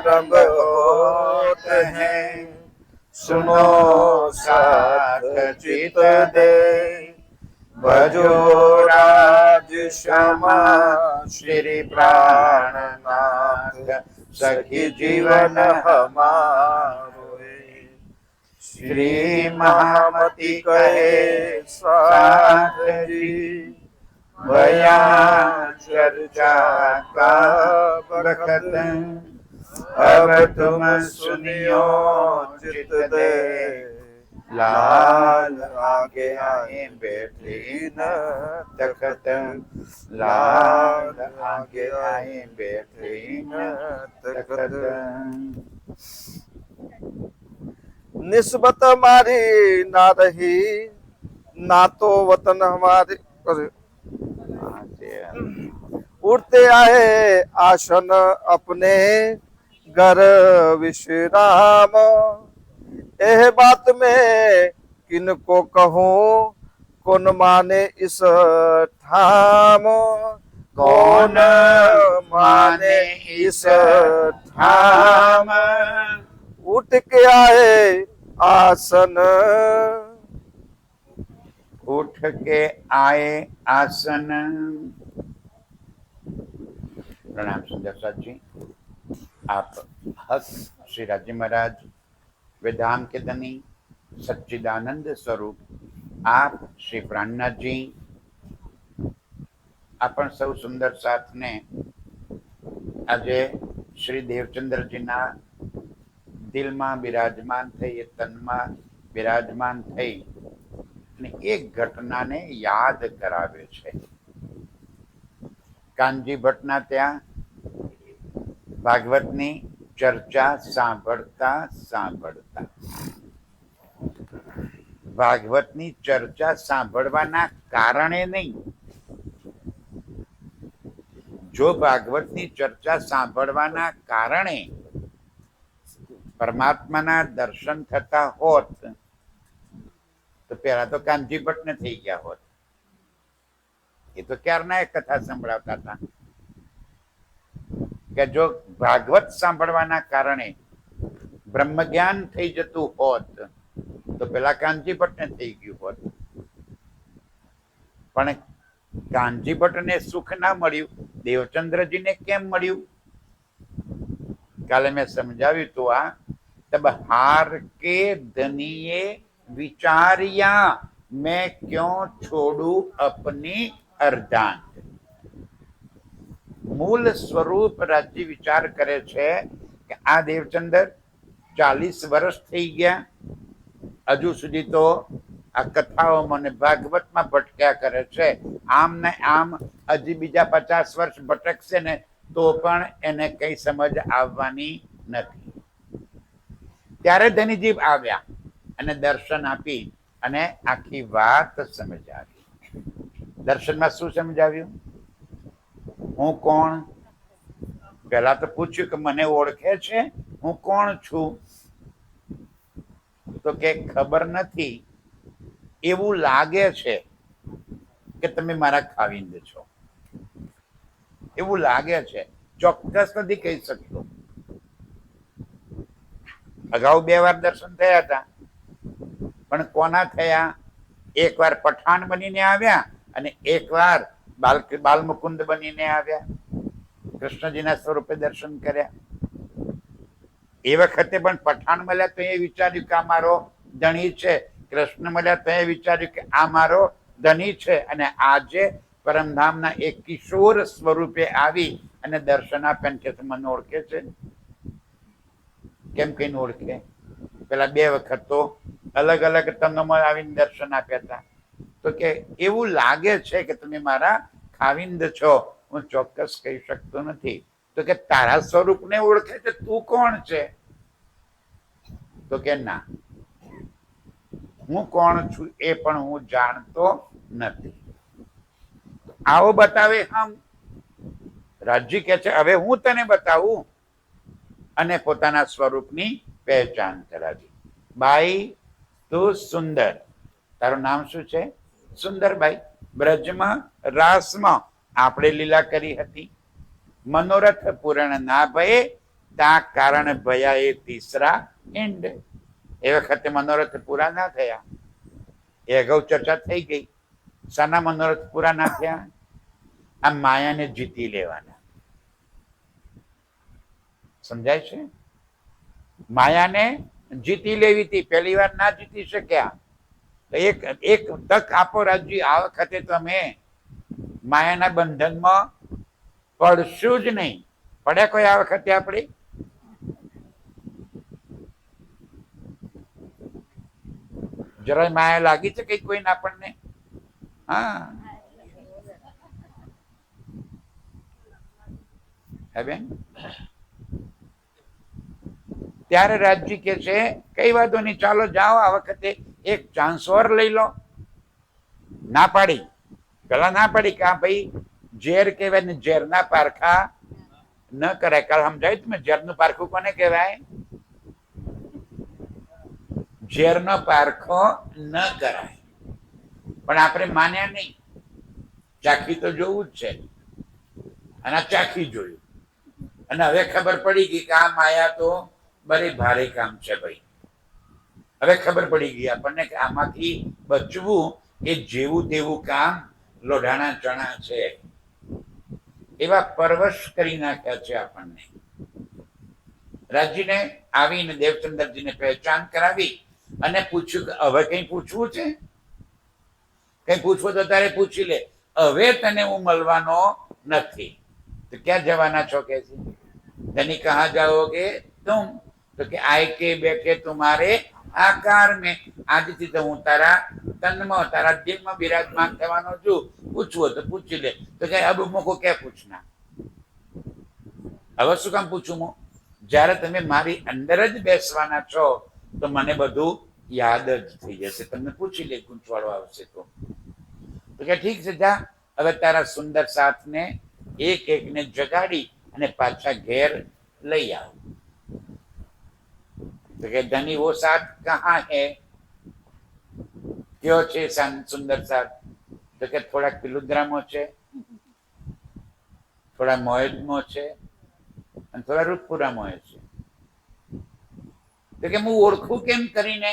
रंग होत हैं, सुनो साथ चित दे, भजो राज श्यामा श्री प्राणनाथ, सखी जीवन हमारो। श्री महामती कहे साथ जी, भया चर्चा का बखत, अब तुम सुनियो चित दे, लाल आगे आए बैठे न तखत, लाल आगे आए बैठे न तखत। निस्बत हमारी ना रही, ना तो वतन हमारे, उड़ते आए आसन अपने घर विश्राम, यह बात में किनको कहूँ, कौन माने इस ठाम, कौन माने इस ठाम। उठ के आए आसन, उठ के आए आसन। प्रणाम सुंदर साथ जी। आप हक श्री राजी महाराज वेदांत के धनी सच्चिदानंद स्वरूप आप श्री प्राणनाथ जी अपन सौ सुंदर साथ ने आज श्री देवचंद्रजीना दिल में विराजमान थई, तन में विराजमान थई एक घटना ने याद करावे छे। कानजी भट्टना त्या भागवतनी चर्चा सांभळता सांभळता भागवतनी चर्चा सांभळवाना कारणे नहीं, जो भागवतनी चर्चा सांभळवाना कारणे परमात्माना दर्शन थता होत तो पेला तो कानजी भट्ट ने थई गया होत। ये तो क्याરના एक कथा संभळावता था कि जो भागवत सांभळवाना कारणे ब्रह्म ज्ञान थई जतुं होत तो पेला कानजी भट्ट ने थई गयुं होत। पण कानजी भट्ट ने सुख ना मळ्युं, देवचंद्रजी ने केम मळ्युं? काले मैं समझाव्युं तो आ, तब हार के धनिये विचारिया, मैं क्यों छोड़ू अपनी अर्धांग। मूल स्वरूप राज्य विचार करे छे कि आ देवचंद्र 40 वर्ष थई गया, हजू सुधी तो आ कथाओं मने भागवत में भटक्या करे छे, आम ने आम हजी बीजा 50 वर्ष भटकशे ने तो पण एने कई समझ आववानी नथी। त्यारे धनीजी आव्या अने दर्शन आपी अने आखी वात समजावी। दर्शन में शुं समजाव्युं? हूँ कोण? पहला तो पूछ्યું कि मने ओळखे छे, हूँ कोण छुं? तो के खबर नथी, एवुं लागे छे के तमे मारा खाविंद छो, एवुं लागे छे, ચોક્કસ નથી કહી શકતો। અગાઉ 2 વાર દર્શન થયા હતા, પણ કોના થયા? એક વાર પઠાણ બનીને આવ્યા અને એક વાર બાલમુકુંદ બનીને આવ્યા। કૃષ્ણજીના સ્વરૂપે દર્શન કર્યા। એ વખતે પણ પઠાણ મળ્યા તો એ વિચાર્યું કે આ મારો ધણી છે, કૃષ્ણ મળ્યા તો એ વિચાર્યું કે આ મારો ધણી છે, અને આજે પરમધામના એક કિશોર સ્વરૂપે આવી અને દર્શન આપ્યા કે મને ઓળખે છે? કેમ કઈને ઓળખે? પેલા 2 વખત તો અલગ અલગ તંગમાં આવીને દર્શન આપ્યા હતા। તો કે એવું લાગે છે કે તમે મારા ખાવિંદ છો, હું ચોક્કસ કહી શકતો નથી। તો કે તારા સ્વરૂપને ઓળખે છે, તું કોણ છે? તો કે ના, હું કોણ છું એ પણ હું જાણતો નથી। આવો બતાવે હમ। રાજજી કહે છે હવે હું તને બતાવું, અને પોતાના સ્વરૂપની પહેચાન કરાવી। બાઈ તું સુંદર, તારું નામ શું છે? સુંદરબાઈ। બ્રજમાં રાસમાં આપણે લીલા કરી હતી, મનોરથ પૂરણ ના ભયે તા કારણ ભયા એ તીસરા એન્ડ. એ વખતે મનોરથ પૂરા ના થયા. એ અગાઉ ચર્ચા થઈ ગઈ. શાના મનોરથ પૂરા ના થયા? આ માયાને જીતી લેવાના. સમજાય છે? માયાને જીતી લેવી હતી. પહેલી વાર ના જીતી શક્યા. એક એક તક આપો રાજજી, આ વખતે તમે માયાના બંધનમાં પડશું જ નહીં. પડે કોઈ આ વખતે આપણે? જરા માયા લાગી છે કઈ કોઈને આપણને? હા હે બેન? ત્યારે રાજજી કે છે કઈ વાંધો નહીં, ચાલો જાઓ, આ વખતે એક ચાન્સ ઓર લઈ લો. ના પાડી. પેલા ના પાડી કે આ ભાઈ ઝેર કહેવાય ને ઝેરના પારખા ન કરાય. કાલ સમજાય તમે ઝેરનું પારખું કોને કહેવાય? ઝેરનો પારખો ન કરાય. પણ આપણે માન્યા નહીં. ચાખી તો જોવું જ છે. અને આ ચાખી જોયું અને હવે ખબર પડી ગઈ કે આ માયા તો બરે ભારે કામ છે ભાઈ. હવે ખબર પડી ગઈ આપણને કે આમાંથી બચવું એ જેવું તેવું કામ લોઢાણા ચણા છે. એવા પરવશ કરી નાખ્યા છે આપણને. રાજજીને આવીને દેવચંદ્રજીને પહેચાન કરાવી અને પૂછ્યું કે હવે કઈ પૂછવું છે? કઈ પૂછવું તો તારે પૂછી લે. હવે તને હું મળવાનો નથી. તો ક્યાં જવાના છો કે છે? ધની કહા જાઓગે તુમ? તો કે આય કે બેકે તુમારે આકાર મેં. આજથી તો હું તારા તનમાં તારા દિલમાં બિરાજમાન થવાનો છું. પૂછવું તો પૂછી લે. તો કે અબ મોકો ક્યાં પૂછના? હવે શું કામ પૂછું? જ્યારે તમે મારી અંદર જ બેસવાના છો તો મને બધું યાદ જ થઈ જશે. તમને પૂછી લે ગૂંચવાડો આવશે તો કે ઠીક છે, જા હવે તારા સુંદર સાથને એક એકને જગાડી અને પાછા ઘેર લઈ આવ. તો કે ધની વો સાથ કહા હે? કયો છે સુંદર સાથ? તો કે થોડાક પિલુદ્રામાં છે, થોડા મોહેજમાં છે અને થોડા રૂપપુરામાં છે. તો કે હું ઓળખું કેમ કરીને?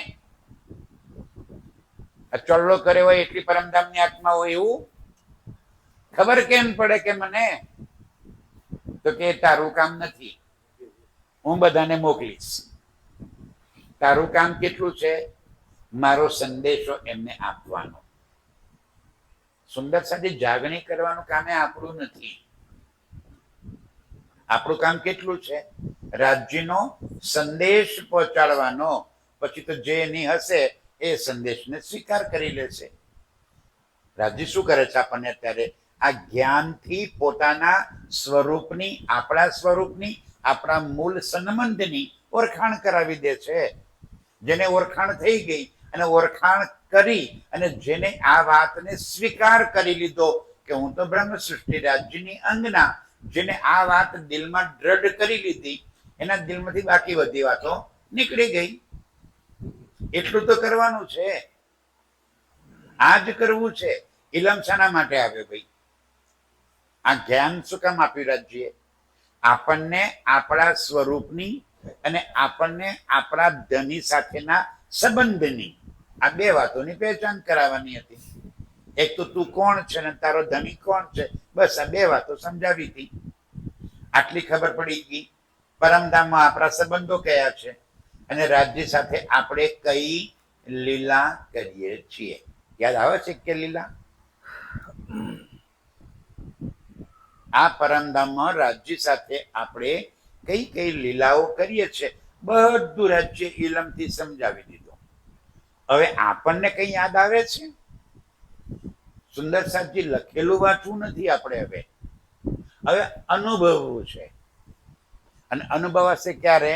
ચલ્લો કરે હોય એટલી પરમધામની આત્મા હોય એવું ખબર કેમ પડે કે મને? તો કે તારું કામ નથી, હું બધાને મોકલીશ. તારું કામ કેટલું છે? મારો સંદેશો એમને આપવાનો. સુંદર સાથે જાગણી કરવાનું કામે આપણું નથી. આપણું કામ કેટલું છે? રાજ્યનો સંદેશ પહોંચાડવાનો. પછી તો જે એની હશે એ સંદેશને સ્વીકાર કરી લેશે. રાજ્ય શું કરે છે આપણને અત્યારે? આ જ્ઞાનથી પોતાના સ્વરૂપની, આપણા સ્વરૂપની, આપણા મૂળ સંબંધની ઓળખાણ કરાવી દે છે. જેને ઓળખાણ થઈ ગઈ અને ઓળખાણ કરી અને જેને આ વાતને સ્વીકાર કરી લીધો કે હું તો બ્રહ્મ સૃષ્ટિ રાજ્યની અંગના, જેને આ વાત દિલમાં દ્રઢ કરી લીધી, એના દિલમાંથી બાકી બધી વાતો નીકળી ગઈ. એટલું તો કરવાનું છે. આ જ કરવું છે. ઇલમ શાના માટે આવ્યો ભાઈ? આ જ્ઞાન શું કામ આપ્યું રાજ્યએ? આપણને આપણા સ્વરૂપની અને આપણને આપણા ધની સાથેના સંબંધની આ બે વાતોની પહેચાન કરાવવાની હતી. એક તો તું કોણ છે ને તારો ધની કોણ છે, બસ આ બે વાતો સમજાવી હતી. આટલી ખબર પડી ગઈ. પરમધામમાં આપણા સંબંધો કયા છે અને રાજ્ય સાથે આપણે કઈ લીલા કરીએ છીએ. યાદ આવે છે કે લીલા? આ પરમધામમાં રાજ્ય સાથે આપણે કઈ કઈ લીલાઓ કરીએ છીએ બધું રાજ્ય ઇલમથી સમજાવી દીધું. હવે આપણને કઈ યાદ આવે છે? સુંદર સાહેબજી લખેલું વાંચવું નથી આપણે. હવે અનુભવવું છે. અને અનુભવાશે ક્યારે?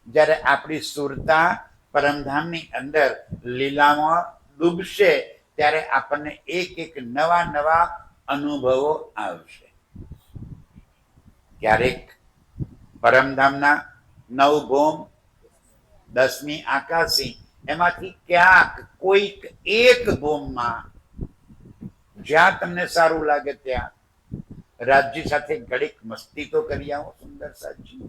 જ્યારે આપણી સુરતા પરમધામની અંદર લીલામાં ડૂબશે ત્યારે આપણને એક એક નવા નવા અનુભવો આવશે. ક્યારેક પરમધામના 9 ભૂમ 10મી આકાશી એમાંથી ક્યાંક કોઈક એક ભૂમમાં જ્યાં તમને સારું લાગે ત્યાં રાજ્ય સાથે ઘડીક મસ્તી તો કરી આવો સુંદર સાહેબજી.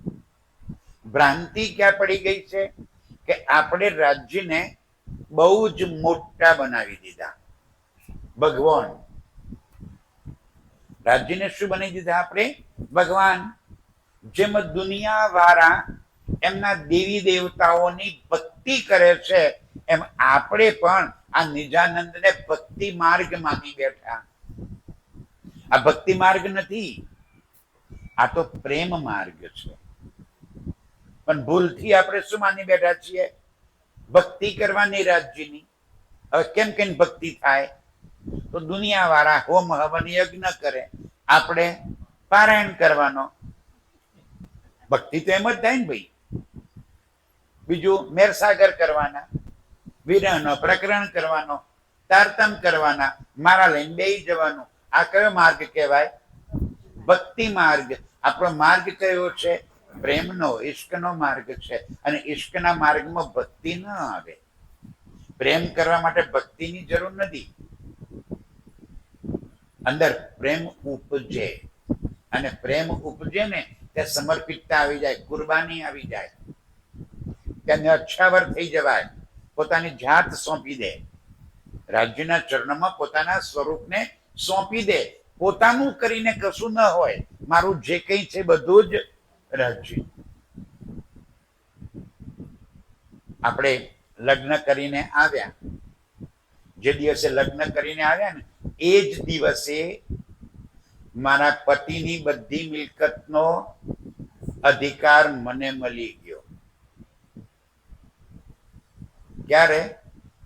ભ્રાંતિ ક્યાં પડી ગઈ છે કે આપણે રાજ્યને બહુ જ મોટા બનાવી દીધા. ભગવાન રાજ્યને શું બની દીધા આપણે? ભગવાન. જેમ દુનિયા વાળા એમના દેવી દેવતાઓની ભક્તિ કરે છે એમ આપણે પણ આ નિજાનંદને ભક્તિ માર્ગ માની બેઠા. આ ભક્તિ માર્ગ નથી, આ તો પ્રેમ માર્ગ છે. પણ ભૂલથી આપણે શું માની બેઠા છીએ? ભક્તિ કરવાની રાજ્યની. હવે કેમ કેમ ભક્તિ થાય? તો દુનિયા વાળા હોમ હવન યજ્ઞ કરે, આપણે પારાયણ કરવાનો. ભક્તિ તો એમ જ થાય ને ભાઈ. બીજું મેરસાગર કરવાના, વિરહનો પ્રકરણ કરવાનો, તારતમ કરવાના, મારા લઈને બેસી જવાનું. આ કયો માર્ગ કહેવાય? ભક્તિ માર્ગ. આપણો માર્ગ કયો છે? પ્રેમનો, ઈશ્કનો માર્ગ છે. અને ઈશ્કના માર્ગમાં ભક્તિ ન આવે. પ્રેમ કરવા માટે ભક્તિની જરૂર નથી. અંદર પ્રેમ ઉપજે, અને પ્રેમ ઉપજે ને ત્યાં સમર્પિતતા આવી જાય, કુરબાની આવી જાય, ત્યાં અછાવર થઈ જવાય, પોતાની જાત સોંપી દે, રાજ્યના ચરણમાં પોતાના સ્વરૂપને સોંપી દે. પોતાનું કરીને કશું ન હોય, મારું જે કંઈ છે બધું જ રાજ્ય. આપણે લગ્ન કરીને આવ્યા, જે દિવસે લગ્ન કરીને આવ્યા ને એ જ દિવસે મારા પતિની બધી મિલકતનો અધિકાર મને મળી ગયો. ક્યારે?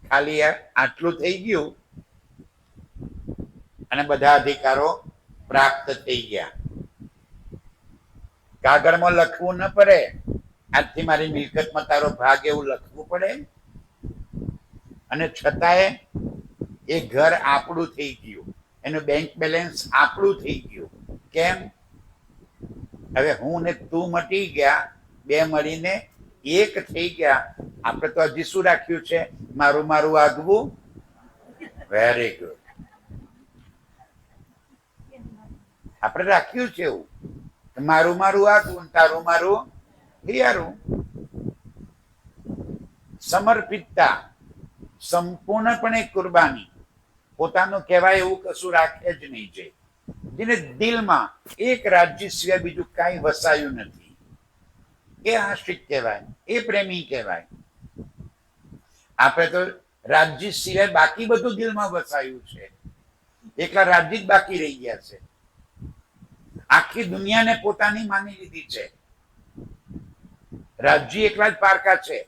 ખાલી આટલું થઈ ગયું અને બધા અધિકારો પ્રાપ્ત થઈ ગયા. કાગળમાં લખવું ન પડે, આજથી મારી મિલકતમાં તારો ભાગ એવું લખવું પડે. અને છતાંય એ ઘર આપણું થઈ ગયું, એનું બેંક બેલેન્સ આપણું થઈ ગયું. કેમ? હવે હું ને તું મટી ગયા, બે મળીને એક થઈ ગયા. આપણે તો હજી શું રાખ્યું છે? મારું મારું આગવું. Very good. આપણે રાખ્યું છે એવું, મારું મારું આગવું, તારું મારું હિયારું. સમર્પિતતા, સંપૂર્ણપણે કુરબાની. પોતાનું કહેવાય એવું કશું રાખે જ નહીં. છે જેને દિલમાં એક રાજ્ય સિવાય બીજું કાંઈ વસાયું નથી, એ આશિક કહેવાય, એ પ્રેમી કહેવાય. આપણે તો રાજ્ય સિવાય બાકી બધું દિલમાં વસાયું છે, એકલા રાજ્ય જ બાકી રહી ગયા છે. આખી દુનિયાને પોતાની માની લીધી છે, રાજ્ય એકલા જ પારકા છે.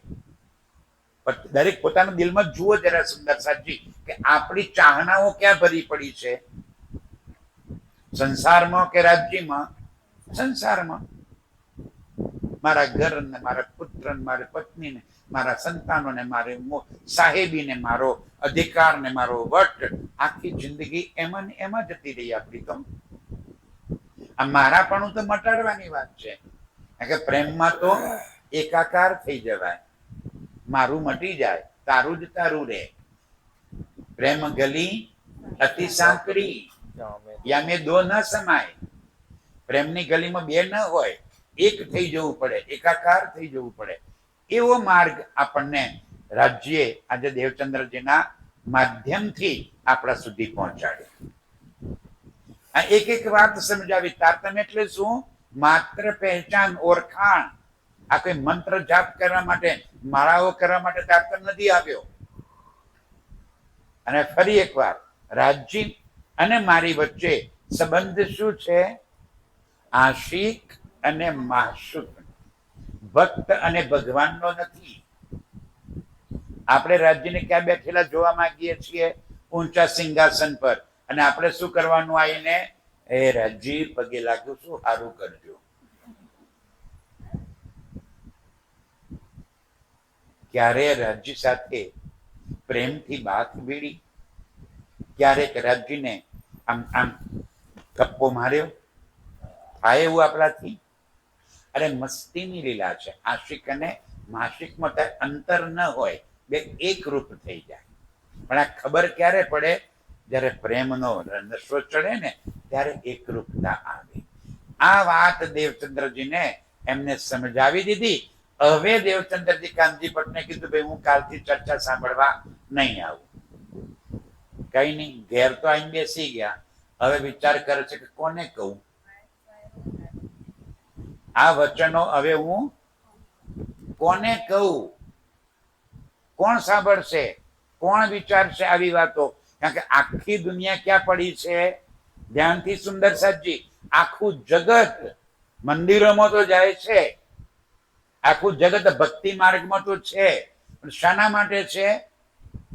દરેક પોતાના દિલમાં જુઓ જરા સુંદર સાજી કે આપણી ચાહનાઓ ક્યાં ભરી પડી છે? સંસારમાં કે રાજ્યમાં? સંસારમાં. મારા ઘર ને મારા પુત્ર ને મારી પત્ની ને મારા સંતાનો ને મારી સાહેબી ને મારો અધિકાર ને મારો વટ, આખી જિંદગી એમાં ને એમાં જતી રહી આપણી. તો આ મારાપણું તો મટાડવાની વાત છે. કારણ કે પ્રેમમાં તો એકાકાર થઈ જવાય, મારું મટી જાય, તારું જ તારું રે. પ્રેમ ગલી અતિ સાંકડી, યા મેં દો ન સમાય. પ્રેમની ગલીમાં બે ન હોય, એક થઈ જવું પડે, એકાકાર થઈ જવું પડે. એવો માર્ગ આપણને રાજ્ય આજે દેવચંદ્રજીના માધ્યમથી આપણા સુધી પહોંચાડે. આ એક એક વાત સમજાવી. તારતમ્ય એટલે શું? માત્ર પહેચાન, ઓળખાણ. આ કોઈ મંત્ર જાપ કરવા માટે, માળાઓ કરવા માટે તારતમ્ય નથી આવ્યો. અને ફરી એકવાર, રાજ્ય અને મારી વચ્ચે સંબંધ શું છે? આશિક અને માશુક, ભક્ત અને ભગવાનનો નથી. આપણે રાજ્યને ક્યાં બેઠેલા જોવા માંગીએ છીએ? ઊંચા સિંહાસન પર. અને આપણે શું કરવાનું આવીને? એ રાજ્ય પગે લાગ્યું, શું સારું કરજો. ક્યારે રાજ્ય સાથે પ્રેમથી બાત ભીડી? ક્યારેક રાજ્યને આમ આમ કપ્પો માર્યો? થાય એવું આપણાથી? અરે મસ્તીની લીલા છે. આશિક અને માશિકમાં અંતર ન હોય, બે એક રૂપ થઈ જાય. પણ આ ખબર ક્યારે પડે? જ્યારે પ્રેમનો નશો ચડે ને ત્યારે એકરૂપતા આવે. આ વાત દેવચંદ્રજીને એમને સમજાવી દીધી. હવે દેવચંદ્રજી કાનજી ભટ્ટને કીધું, ભાઈ હું કાલથી ચર્ચા સાંભળવા નહીં આવું. કઈ નહીં, ઘેર તો આવીને બેસી ગયા. હવે વિચાર કરે છે કે કોને કહું આ વચનો, હવે હું કોને કહું, કોણ સાંભળશે, કોણ વિચારશે આવી વાતો? કારણ કે આખી દુનિયા ક્યાં પડી છે? ધ્યાનથી સુંદર સાજી, આખું જગત મંદિરોમાં તો જાય છે, આખું જગત ભક્તિ માર્ગમાં તો છે, પણ શાના માટે છે?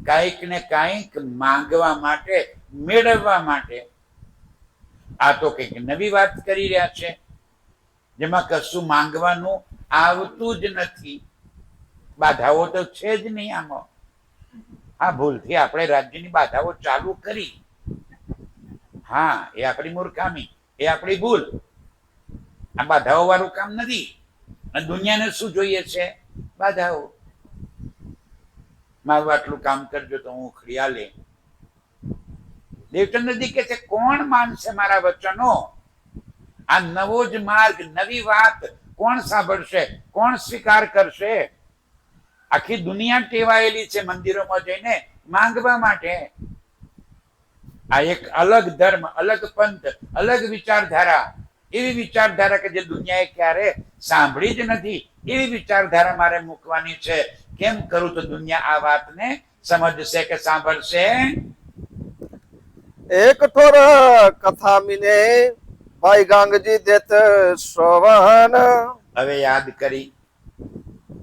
કાંઈક ને કાંઈક માંગવા માટે, મેળવવા માટે. આ તો કંઈક નવી વાત કરી રહ્યા છે, જેમાં કશું માંગવાનું આવતું જ નથી. બાધાઓ તો છે જ નહીં આમાં. આ ભૂલથી આપણે રાજ્યની બાધાઓ ચાલુ કરી. હા, એ આપણી મૂર્ખામી, એ આપણી ભૂલ. આ બાધાઓ વાળું કામ નથી. અને દુનિયાને શું જોઈએ છે? બાધાઓ. મારું આટલું કામ કરજો તો હું ખડિયાલે. દેવચંદ્રજી કે છે, કોણ માનશે મારા વચનો? આ નવો જ માર્ગ, નવી વાત કોણ સાંભળશે, કોણ સ્વીકાર કરશે? આખી દુનિયા ટેવાયેલી છે મંદિરોમાં જઈને માંગવા માટે. આ એક અલગ ધર્મ, અલગ પંથ, અલગ વિચારધારા, એવી વિચારધારા કે જે દુનિયાએ ક્યારે સાંભળી જ નથી, એવી વિચારધારા મારે મૂકવાની છે. કેમ કરું તો દુનિયા આ વાતને સમજશે કે સાંભળશે? એક ઠોર કથા મીને ભાઈ ગાંગજી દેત શ્રવણ. હવે યાદ કરી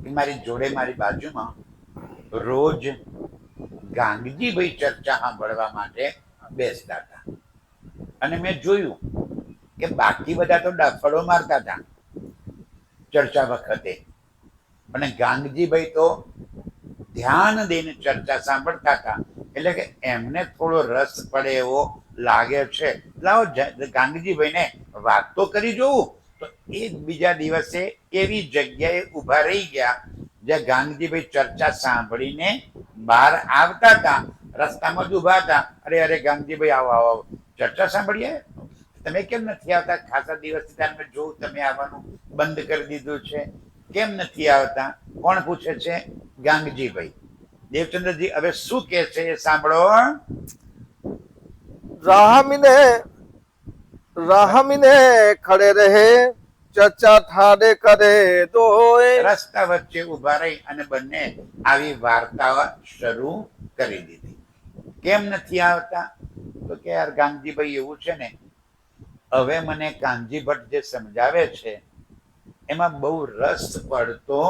કે મારી જોડે, મારી બાજુમાં રોજ ગાંગજી ભાઈ ચર્ચા સાંભળવા માટે બેસતા હતા. અને મેં જોયું કે બાકી બધા તો ડફડો મારતા હતા ચર્ચા વખતે, અને ગાંગજીભાઈ તો ધ્યાન દઈને ચર્ચા સાંભળતા હતા. એટલે કે એમને થોડો રસ પડે એવો લાગે છે, લાવો ગાંગજીભાઈને વાત તો કરી જોવું. તો એ બીજા દિવસે એવી જગ્યાએ ઊભા રહી ગયા જ્યાં ગાંગજીભાઈ ચર્ચા સાંભળીને બહાર આવતા હતા. રસ્તામાં જ ઊભા હતા. અરે અરે ગાંગજીભાઈ, આવો આવો, ચર્ચા સાંભળીએ. તમે કેમ નથી આવતા? ખાસા દિવસથી તમે જોઉં તમે આવવાનું બંધ કરી દીધું છે, કેમ નથી આવતા? કોણ પૂછે છે? ગાંગજીભાઈ. દેવચંદ્રજી હવે શું કે છે એ સાંભળો. રાહમીને ખડે રહે, ચર્ચા ઠાડે કરે દોય. રસ્તા વચ્ચે ઉભા રહી અને બંને આવી વાર્તા શરૂ કરી દીધી. કેમ નથી આવતા? તો કે યાર ગાંગજીભાઈ, એવું છે ને, હવે મને કાનજી ભટ્ટ જે સમજાવે છે એમાં બહુ રસ પડતો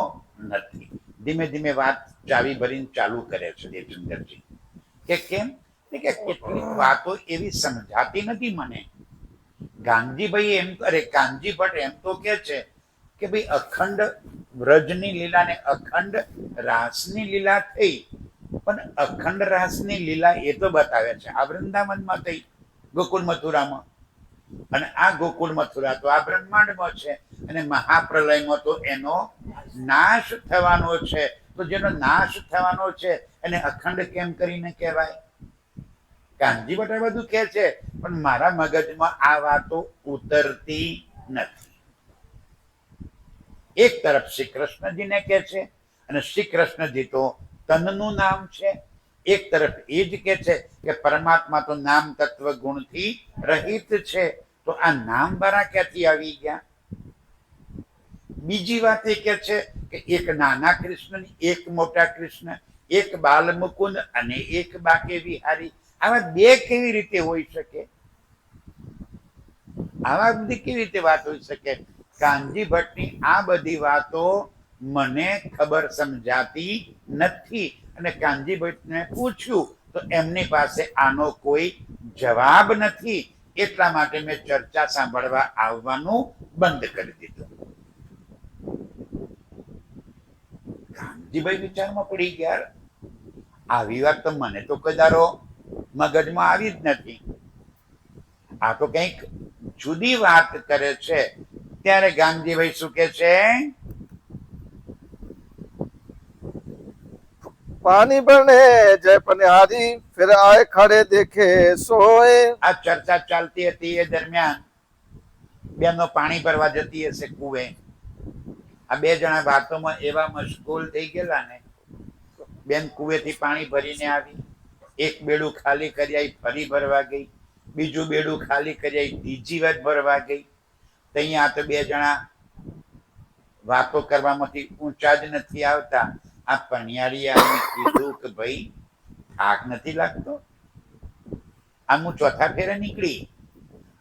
નથી. ધીમે ધીમે વાત ચાવી ભરીને ચાલુ કરે છે દેવચંદ્રજી. કે કેમ? કે કેટલીક વાતો એવી સમજાતી નથી મને. ગાંગજીભાઈ એમ કરે, કાનજી ભટ્ટ એમ તો કે છે કે ભાઈ અખંડ વ્રજની લીલા ને અખંડ રાસની લીલા થઈ, પણ અખંડ રાસની લીલા એ તો બતાવે છે આ વૃંદાવનમાં થઈ, ગોકુળ મથુરામાં. અને આ ગોકુળ મથુરા તો આ બ્રહ્માંડમાં છે, અને મહાપ્રલયમાં તો એનો નાશ થવાનો છે. તો જેનો નાશ થવાનો છે એને અખંડ કેમ કરીને કહેવાય? કાનજી ભટ્ટ બધું કહે છે, પણ મારા મગજમાં આ વાતો ઉતરતી નથી. એક તરફ શ્રી કૃષ્ણજીને કહે છે, અને શ્રી કૃષ્ણજી તો તનનું નામ છે. એક તરફ એ જ કે છે કે પરમાત્મા તો નામ તત્વ ગુણથી રહિત છે. તો આ નામ બારા ક્યાંથી આવી ગયા? બીજી વાત એ કે છે કે એક નાના કૃષ્ણ, એક મોટા કૃષ્ણ, એક બાલ મુકુંદ અને એક બાકે વિહારી. આવા બે કેવી રીતે હોઈ શકે? આવા બધી કેવી રીતે વાત હોઈ શકે? કાનજી ભટ્ટની આ બધી વાતો મને ખબર સમજાતી નથી. અને કાનજી ભટ્ટને પૂછ્યું તો એમની પાસે આનો કોઈ જવાબ નથી. એટલા માટે મેં ચર્ચા સાંભળવા આવવાનું બંધ કરી દીધું. કાનજીભાઈ વિચારમાં પડી ગયા, આવી વાત તો મને તો કદારો મગજમાં આવી જ નથી. આ તો કંઈક જુદી વાત કરે છે. ત્યારે ગાંગજીભાઈ શું કે છે? पानी बने जय पनिहारी, फिर आए खड़े देखे सोए. આ ચર્ચા ચાલતી હતી એ દરમિયાન બેનો પાણી ભરવા જતી હશે કુએ. આ બે જણા વાતોમાં એવા મશગુલ થઈ ગયેલા ને, બેન કુવેથી પાણી ભરીને આવી, એક બેડું ખાલી કરી આવી, ફરી ભરવા ગઈ, બીજું બેડું ખાલી કરી આવી, ત્રીજી વાર ભરવા ગઈ. તો અહીંયા તો બે જણા વાતો કરવામાંથી ઊંચા જ નથી આવતા. આ પણિયાળીએ આને કીધું કે ભાઈ થાક નથી લાગતો? આમ હું ચોથા ફેરે નીકળી.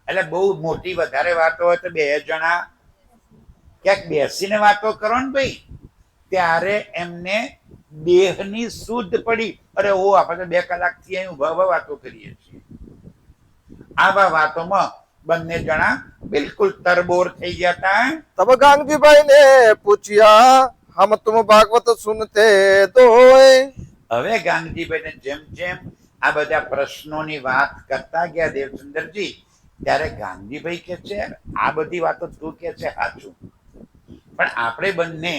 એટલે બહુ મોટી વધારે વાતો હોય તો બે જણા ક્યાંક બેસીને વાતો કરો ને ભાઈ, ત્યારે એમને દેહની શુદ્ધ પડી. અરે ઓ આપણે 2 કલાકથી અહીં ઉભા વાતો કરીએ છીએ. આવા વાતોમાં બંને જણા बिल्कुल तरबोर થઈ ગયા હતા. तब गांधी भाई ने पूछा हम तुम भागवत सुनते तो હવે ગાંધીભાઈને જેમ જેમ આ બધા પ્રશ્નોની વાત કરતા ગયા દેવચંદ્રજી, ત્યારે ગાંધીભાઈ કે છે આ બધી વાતો તું કે છે સાચું, પણ આપણે બંને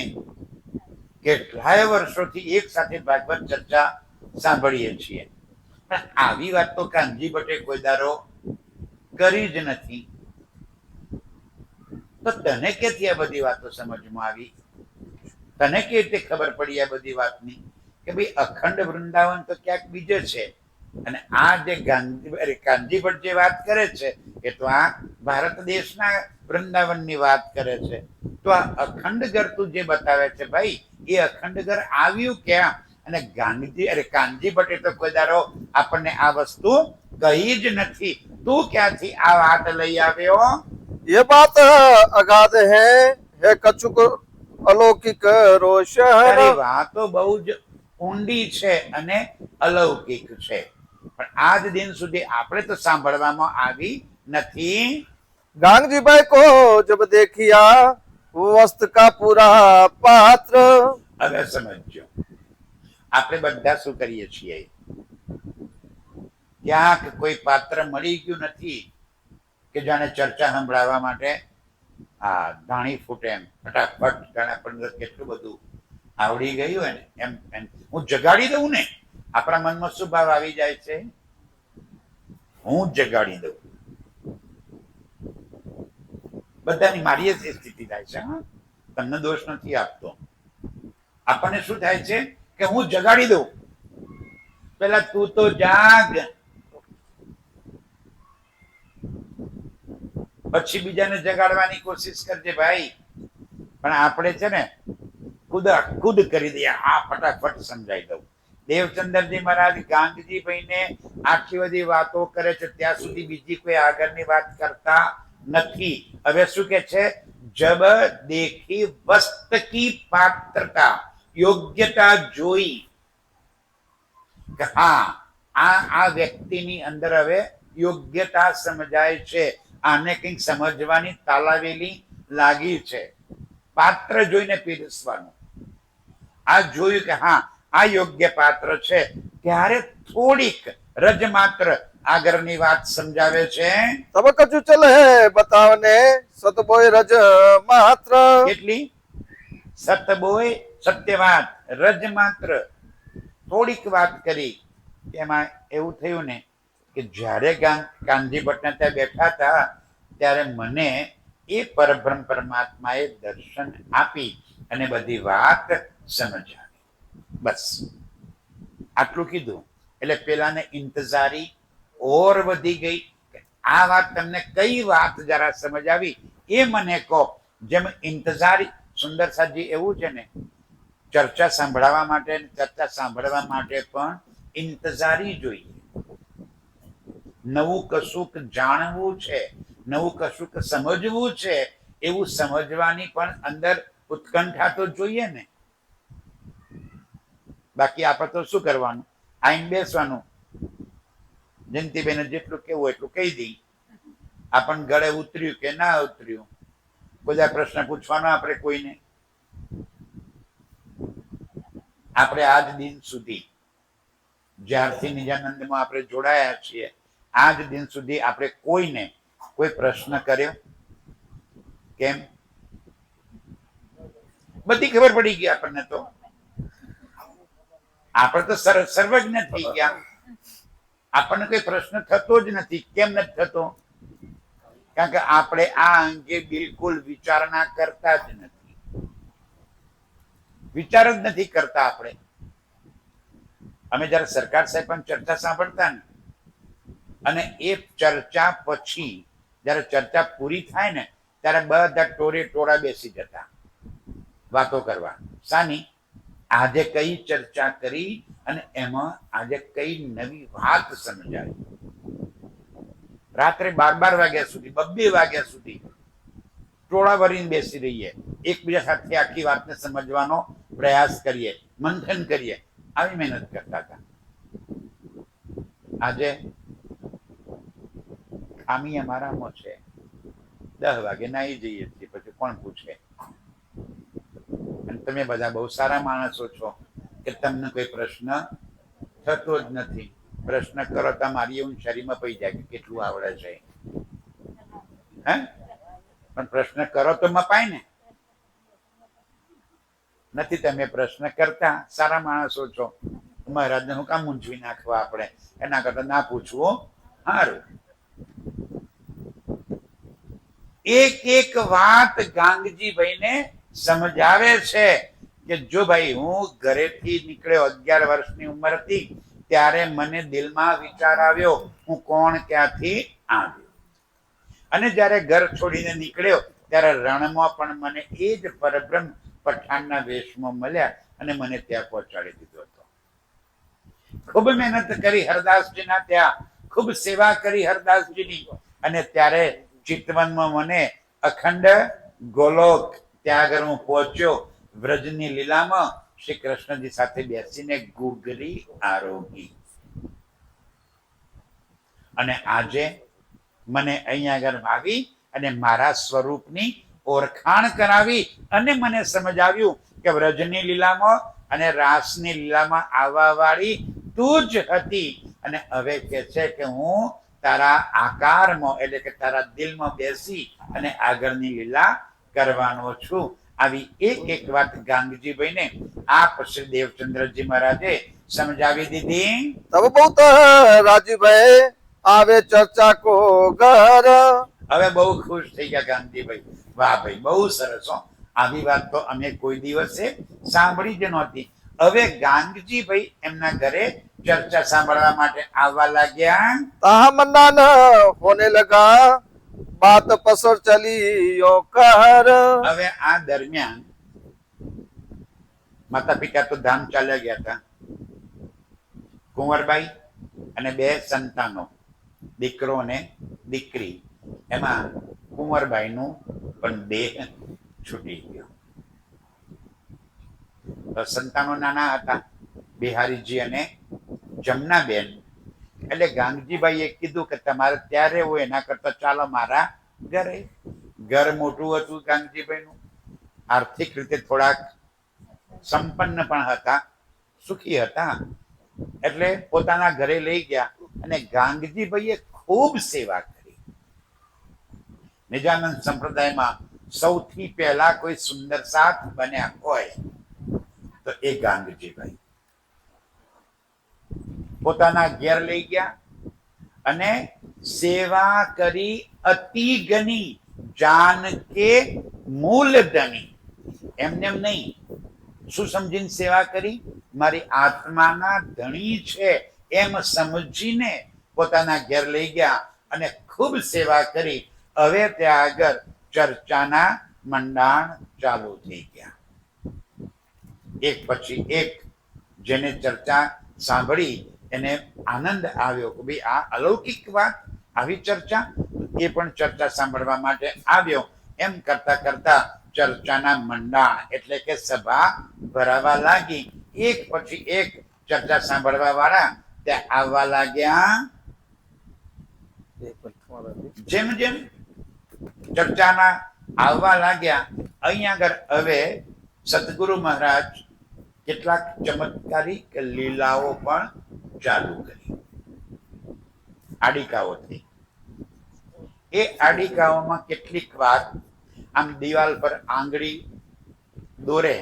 કેટલાય વર્ષોથી એક સાથે ભાગવત ચર્ચા સાંભળીએ છીએ, પણ આવી વાત તો કાનજી ભટ્ટે કોઈ દારો કરી જ નથી. તો તને ક્યાંથી આ બધી વાતો સમજમાં આવી? તને કેવી રીતે ખબર પડી આ બધી વાતની કે ભાઈ અખંડ વૃંદાવન તો ક્યાંક બીજે છે, અને આ જે કાનજી ભટ્ટ જે વાત કરે છે એ તો આ ભારત દેશના વૃંદાવનની વાત કરે છે. તો આ અખંડ ઘર તું જે બતાવે છે ભાઈ, એ અખંડ ઘર આવ્યું ક્યાં? અને કાનજી ભટ્ટે તો કોઈ દારો આપણને આ વસ્તુ કહી જ નથી. તું ક્યાંથી આ વાત લઈ આવ્યો? ये बात अगाध है कछुक अलौकिक रोशन. તારી વાતો બહુ જ ઊંડી છે અને અલૌકિક છે, પણ આજ દિન સુધી આપણે તો સાંભળવામાં આવી નથી. गांधी भाई को जब देखिया वस्त का पूरा पात्र. હવે સમજો, આપણે બધા શું કરીએ છીએ, ક્યાંક કોઈ પાત્ર મળી ગયું નથી કે જાણે ચર્ચા સંભળાવવા માટે આ ધાણી ફૂટે એમ ફટાફટ જાણે આપણને કેટલું બધું આવડી ગયું હોય ને એમ હું જગાડી દઉં ને. આપણા મનમાં શું ભાવ આવી જાય છે? હું જગાડી દઉં. બધાની મારી જ સ્થિતિ થાય છે. હા, તમને દોષ નથી આપતો. આપણને શું થાય છે કે હું જગાડી દઉં. પેલા તું તો જાગ, પછી બીજાને જગાડવાની કોશિશ કરજે ભાઈ. પણ આપણે છે ને ખુદ કરી દઈએ. હા, ફટાફટ સમજાઈ દઉં. દેવચંદ્રજી મહારાજ ગાંધીજીભાઈને આટલી બધી વાતો કરે છે, ત્યાં સુધી બીજી કોઈ આગળની વાત કરતા નથી. હવે શું કે છે? જબ દેખી વસ્ત કી પાત્રતા, યોગ્યતા જોઈ કે હા આ વ્યક્તિની અંદર હવે યોગ્યતા સમજાય છે, આને કંઈક સમજવાની તાલાવેલી લાગી છે. પાત્ર જોઈને પીરસવાનું. આ જોયું કે હા આ યોગ્ય પાત્ર છે, ત્યારે થોડીક રજ માત્ર આગળની વાત સમજાવે છે. तब कछु चल है बतावने सतबोय रज मात्र. કેટલી? સતબોય સત્ય વાત, રજ માત્ર થોડીક વાત કરી. એમાં એવું થયું ને કે જ્યારે કાનજી ભટ્ટના ત્યાં બેઠા હતા, ત્યારે મને એ પરબ્રહ્મ પરમાત્માએ દર્શન આપી અને બધી વાત સમજાવી. બસ આટલું કીધું એટલે પેલાને ઇંતજારી ઓર વધી ગઈ. આ વાત તમને કઈ વાત જરા સમજ આવી એ મને કહો. જેમ ઇંતજારી સુંદર સાજી એવું છે ને, ચર્ચા સાંભળવા માટે ચર્ચા સાંભળવા માટે પણ ઇંતજારી જોઈએ. નવું કશુંક જાણવું છે, નવું કશુંક સમજવું છે, એવું સમજવાની પણ અંદર ઉત્કંઠા તો જોઈએ ને. બાકી આપણે તો શું કરવાનું? આઈને બેસવાનું. જયંતિબેન જેટલું કેવું એટલું કહી દઈ. આપણને ગળે ઉતર્યું કે ના ઉતર્યું, બધા પ્રશ્ન પૂછવાનો આપણે કોઈને. આપણે આજ દિન સુધી જ્યારથી નિજાનંદમાં આપણે જોડાયા છીએ, આજ દિન સુધી આપણે કોઈને કોઈ પ્રશ્ન કર્યો? કેમ? બધી ખબર પડી ગઈ આપણને. તો આપણે તો સર્વજ્ઞ થઈ ગયા. આપણને કોઈ પ્રશ્ન થતો જ નથી. કેમ નથી થતો? કારણ કે આપણે આ અંગે બિલકુલ વિચારણા કરતા જ નથી. વિચાર જ નથી કરતા આપણે. અમે જયારે સરકાર સાહેબ પણ ચર્ચા સાંભળતા ને, અને એ ચર્ચા પછી જયારે ચર્ચા પૂરી થાય ને ત્યારે બધા ટોળે ટોળા બેસી જતા વાતો કરવા. સાની આજે કઈ ચર્ચા કરી અને એમાં આજે કઈ નવી વાત સમજાવી. રાત્રે 12 વાગ્યા સુધી, 2 વાગ્યા સુધી ટોળા ભરીને બેસી રહીએ, એકબીજા સાથે આખી વાતને સમજવાનો પ્રયાસ કરીએ, મંથન કરીએ. આવી મહેનત કરતા હતા. આજે ખામી અમારામાં છે. 10 વાગે નાહી જઈએ છીએ, પછી કોણ પૂછે? અને તમે બધા બહુ સારા માણસો છો કે તમને કોઈ પ્રશ્ન થતો જ નથી. પ્રશ્ન કરો તો મારી એવું શરીરમાં પડી જાય કે કેટલું આવડે છે. હે પણ પ્રશ્ન કરો તો મપાય ને. નથી તમે પ્રશ્ન કરતા. સારા માણસો છો. મહારાજને હું કામ મૂંઝવી નાખવા આપણે? એના કરતા ના પૂછવું સારું. એક એક વાત ગાંગજીભાઈને સમજાવે છે કે જો ભાઈ હું ઘરેથી નીકળ્યો, 11 વર્ષની ઉંમર હતી ત્યારે મને દિલમાં વિચાર આવ્યો હું કોણ ક્યાંથી આવ્યો, અને જ્યારે ઘર છોડીને નીકળ્યો ત્યારે રણમાં પણ મને એ જ પરબ્રહ્મ પઠાણના વેશમાં મળ્યા અને મને ત્યાં પહોંચાડી દીધો હતો. ખૂબ મહેનત કરી હરદાસજીના ત્યાં, ખૂબ સેવા કરી હરદાસજીની, અને ત્યારે ચિતવનમાં મને અખંડ ગોલોક ત્યાં આગળ હું પહોંચ્યો. વ્રજની લીલામાં શ્રી કૃષ્ણજી સાથે બેસીને ગુગરી આરોગી. અને આજે મને અહીંયા આગળ આવી અને મારા સ્વરૂપની ઓળખાણ કરાવી અને મને સમજાવ્યું કે વ્રજની લીલામાં અને રાસની લીલામાં આવવા વાળી તું જ હતી, અને હવે કે છે કે હું તારા આકારમાં એટલે કે તારા દિલમાં બેસી અને આગળની લીલા કરવાનો છું. આવી એક એક વાત ગાંગજીભાઈને આપ શ્રી દેવચંદ્રજી મહારાજે સમજાવી દીધી. તબ બહુત રાજીભાઈ આવે ચર્ચા કો ઘર. હવે બહુ ખુશ થઈ ગયા ગાંધીભાઈ. વાહ ભાઈ, બહુ સરસ હો. આવી વાત તો અમે કોઈ દિવસે સાંભળી જ નહોતી. હવે ગાંગજીભાઈ એમના ઘરે ચર્ચા સાંભળવા માટે આવવા લાગ્યા. તાહ મંડાન હોને લગા, બાત પસર ચલી યો કર. હવે આ દરમિયાન માતા પિતા તો ધામ ચાલ્યા ગયા હતા. કુંવરબાઈ અને 2 સંતાનો, દીકરો અને દીકરી. એમાં કુંવરબાઈનું પણ દેહ છૂટી ગયો. સંતાનો નાના હતા, બિહારીજી અને જમનાબેન. એટલે ગાંગજીભાઈએ કીધું કે તમારે ત્યાં રહેવું, એના કરતા ચાલો મારા ઘરે. ઘર મોટું હતું ગાંગજીભાઈનું, આર્થિક રીતે થોડાક સંપન્ન પણ હતા, સુખી હતા. એટલે પોતાના ઘરે લઈ ગયા અને ગાંગજીભાઈએ ખૂબ સેવા કરી. નિજાનંદ સંપ્રદાયમાં સૌથી પહેલા કોઈ સુંદર સાથ બન્યા હોય તો એ ગાંગજીભાઈ. પોતાના ઘેર લઈ ગયા અને સેવા કરી અતિ ગની, જાન કે મૂલ ધની. એમને એમ નહીં, શું સમજીને સેવા કરી? મારી આત્માના ધણી છે એમ સમજીને પોતાના ઘેર લઈ ગયા અને ખૂબ સેવા કરી. હવે ત્યાં આગળ ચર્ચાના મંડાણ ચાલુ થઈ ગયા. એક પછી એક જેને ચર્ચા સાંભળી એને આનંદ આવ્યો કે ભાઈ આ અલૌકિક વાત, આવી ચર્ચા. એ પણ ચર્ચા સાંભળવા માટે આવ્યો. એમ કરતા કરતા ચર્ચાના મંડાણ એટલે કે સભા ભરાવા લાગી. એક પછી એક ચર્ચા સાંભળવા વાળા ત્યાં આવવા લાગ્યા. જેમ જેમ ચર્ચાના આવવા લાગ્યા, અહીંયા આગળ હવે સદગુરુ મહારાજ કેટલાક ચમત્કારિક લીલાઓ પણ ચાલુ કરી. આડિકાઓથી. એ આડિકાઓમાં કેટલીક વાત આમ દિવાલ પર આંગળી દોરે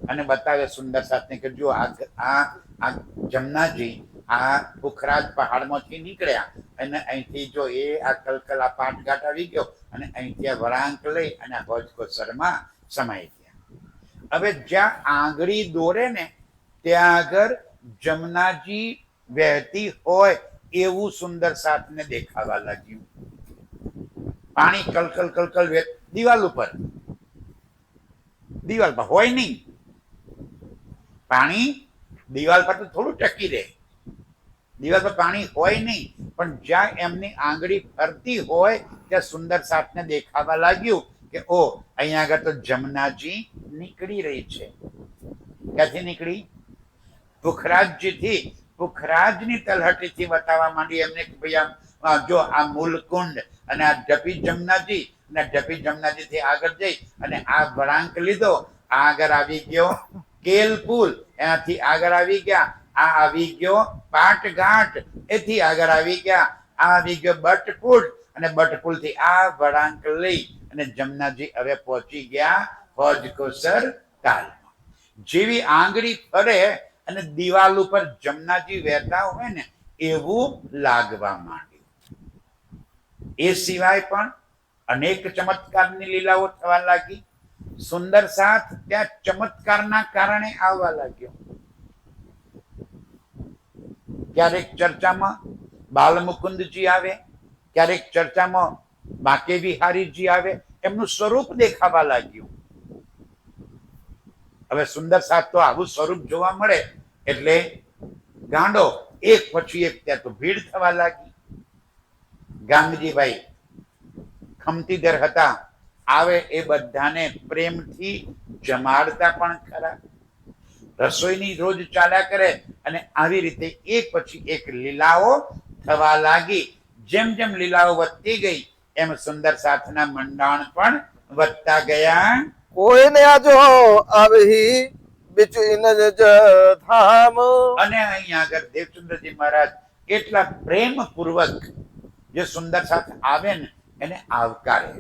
અને બતાવે સુંદર સાથે કે જો આ જમનાજી આ પુખરાજ પહાડમાંથી નીકળ્યા અને અહીંથી જો એ આ કલકલા પાટઘાટ આવી ગયો અને અહીંથી આ વળાંક લઈ અને આ ભોજકોસરમાં સમાઈ ગયા. હવે જ્યાં આંગળી દોરે ને ત્યાં આગળ જમનાજી વહેતી હોય એવું સુંદર સાથને દેખાવા લાગ્યું. પાણી કલકલ કલકલ દિવાલ ઉપર હોય નહીં. પાણી દિવાલ પર તો થોડું ટકી રહે, દિવાલ પર પાણી હોય નહીં, પણ જ્યાં એમની આંગળી ફરતી હોય ત્યાં સુંદર સાથને દેખાવા લાગ્યું કે ઓ અહીંયા આગળ તો જમનાજી નીકળી રહી છે. ક્યાંથી નીકળી? પુખરાજજીથી. પુખરાજની તલહટીથી બતાવવા માંડી એમને કે ભાઈ જો આ મૂલકુંડ અને આ ઢપી જમનાજી અને ઢપી જમનાજી થી આગળ જઈ અને આ વળાંક લીધો, આ આગળ આવી ગયો કેલ પુલ, એનાથી આગળ આવી ગયા આ આવી ગયો પાટઘાટ, એથી આગળ આવી ગયા આ આવી ગયો બટપુલ, અને બટપુલ થી આ વળાંક લઈ અને જમનાજી હવે પહોંચી ગયા હોજકોસર તાલમાં. જેવી આંગળી ફરે અને દિવાલ ઉપર જમનાજી વહેતા હોય ને એવું લાગવા માંડ્યું. એ સિવાય પણ અનેક ચમત્કારની લીલાઓ થવા લાગી. સુંદર સાથ ત્યાં ચમત્કારના કારણે આવવા લાગ્યો. ક્યારેક ચર્ચામાં બાલમુકુંદજી આવે, ક્યારેક ચર્ચામાં બાકે વિહારીજી આવે, એમનું સ્વરૂપ દેખાવા લાગ્યું. હવે સુંદર સાથ તો આવું સ્વરૂપ જોવા મળે એટલે ગાંડો, એક પછી એક ત્યાં તો ભીડ થવા લાગી. ગાંગજીભાઈ ખમતીધર હતા, આવે એ બધાને પ્રેમથી જમાડતા પણ ખરા. રસોઈની રોજ ચાલ્યા કરે અને આવી રીતે એક પછી એક લીલાઓ થવા લાગી. જેમ જેમ લીલાઓ વધતી ગઈ એમ સુંદર સાથના મંડાણ પણ વધતા ગયા. કોઈને આજો આવી બિચીન જ ધામ. અને અહીંયા આગળ દેવચંદ્રજી મહારાજ એટલા પ્રેમ પૂર્વક જે સુંદર સાથ આવે ને એને આવકારે.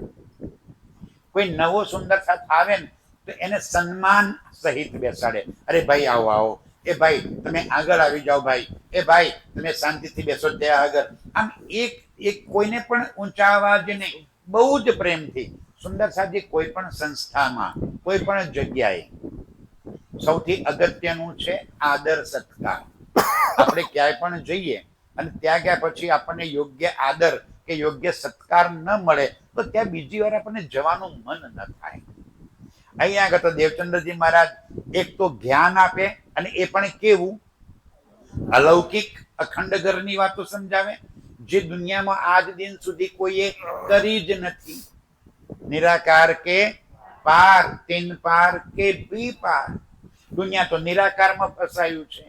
કોઈ નવો સુંદર સાથ આવે ને તો એને સન્માન સહિત બેસાડે. અરે ભાઈ આવો આવો, એ ભાઈ તમે આગળ આવી જાઓ, ભાઈ એ ભાઈ તમે શાંતિથી બેસો ત્યાં આગળ. આમ એક કોઈને પણ ઊંચા અવાજે નહીં, બહુ જ પ્રેમથી સુંદર સાથી કોઈ પણ સંસ્થામાં કોઈ પણ જગ્યાએ સૌથી અગત્યનું છે આદર સત્કાર. આપણે ક્યાંય પણ જઈએ અને ત્યાં ગયા પછી આપણને યોગ્ય આદર કે યોગ્ય સત્કાર ન મળે તો ત્યાં બીજી વાર આપણને જવાનું મન ન થાય. અહીંયા આગળ તો દેવચંદ્રજી મહારાજ એક તો જ્ઞાન આપે, અને એ પણ કેવું અલૌકિક અખંડ ઘરની વાતો સમજાવે જે દુનિયામાં આજ દિન સુધી કોઈએ કરી જ નથી. નિરાકાર કે પાર, તીન પાર કે બી પાર. દુનિયા તો નિરાકારમાં ફસાયું છે.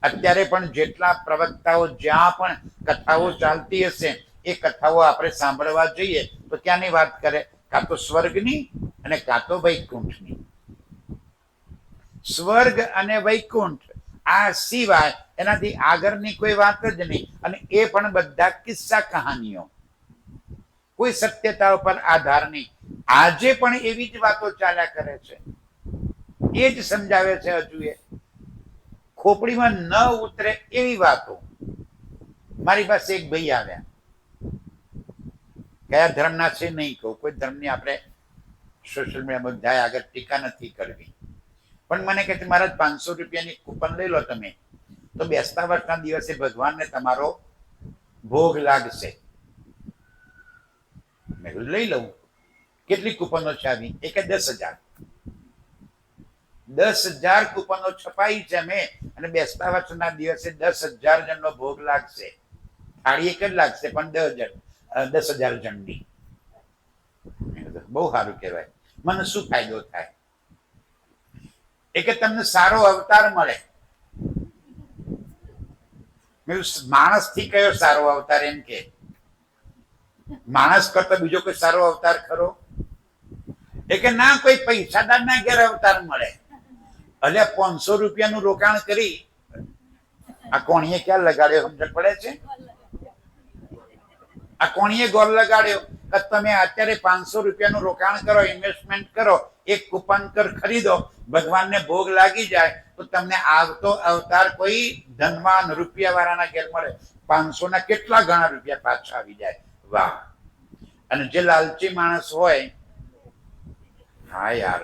અત્યારે પણ જેટલા પ્રવક્તાઓ જ્યાં પણ કથાઓ ચાલતી હશે એ કથાઓ આપણે સાંભળવા જઈએ તો ક્યાંની વાત કરે? કાં તો સ્વર્ગની અને કાં તો વૈકુંઠની. સ્વર્ગ અને વૈકુંઠ આ સિવાય એનાથી આગળની કોઈ વાત જ નહીં. અને એ પણ બધા કિસ્સા કહાનીઓ, કોઈ સત્યતા ઉપર આધાર નહીં. આજે પણ એવી જ વાતો ચાલ્યા કરે છે, એ જ સમજાવે છે. હજુ એ ખોપડીમાં ન ઉતરે એવી વાતો. મારી પાસે એક ભાઈ આવ્યા, કયા ધર્મના છે નહીં કહું, કોઈ ધર્મની આપણે સોશિયલ મીડિયા બધા આગળ ટીકા નથી કરવી, પણ મને કહે છે મહારાજ 500 રૂપિયાની કૂપન લઈ લો તમે, તો બેસતા વર્ષના દિવસે ભગવાનને તમારો ભોગ લાગશે. મેં લઈ લઉં. કેટલી કૂપનો છે આવી? એક 10,000. 10,000 કૂપનો છપાઈ છે મેં, અને બેસતા વર્ષના દિવસે 10,000 જણનો ભોગ લાગશે. થાળી એક જ લાગશે પણ 10,000 જણની. બહુ સારું કહેવાય. મને શું ફાયદો થાય? એ કે તમને સારો અવતાર મળે. માણસ થી કયો સારો અવતાર? એમ કે માણસ કરતા બીજો કોઈ સારો અવતાર ખરો? એ કે ના, કોઈ પૈસાદાર ના ઘેર અવતાર મળે. એટલે 500 રૂપિયાનું રોકાણ કરી આ કોણીએ ક્યાં લગાડ્યો સમજણ પડે છે? આ કોણીએ ગોળ લગાડ્યો કે તમે અત્યારે 500 રૂપિયાનું રોકાણ કરો, ઇન્વેસ્ટમેન્ટ કરો, એક કૂપન ખરીદો, ભગવાનને ભોગ લાગી જાય તો તમને આવતો અવતાર કોઈ ધનવાન રૂપિયા વાળાના ઘેર મળે. 500 ના કેટલા ઘણા રૂપિયા પાછા આવી જાય. વાહ! અને જે લાલચી માણસ હોય, હા યાર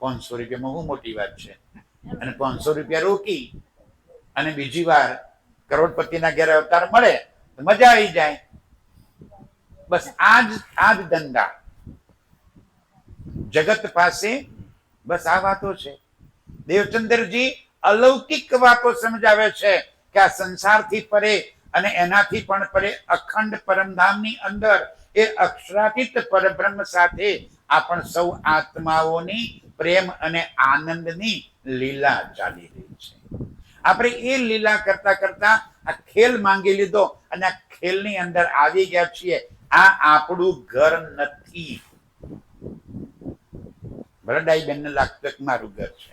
₹500 શું મોટી વાત છે? અને ₹500 રોકી અને બીજી વાર કરોડપતિના ઘેર અવતાર મળે તો મજા આવી જાય. બસ આ જ ધંધા જગત પાસે. બસ આ વાતો છે. દેવચંદ્રજી અલૌકિક વાતો સમજાવે છે કે આ સંસારથી પરે અને એનાથી પણ પરે અખંડ પરમધામની અંદર એ અક્ષરાતીત પરબ્રહ્મ સાથે આપણ સૌ આત્માઓની પ્રેમ અને આનંદની લીલા ચાલી રહી છે. આપણે એ લીલા કરતા કરતા આ ખેલ માંગી લીધો અને આ ખેલની અંદર આવી ગયા છીએ. આ આપણું ઘર નથી. ભલે ડાઈબેનને લાગતું કે મારું ઘર છે.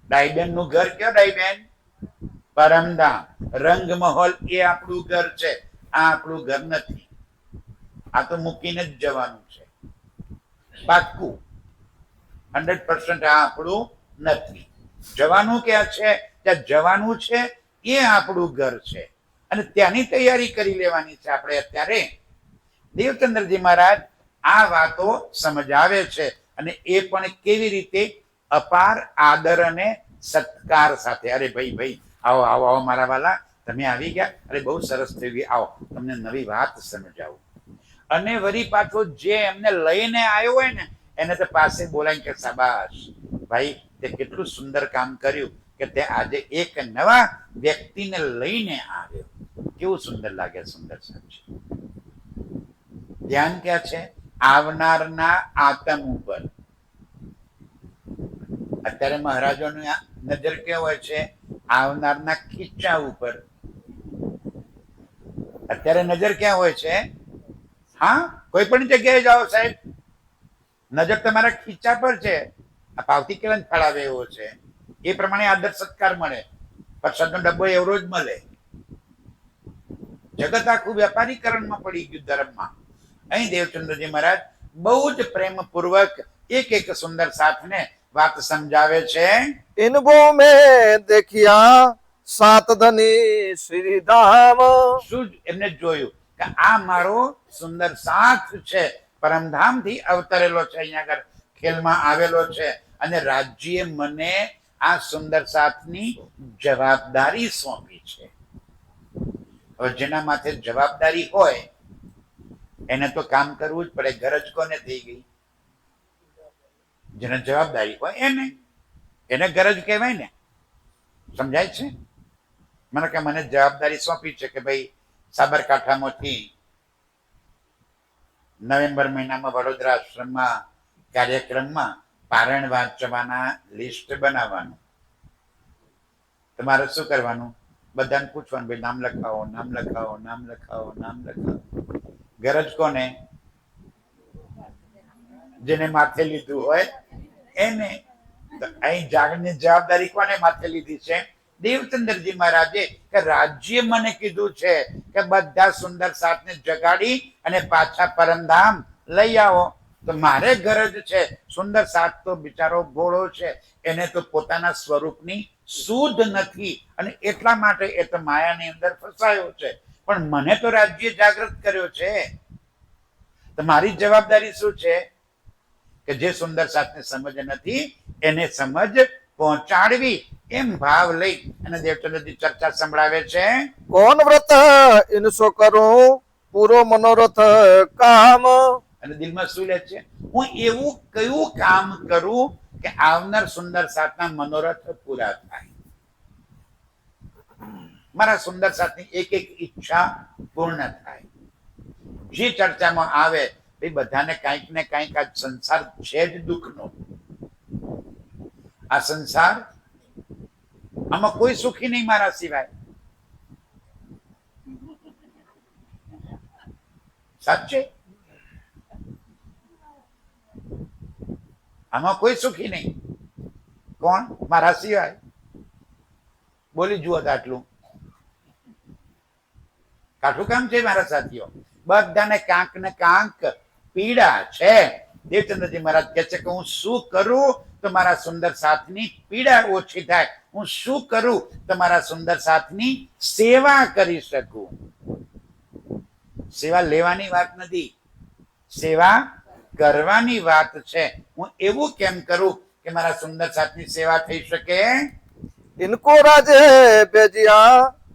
ડાઈબેન નું ઘર કયો? ડાઈબેન પરમધામ રંગમહોલ એ આપણું ઘર છે. આ આપણું ઘર નથી. આ તો મૂકીને જ જવાનું છે. પાક્કું 100% આ આપણું નથી. જવાનું ક્યાં છે? ત્યાં જવાનું છે એ આપણું ઘર છે અને ત્યાંની તૈયારી કરી લેવાની છે આપણે અત્યારે. દેવચંદ્રજી મહારાજ આ વાતો સમજાવે છે અને એ પણ કેવી રીતે? અપાર આદર અને સત્કાર સાથે. અરે ભાઈ આવો આવો આવો મારા વાલા, તમે આવી ગયા? અરે બહુ સરસ થઈ ગઈ, આવો તમને નવી વાત સમજાવું. અને વળી પાછો જે એમને લઈને આવ્યો હોય ને એને તો પાસે બોલાય કે શાબાશ ભાઈ, તે કેટલું સુંદર કામ કર્યું કે તે આજે એક નવા વ્યક્તિને લઈને આવ્યો. કેવું સુંદર લાગે! સુંદર સાચું. ધ્યાન ક્યાં છે? આવનારના આતમ ઉપર. અત્યારે મહારાજોની નજર ક્યાં હોય છે? આવનારના ખીચા ઉપર. અત્યારે નજર ક્યાં હોય છે? હા, કોઈ પણ જગ્યાએ જાઓ સાહેબ, નજર તમારા ખીચા પર છે. આ પાવતી કેળન ફળાવે એવો છે. એ પ્રમાણે આદર સત્કાર મળે. પ્રસાદનો ડબ્બો એવરો જ મળે. જગત આખું વેપારીકરણમાં પડી ગયું ધર્મમાં. અહીં દેવચંદ્રજી મહારાજ બહુ જ પ્રેમપૂર્વક એક એક સુંદર સાથને વાત સમજાવે છે. इनको में देखिया सात धनी श्री धाम. શું એમને જોયું કે આ મારો સુંદર સાથ છે, પરમધામથી અવતરેલો છે, અહીંયા આગળ ખેલમાં આવેલો છે અને રાજ્યએ મને આ સુંદર સાથની જવાબદારી સોંપી છે. હવે જેના માથે જવાબદારી હોય એને તો કામ કરવું જ પડે. ગરજ કોને થઈ ગઈ? જેને જવાબદારી હોય એને ગરજ કહેવાય ને. સમજાય છે? મને કે મને જવાબદારી સોંપી છે કે ભાઈ સાબરકાંઠામાંથી નવેમ્બર મહિનામાં વડોદરા આશ્રમમાં કાર્યક્રમમાં પારણ વાંચવાના લિસ્ટ બનાવવાનું. તમારે શું કરવાનું? બધાને પૂછવાનું, ભાઈ નામ લખાવો, નામ લખાવો, નામ લખાવો, નામ લખાવો. ગરજ કોને? જેને માથે લીધું હોય એને. તો અહીં જાગની જવાબદારી કોને માથે લીધી છે? દેવચંદ્રજી મહારાજે કે રાજ્ય મને કીધું છે કે બધા સુંદર સાથને જગાડી અને પાછા પરમધામ લઈ આવો. તો મારે ગરજ છે, સુંદર સાથ તો બિચારો ભોળો છે, એને તો પોતાના સ્વરૂપની શુદ્ધ નથી અને એટલા માટે એ તો માયાની અંદર ફસાયો છે. પણ મને તો રાજ્ય જાગૃત કર્યો છે. તો મારી જવાબદારી શું છે કે જે સુંદર સાથને સમજ નથી એને સમજ પહોંચાડવી. એમ ભાવ લઈ અને દેવચંદ્રજી ચર્ચા સંભળાવે છે. कौन व्रत इनसो करूं पूरो मनोरथ काम. અને દિલમાં શું લે છે? હું એવું કયું કામ કરું કે આવનાર સુંદર સાથના મનોરથ પૂરા થાય, મારા સુંદર સાથની એક એક ઈચ્છા પૂર્ણ થાય. જે ચર્ચામાં આવે એ બધાને કાંઈક ને કાંઈક આ સંસાર છે જ દુઃખનો. આ સંસાર, આમાં કોઈ સુખી નહીં મારા સિવાય. સાચે આમાં કોઈ સુખી નહીં. કોણ? મારા સિવાય. બોલી જુઓ તો આટલું કાઠું કામ છે મારા સાથીઓ. બધાને કાંક ને કાંક પીડા છે. દેવચંદ્રજી મહારાજ કહે છે કે હું શું કરું તો મારા સુંદર સાથની પીડા ઓછી થાય? હું શું કરું તો મારા સુંદર સાથની સેવા કરી શકું? સેવા લેવાની વાત નથી, સેવા કરવાની વાત છે. હું એવું કેમ કરું કે મારા સુંદર સાથની સેવા થઈ શકે? इनको राजे बेजिया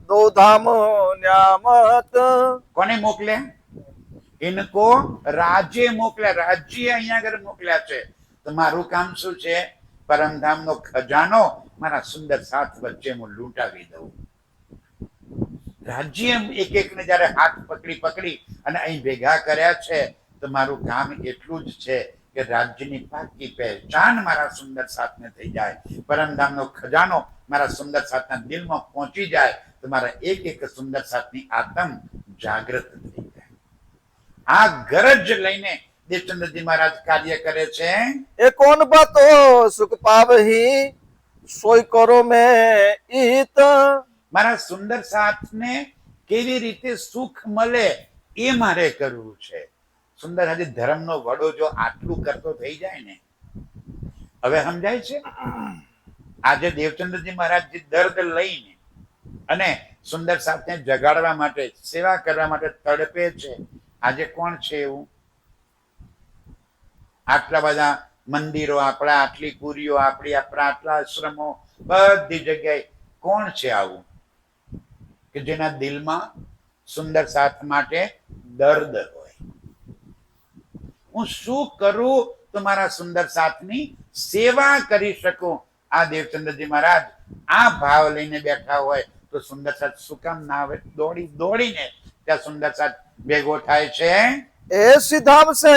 दो धाम न्यामत કોને મોકલ્યા? ઇનકો રાજ્ય મોકલ્યા. રાજ્ય અહીંયા આગળ મોકલ્યા છે. તો મારું કામ શું છે? પરમધામનો ખજાનો મારા સુંદર સાથ વચ્ચે હું લૂંટાવી દઉં. રાજ્ય એક એકને જયારે હાથ પકડી પકડી અને અહીં ભેગા કર્યા છે, તો મારું કામ એટલું જ છે કે રાજ્યની પાકી પહેચાન મારા સુંદર સાથને થઈ જાય, પરમધામનો ખજાનો મારા સુંદર સાથના દિલમાં પહોંચી જાય, તો મારા એક એક સુંદર સાથની આત્મ જાગૃત થઈ જાય. આ ગરજ લઈને દેવચંદ્રજી મહારાજ કાર્ય કરે છે. ए कौन बातो सुख पावही सोई करो में ईत મારા સુંદર સાથને કેવી રીતે સુખ મળે એ મારે કરવું છે. સુંદર હજી ધર્મનો વડો જો આટલું કરતો થઈ જાય ને, હવે સમજાય છે? આજે દેવચંદ્રજી મહારાજ જે દર્દ લઈને અને સુંદર સાથને જગાડવા માટે, સેવા કરવા માટે તડપે છે, આજે કોણ છે એવું? આટલા બધા મંદિરો આપણા, આટલી પુરીઓ આપણી, આપણા આટલા આશ્રમો, બધી જગ્યાએ કોણ છે આવું કે જેના દિલમાં સુંદર સાથ માટે દર્દ હોય? હું શું કરું તો મારા સુંદર સાથની સેવા કરી શકું? આ દેવચંદ્રજી મહારાજ આ ભાવ લઈને બેઠા હોય તો સુંદર સાથ શું કામ ના આવે? દોડી દોડીને ત્યાં સુંદર સાથ ભેગો થાય છે. ऐसी धाम से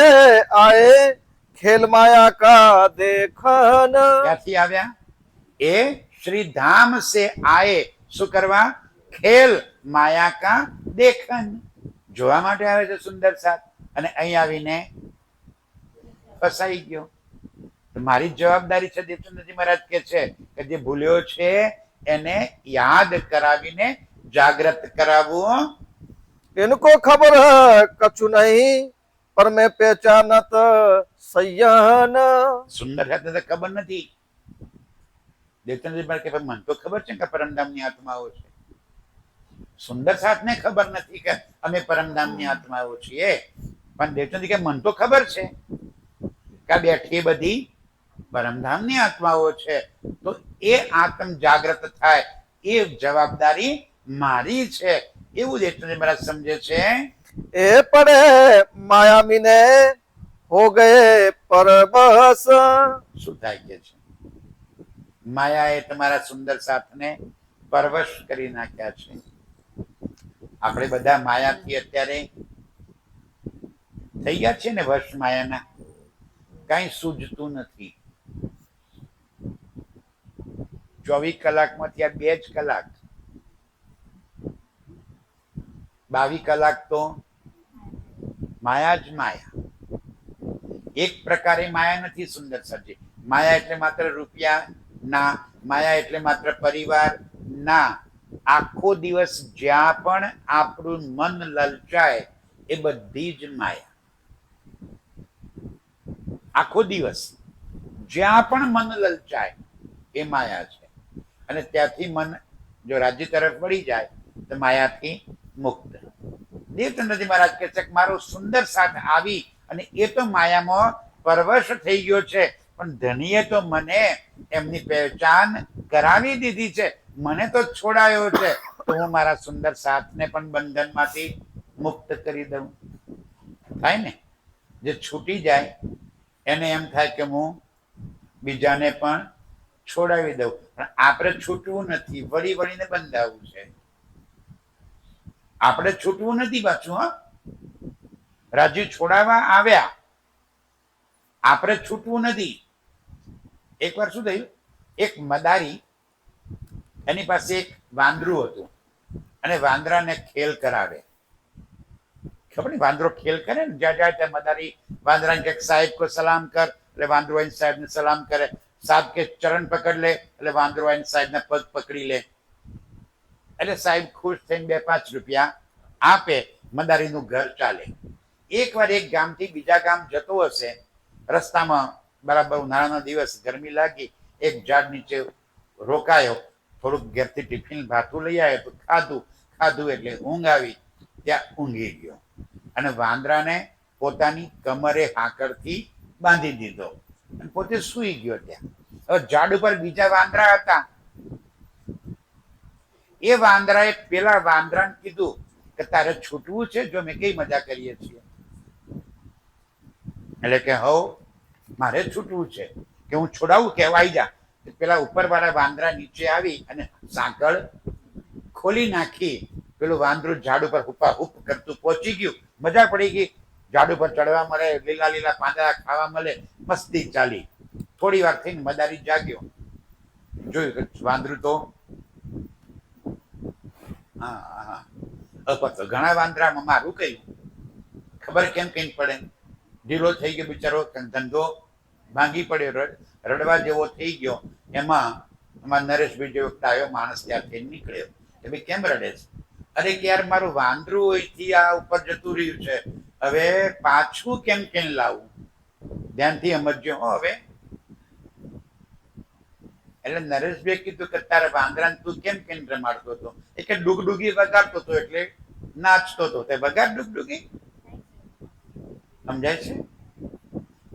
आए खेल माया का देखन ક્યાંથી આવ્યા? એ શ્રી ધામ સે આયે. શું કરવા? ખેલ માયા કા દેખન, જોવા માટે આવે છે સુંદર સાથ. અને અહીં આવીને ફસાઈ ગયો. તો મારી જવાબદારી છે, દેવચંદ્રજી મહારાજ કે છે કે જે ભૂલ્યો છે એને યાદ કરાવીને જાગૃત કરાવવું. इनको खबर कछु नहीं पर मैं पहचानत सयन સુંદર સાથે તો ખબર નથી. દેવચંદ્રજી મહારાજ કે મને તો ખબર છે કે પરમધામની આત્માઓ છે. સુંદર સાથને ખબર નથી કે અમે પરમધામની આત્માઓ છીએ. પણ દેવચંદ્રજી કે મને તો ખબર છે કે બેઠી બધી પરમધામની આત્માઓ છે. તો એ આત્મ જાગૃત થાય એ જવાબદારી મારી છે, એવું દેવચંદ્રજી મહારાજ સમજે છે. ए पड़े माया मिने हो गए परबस શું થાય કે છે? માયાએ તમારા સુંદર સાથને પરવશ કરી નાખ્યા છે. આપણે બધા માયાથી અત્યારે થઈ ગયા છે ને વશ માયાના. કઈ સૂઝતું નથી. 24 કલાકમાંથી આ 2 જ કલાક, 22 કલાક તો માયા જ માયા. એક પ્રકારે માયા નથી સુંદર સાજી. માયા એટલે માત્ર રૂપિયા ના, માયા એટલે માત્ર પરિવાર ના. આખો દિવસ જ્યાં પણ આપણું મન લલચાય એ બધી જ માયા. આખો દિવસ જ્યાં પણ મન લલચાય એ માયા છે. અને ત્યાંથી મન જો રાજ્ય તરફ વળી જાય તો માયાથી મુક્ત. દેવચંદ્રજી મહારાજ કહે છે કે મારો સુંદર સાથ આવી અને એ તો માયામાં પરવશ થઈ ગયો છે, પણ ધણીએ તો મને એમની પહેચાન કરાવી દીધી છે, મને તો છોડાયો છે, તો હું મારા સુંદર સાથને પણ બંધનમાંથી મુક્ત કરી દઉં. થાય ને? જે છૂટી જાય એને એમ થાય કે હું બીજાને પણ છોડાવી દઉં. પણ આપણે છૂટવું નથી, વળી વળીને બંધાવવું છે. આપણે છૂટવું નથી પાછું. હા, રાજ્ય છોડાવવા આવ્યા, આપણે છૂટવું નથી. એકવાર શું થયું, એક મદારી એની પાસે એક વાંદરું હતું અને વાંદરાને ખેલ કરાવે. ખબર ને, વાંદરો ખેલ કરે ને, જ્યાં જાય ત્યાં મદારી વાંદરાને કે સાહેબ કો સલામ કર, એટલે વાંદરો આવીને સાહેબને સલામ કરે. સાહેબ કે ચરણ પકડ લે, એટલે વાંદરો આવીને સાહેબના પગ પકડી લે. એટલે સાહેબ ખુશ થઈને 2-5 રૂપિયા આપે, મદારીનું ઘર ચાલે. એકવાર એક ગામથી બીજા ગામ જતો હશે, રસ્તામાં બરાબર ઉનાળાનો દિવસ, ગરમી લાગી, એક ઝાડ નીચે રોકાયો, થોડુંક ઘેરથી ટિફિન ભાતું લઈ આવ્યો તો ખાધું એટલે ઊંઘ આવી, ત્યાં ઊંઘી ગયો. અને વાંદરાને પોતાની કમરે હાકડથી બાંધી દીધો અને પોતે સૂઈ ગયો ત્યાં. હવે ઝાડ ઉપર બીજા વાંદરા હતા. એ વાંદરાએ પેલા વાંદરાને કીધું કે તારે છૂટવું છે? જો મેં કઈ મજા કરીએ છીએ. એટલે કે હવ મારે છૂટવું છે, કે હું છોડાવું કે આવી જા. પેલા ઉપરવાળા વાંદરા નીચે આવી અને સાંકળ ખોલી નાખી. પેલું વાંદરું ઝાડ ઉપર હુપા હુપ કરતું પહોંચી ગયું. મજા પડી ગઈ. ઝાડ ઉપર ચડવા મળે, લીલા લીલા પાંદડા ખાવા મળે, મસ્તી ચાલી. થોડી વાર થઈને મદારી જાગ્યો, જોયું કે વાંદરું તો ઘણા વાંદરામાં મારું કહ્યું ખબર કેમ કઈ પડે. ઢીલો થઈ ગયો બિચારો, ધંધો ભાંગી પડ્યો, રડવા જેવો થઈ ગયો. એમાં નરેશભાઈ જેવો ડાયો માણસ ત્યારથી નીકળ્યો કે ભાઈ કેમ રડે છે? અરે કે યાર મારું વાંદરું અહીંથી આ ઉપર જતું રહ્યું છે, હવે પાછું કેમ લાવું? ધ્યાનથી સમજજો હો હવે. એટલે નરેશભાઈ કીધું કે તારા વાંદરાને તું કેમ રમાડતો હતો? એ કે ડુગડુગી વગાડતો હતો એટલે નાચતો હતો. તે વગાડ ડુગડુગી, સમજાય છે?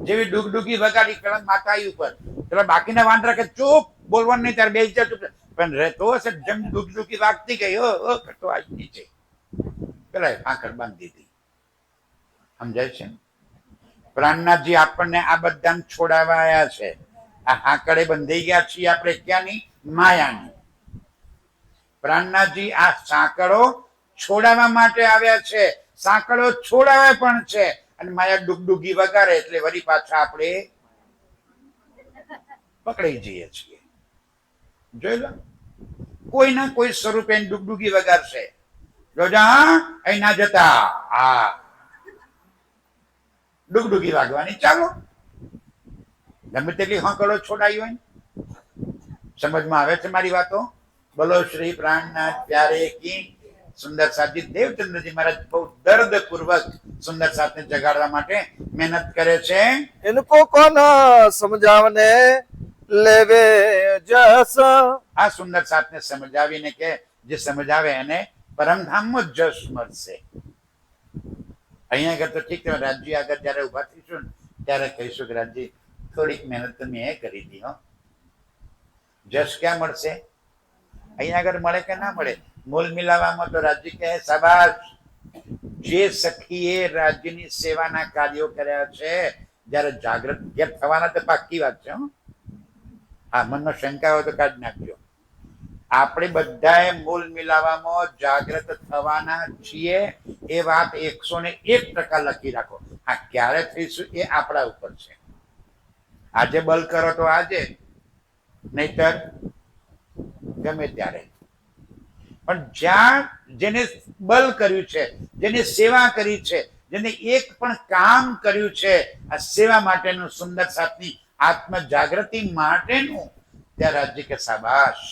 જેવી ડુગડુગી વગાડી પેલા માથા ઉપર, પેલા બાકીના વાંદરા કે ચૂપ, બોલવાનું નહીં, ત્યારે બેસી જા ચૂપ. પણ રહેતો હશે જેમ ડુગડુગી વાગતી ગઈ, ઓ કરતો આવી નીચે. પેલા આંકડ બાંધી દીધી. સમજાય છે? પ્રાણનાથજી આપણને આ બધાને છોડાવવા આવ્યા છે. આ હાકડે બંધાઈ ગયા છીએ આપણે ક્યાંની? માયાની. પ્રાણનાથજી આ સાંકળો છોડાવવા માટે આવ્યા છે. સાંકળો છોડાવે પણ છે અને માયા ડુગડુગી વગાડે એટલે વળી પાછા આપણે પકડાઈ જઈએ છીએ. જોઈ લો, કોઈ ના કોઈ સ્વરૂપે ડુગડુગી વગાડશે. જોજા અહીં ના જતા, હા ડુગડુગી વાગવાની ચાલો. ગમે તેટલી હાંકળો છોડાઈ હોય. સમજમાં આવે છે મારી વાતો? બોલો શ્રી પ્રાણનાથ પ્યારે કી. સુંદર સાથી દેવચંદ્રજી મહારાજ બહુ દર્દ પૂર્વક સુંદર સાથને જગાડવા માટે મહેનત કરે છે. इनको कौन समझावने लेवे जस. આ સુંદર સાથને સમજાવીને કે જે સમજાવે એને પરમધામમાં જશ મળશે. અહીંયા આગળ તો ઠીક છે, રાજજી આગળ જયારે ઉભા થઈશું ને ત્યારે કહીશું કે રાજજી થોડીક મહેનત તો મેં કરી હતી હો. જશ ક્યાં મળશે? અહીંયા આગળ મળે કે ના મળે? મૂલ મિલાવામાં તો રાજજી કહે શાબાશ, જે સખીએ રાજ્યની સેવાના કાર્યો કર્યા છે. જયારે જાગૃત ઘેર થવાના તો પાક્કી વાત છે. હા, મનનો શંકા હોય તો કાઢી નાખજો. આપણે બધાએ મૂલ મિલાવામાં જાગૃત થવાના છીએ. એ વાત 101% લખી રાખો. હા, ક્યારે થઈશું એ આપણા ઉપર છે. આજે બલ કરો તો આજે, નહીતર ગમે ત્યારે. પણ જ્યાં જેને બલ કર્યું છે, જેને સેવા કરી છે, જેને એક પણ કામ કર્યું છે આ સેવા માટેનું, સુંદર સાથની આત્મ જાગૃતિ માટેનું, ત્યાં રાજ્ય કે શાબાશ.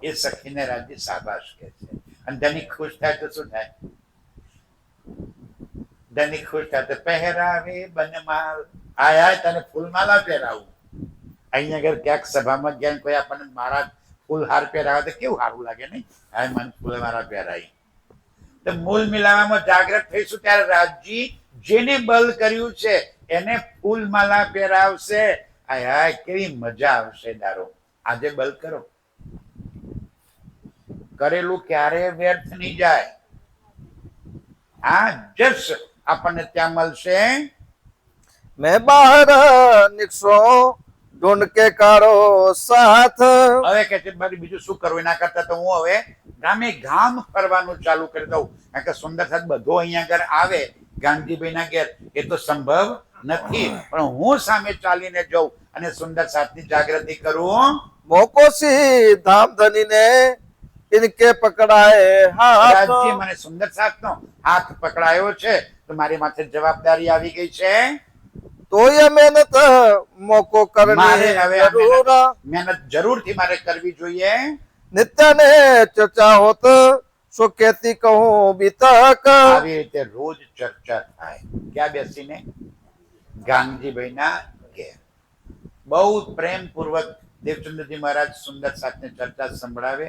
એ સખીને રાજ્ય શાબાશ કે છે. અને ધનિક ખુશ થાય તો શું થાય? ધનિક ખુશ થાય તો પહેરાવે બનમાલ. આય તને ફૂલમાલા પહેરાવું. અહીંયા આગળ ક્યાંક સભામાં ગયા કોઈ આપણને મારા ફૂલહાર પહેરાવે તો કેવું સારું લાગે નહીં? હા, મને ફૂલહાર પહેરાય. તો મૂલ મિલાવામાં જાગૃત થઈશું ત્યારે રાજજી જેને બલ કર્યું છે એને ફૂલમાલા પહેરાવશે. હાય હાય, કેવી મજા આવશે દારો. આજે બલ કરો. કરેલું ક્યારે વ્યર્થ નહીં જાય. આ જસ આપણને ત્યાં મળશે. मैं बाहर निकसो ढूंढ के कारो साथ. હવે કે છે મારી બીજું શું કરવું? એના કરતા તો હું હવે ગામે ગામ ફરવાનું ચાલુ કરી દઉં. કારણ કે સુંદર સાથ બધો અહીંયા આગળ આવે ગાંધીભાઈ ના ઘેર એ તો સંભવ નથી. પણ હું સામે ચાલીને જઉં અને સુંદર સાથની જાગૃતિ કરું. मोको सी धाम धनी ने इनके पकड़ाए हाथ. રાજજી મને સુંદર સાથનો હાથ પકડાયો છે તો મારી માથે જવાબદારી આવી ગઈ છે. तो ये मेहनत मोको મારે करनी હવે આ जरूर. મહેનત જરૂરથી મારે કરવી જોઈએ. नित्य ने चर्चा होत सो कहती कहूँ बीतक. આવી રીતે રોજ ચર્ચા થાય. ક્યાં બેસીને? ગાંધીભાઈ ના ઘેર. બહુ પ્રેમ પૂર્વક દેવચંદ્રજી મહારાજ સુંદર સાથે ચર્ચા સંભળાવે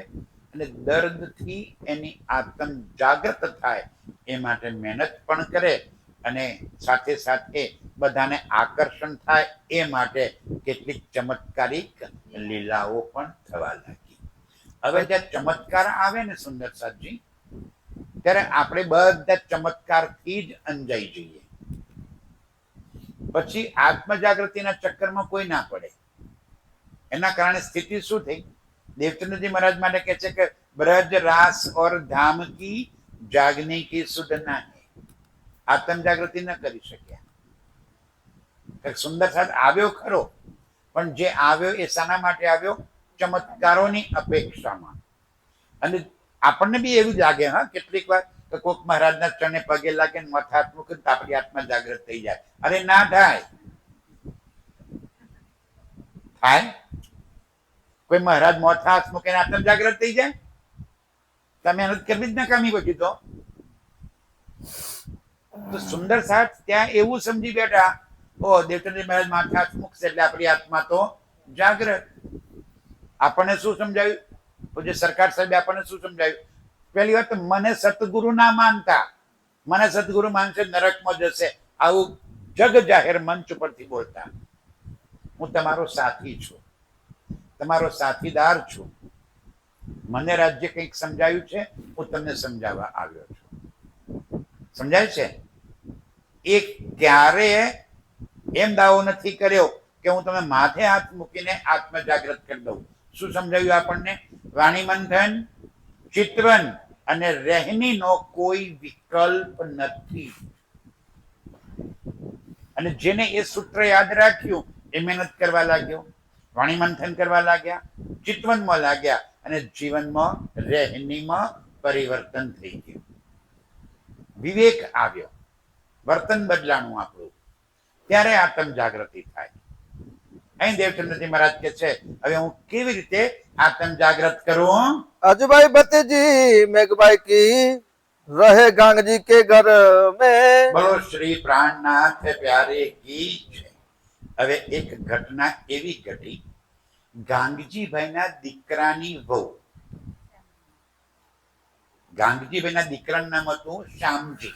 અને દર્દથી એની આત્મ જાગૃત થાય એ માટે મહેનત પણ કરે અને સાથે સાથે બધાને આકર્ષણ થાય એ માટે કેટલીક ચમત્કારિક લીલાઓ પણ થવા લાગી. હવે જ્યાં ચમત્કાર આવે ને સુંદર સાહેબજી, ત્યારે આપણે બધા ચમત્કારથી જ અંજાઈ જઈએ. પછી આત્મજાગૃતિના ચક્કરમાં કોઈ ના પડે. એના કારણે સ્થિતિ શું થઈ? દેવચંદ્રજી મહારાજ માટે કહે છે કે બ્રજ રાસ और धाम की जागने की सुध नहीं. આત્મ જાગૃતિ ન કરી શક્યા. સુંદર સાથ આવ્યો ખરો, પણ જે આવ્યો એ શાના માટે આવ્યો? ચમત્કારોની અપેક્ષામાં. અને આપણને બી એવું લાગે, હા, કેટલીક વાર કે કોઈક મહારાજના ચરણે પગે લાગે ને માથા હાથ મૂકે તો આપણી આત્મા જાગૃત થઈ જાય. અરે ના થાય. થાય? કોઈ મહારાજ માથા હાથ મૂકે આત્મ જાગૃત થઈ જાય? તમે મહેનત કરવી જ નકામી પછી તો સુંદર સાથ ત્યાં એવું સમજી બેઠા, ઓ દેવચંદ્ર મહારાજ માથા હાથ મૂકશે એટલે આપણી આત્મા તો જાગ્રત. આપણને શું સમજાવ્યું? જે સરકાર સાહેબે આપણને શું સમજાવ્યું? પહેલી વાત, મને સતગુરુ ના માનતા. મને સતગુરુ માનશે નરકમાં જશે, આવું જગ જાહેર મંચ પરથી બોલતા. હું તમારો સાથી છું, તમારો સાથીદાર છું. મને રાજ્ય કંઈક સમજાયું છે, હું તમને સમજાવવા આવ્યો છું. સમજાય છે? એ ક્યારે એમ દાવો નથી કર્યો કે હું તમે માથે હાથ મૂકીને આત્મ જાગૃત કરી દઉં. શું સમજાવ્યું આપણને? વાણી મંથન, ચિત્રન અને રહેણીનો કોઈ વિકલ્પ નથી. અને જેને એ સૂત્ર યાદ રાખ્યું એ મહેનત કરવા લાગ્યો, વાણી મંથન કરવા લાગ્યા, ચિત્વનમાં લાગ્યા અને જીવનમાં રહેણીમાં પરિવર્તન થઈ ગયું. વિવેક આવ્યો, વર્તન બદલાણું આપણું. ત્યારે આત્મ જાગૃતિ થાય. અહીં દેવચંદ્રજી મહારાજ કે છે, હવે હું કેવી રીતે આત્મ જાગૃત કરું? अजूभाई भतीजी मेघभाई की रहे गांगजी के घर में. બોલો શ્રી પ્રાણનાથ પ્યારે કી છે. હવે એક ઘટના એવી ઘટી, ગાંગજીભાઈના દીકરાની વહુ, ગાંગજીભાઈના દીકરાનું નામ હતું શ્યામજી,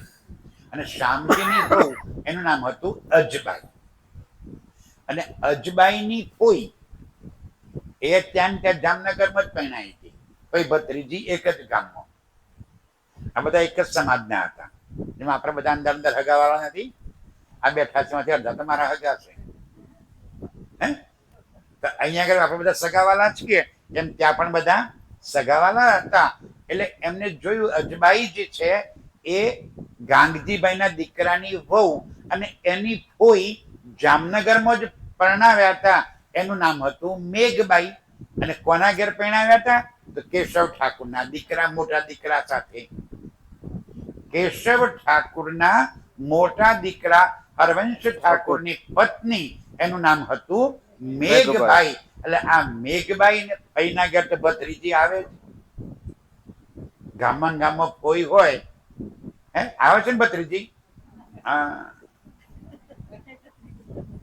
અને શ્યામજીની વહુ એનું નામ હતું અજબાઈ. અને અજબાઈની ફોઈ એ ત્યાં જામનગરમાં જ પહેણાઈ હતી. ભાઈ ભત્રીજી એક જ ગામમાં. આ બધા એક જ સમાજના હતા. જેમાં આપણે બધા અંદર અંદર હગાવાળા નથી. આ બેઠા છે અડધા તમારા હગા છે. હે, તો અહીંયા આગળ આપણે બધા સગાવાલા છીએ, એમ ત્યાં પણ બધા સગાવાલા હતા. એટલે એમને જોયું, અજબાઈ જે છે એ ગાંગજીભાઈના દીકરાની વહુ અને એની ફોઈ જામનગરમાં જ પરણાવ્યા હતા. એનું નામ હતું મેઘબાઈ. અને કોના ઘેર પરણાવ્યા હતા? તો કેશવ ઠાકુરના દીકરા, મોટા દીકરા સાથે. કેશવ ઠાકુરના મોટા દીકરા હરવંશ ઠાકુરની પત્ની, એનું નામ હતું મેઘબાઈ. એટલે આ મેઘબાઈ ને ફઈના ઘેર તો ભત્રીજી આવે જ. ગામમાં ગામમાં કોઈ હોય, હે, આવે છે ને ભત્રીજી?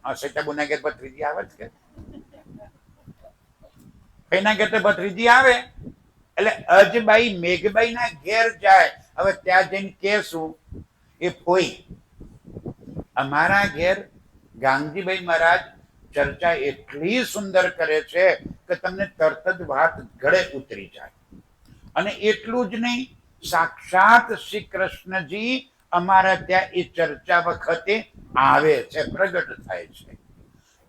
હા, સૈતાબુના ઘેર ભત્રીજી આવે જ કે ફઈના ઘેર તો ભત્રીજી આવે. એટલે અજબાઈ મેઘબાઈ ના ઘેર જાય. હવે ત્યાં જઈને કેશું, એ ફોઈ અમારા ઘેર ગાંગજીભાઈ મહારાજ ચર્ચા એટલી સુંદર કરે છે કે તમને તરત જ વાત ગળે ઉતરી જાય. અને એટલું જ નહીં, સાક્ષાત શ્રી કૃષ્ણજી અમારા ત્યાં એ ચર્ચા વખતે આવે છે, પ્રગટ થાય છે.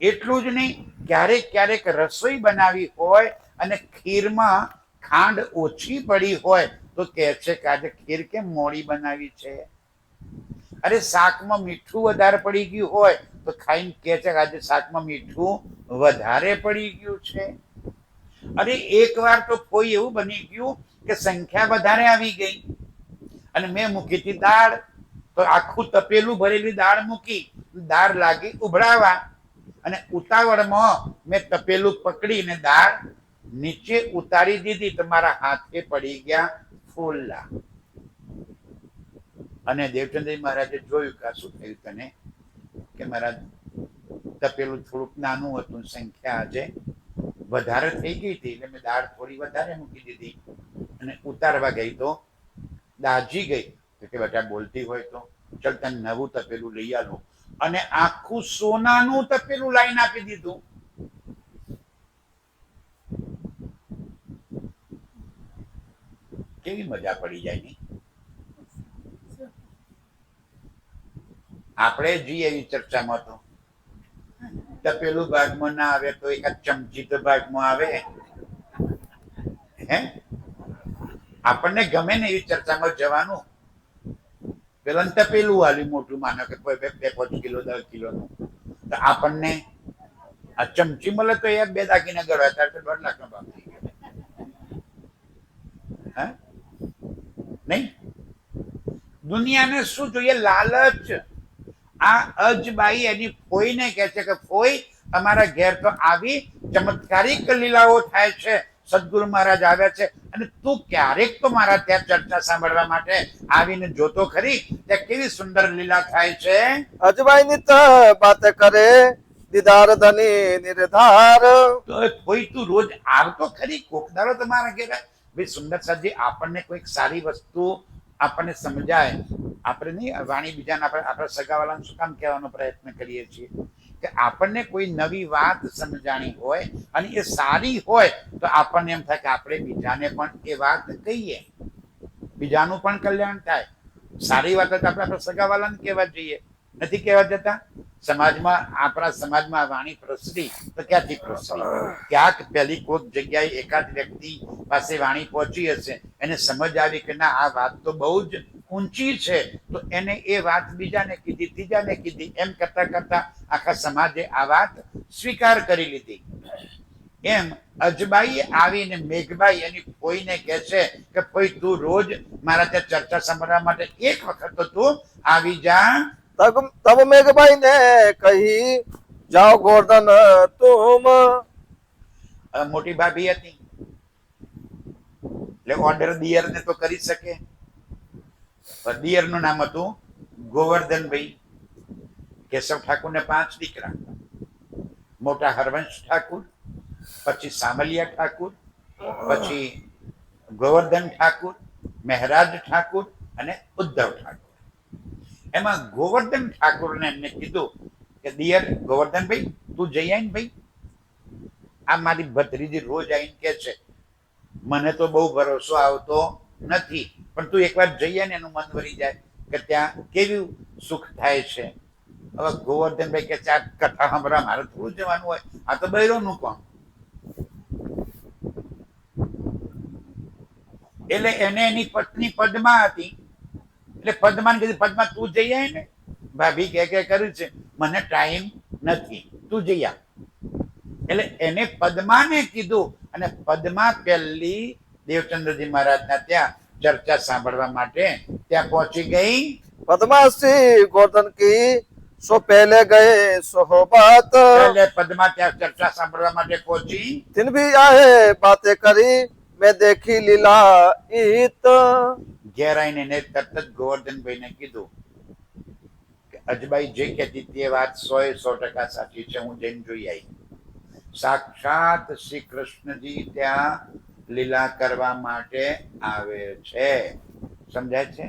એટલું જ નહીં, ક્યારેક ક્યારેક રસોઈ બનાવી હોય અને ખીરમાં ખાંડ ઓછી પડી હોય તો કહે છે કે આજે ખીર કેમ મોડી બનાવી છે. અરે શાકમાં મીઠું વધારે પડી ગયું હોય તો ખાઈને કહે છે કે આજે શાકમાં મીઠું વધારે પડી ગયું છે. અરે એક વાર તો કોઈ એવું બની ગયું કે સંખ્યા વધારે આવી ગઈ અને મેં મૂકી હતી દાળ, તો આખું તપેલું ભરેલી દાળ મૂકી, દાળ લાગી ઉભરાવા અને ઉતાવળમાં મેં તપેલું પકડીને દાળ નીચે ઉતારી દીધી તો મારા હાથે પડી ગયા ફૂલલા. અને દેવચંદ્ર મહારાજે જોયું કે શું થયું તને? કે મહારાજ તપેલું થોડુંક નાનું હતું, સંખ્યા આજે વધારે થઈ ગઈ હતી એટલે મેં દાળ થોડી વધારે મૂકી દીધી અને ઉતારવા ગઈ તો દાજી ગઈ. તો કે બેટા બોલતી હોય તો ચલ તને નવું તપેલું લઈ આલું, અને આખું સોનાનું તપેલું લાઈન આપી દીધું. કેવી મજા પડી જાય ની. આપણે જઈએ એવી ચર્ચામાં તો તપેલું ભાગમાં ના આવે તો એક ચમચી તો ભાગમાં આવે. હે, આપણને ગમે ને એવી ચર્ચામાં જવાનું. પેલા તપેલું આલ્યું મોટું, માનો કે 2-5 કિલો 10 કિલોનું, તો આપણને આ ચમચી મળે તો એ 2 દાગીના ગળવા ત્યારે 1.5 લાખનો ભાવ થઈ ગયો. હે નહીં, દુનિયાને શું જોઈએ? લાલચ. આ અજબાઈ એની ફોઈને કહે છે કે ફોઈ, અમારા ઘેર તો આવી ચમત્કારિક લીલાઓ થાય છે, સદગુરુ મહારાજ આવ્યા છે, અને તું ક્યારેક તો મારા ત્યાં ચર્ચા સાંભળવા માટે આવીને જોતો ખરી, ત્યાં કેવી સુંદર લીલા થાય છે. અજબાઈ ની બાત કરે દીદાર ધની નિર્ધાર. તો કોઈ તું રોજ આવતો ખરી, કોકદારો તમારા ઘેર. ભાઈ સુંદર સાજી, આપણને કોઈક સારી વસ્તુ આપણને સમજાય, આપણે નહીં વાણી બીજાને આપણા સગાવાલાને શું કામ કહેવાનો પ્રયત્ન કરીએ છીએ કે આપણને કોઈ નવી વાત સમજાણી હોય અને એ સારી હોય તો આપણને એમ થાય કે આપણે બીજાને પણ એ વાત કહીએ, બીજાનું પણ કલ્યાણ થાય. સારી વાત તો આપણે આપણા સગાવાલાને કહેવા જઈએ, નથી કહેવા જતા. સમાજમાં, આપણા સમાજમાં વાણી પ્રસરી તો ક્યાંથી પ્રસરી? ક્યાંક પહેલી કોઈક જગ્યાએ એકાદ વ્યક્તિ પાસે વાણી પહોંચી હશે, એને સમજ આવી કે ના આ વાત તો બહુ જ ઊંચી છે, તો એને એ વાત બીજાને કીધી, ત્રીજાને કીધી, એમ કરતા કરતા આખા સમાજે આ વાત સ્વીકાર કરી લીધી. એમ અજબાઈ આવીને મેઘબાઈ એની ફોઈને કહે છે કે ફોઈ તું રોજ મારા ત્યાં ચર્ચા સાંભળવા માટે એક વખત તો તું આવી જા. तब मेघबाई ने कही जाओ गोवर्धन तुम. મોટી ભાભી હતી એટલે ઓર્ડર દિયરને તો કરી શકે. દિયર નું નામ હતું ગોવર્ધનભાઈ. કેશવ ઠાકુર ને 5 દીકરા, મોટા હરવંશ ઠાકુર, પછી સામલિયા ઠાકુર, પછી ગોવર્ધન ઠાકુર, મહેરાજ ઠાકુર અને ઉદ્ધવ ઠાકુર. એમાં ગોવર્ધન ઠાકુરને એમને કીધું કે દિયર ગોવર્ધનભાઈ તું જઈ આવીને ભાઈ, આ મારી ભત્રીજી રોજ આવીને કે છે મને તો બહુ ભરોસો આવતો નથી, પણ તું એકવાર જઈ આવીને એનું મન ભરી જાય કે ત્યાં કેવું સુખ થાય છે. હવે ગોવર્ધનભાઈ કે આ કથા સાંભળવા મારે થોડું જવાનું હોય, આ તો બૈરોનું કામ. એટલે એને એની પત્ની પદ્મા હતી, એટલે પદ્માને કીધું પદ્મા તું જઈ આય ને. ભાભી કે કર્યું છે મને ટાઈમ નથી, તું જઈ આ. એટલે એને પદ્માને કીધું, અને પદ્મા પહેલી દેવચંદ્રજી મહારાજના ત્યાં ચર્ચા સાંભળવા માટે ત્યાં પહોંચી ગઈ. पद्मा श्री गोवर्धन की सो पहले गए सोहबत. पहले पद्मा ત્યાં ચર્ચા સાંભળવા માટે પહોંચી. दिन भी आए बातें करी मैं देखी लीला ईत. ઘેર આવીને એને તરત જ ગોવર્ધનભાઈને કીધું કે અજબાઈ જે કહેતી તે વાત 100% સાચી છે, હું જઈને જોઈ આવી. સાક્ષાત શ્રી કૃષ્ણજી ત્યાં લીલા કરવા માટે આવે છે. સમજાય છે?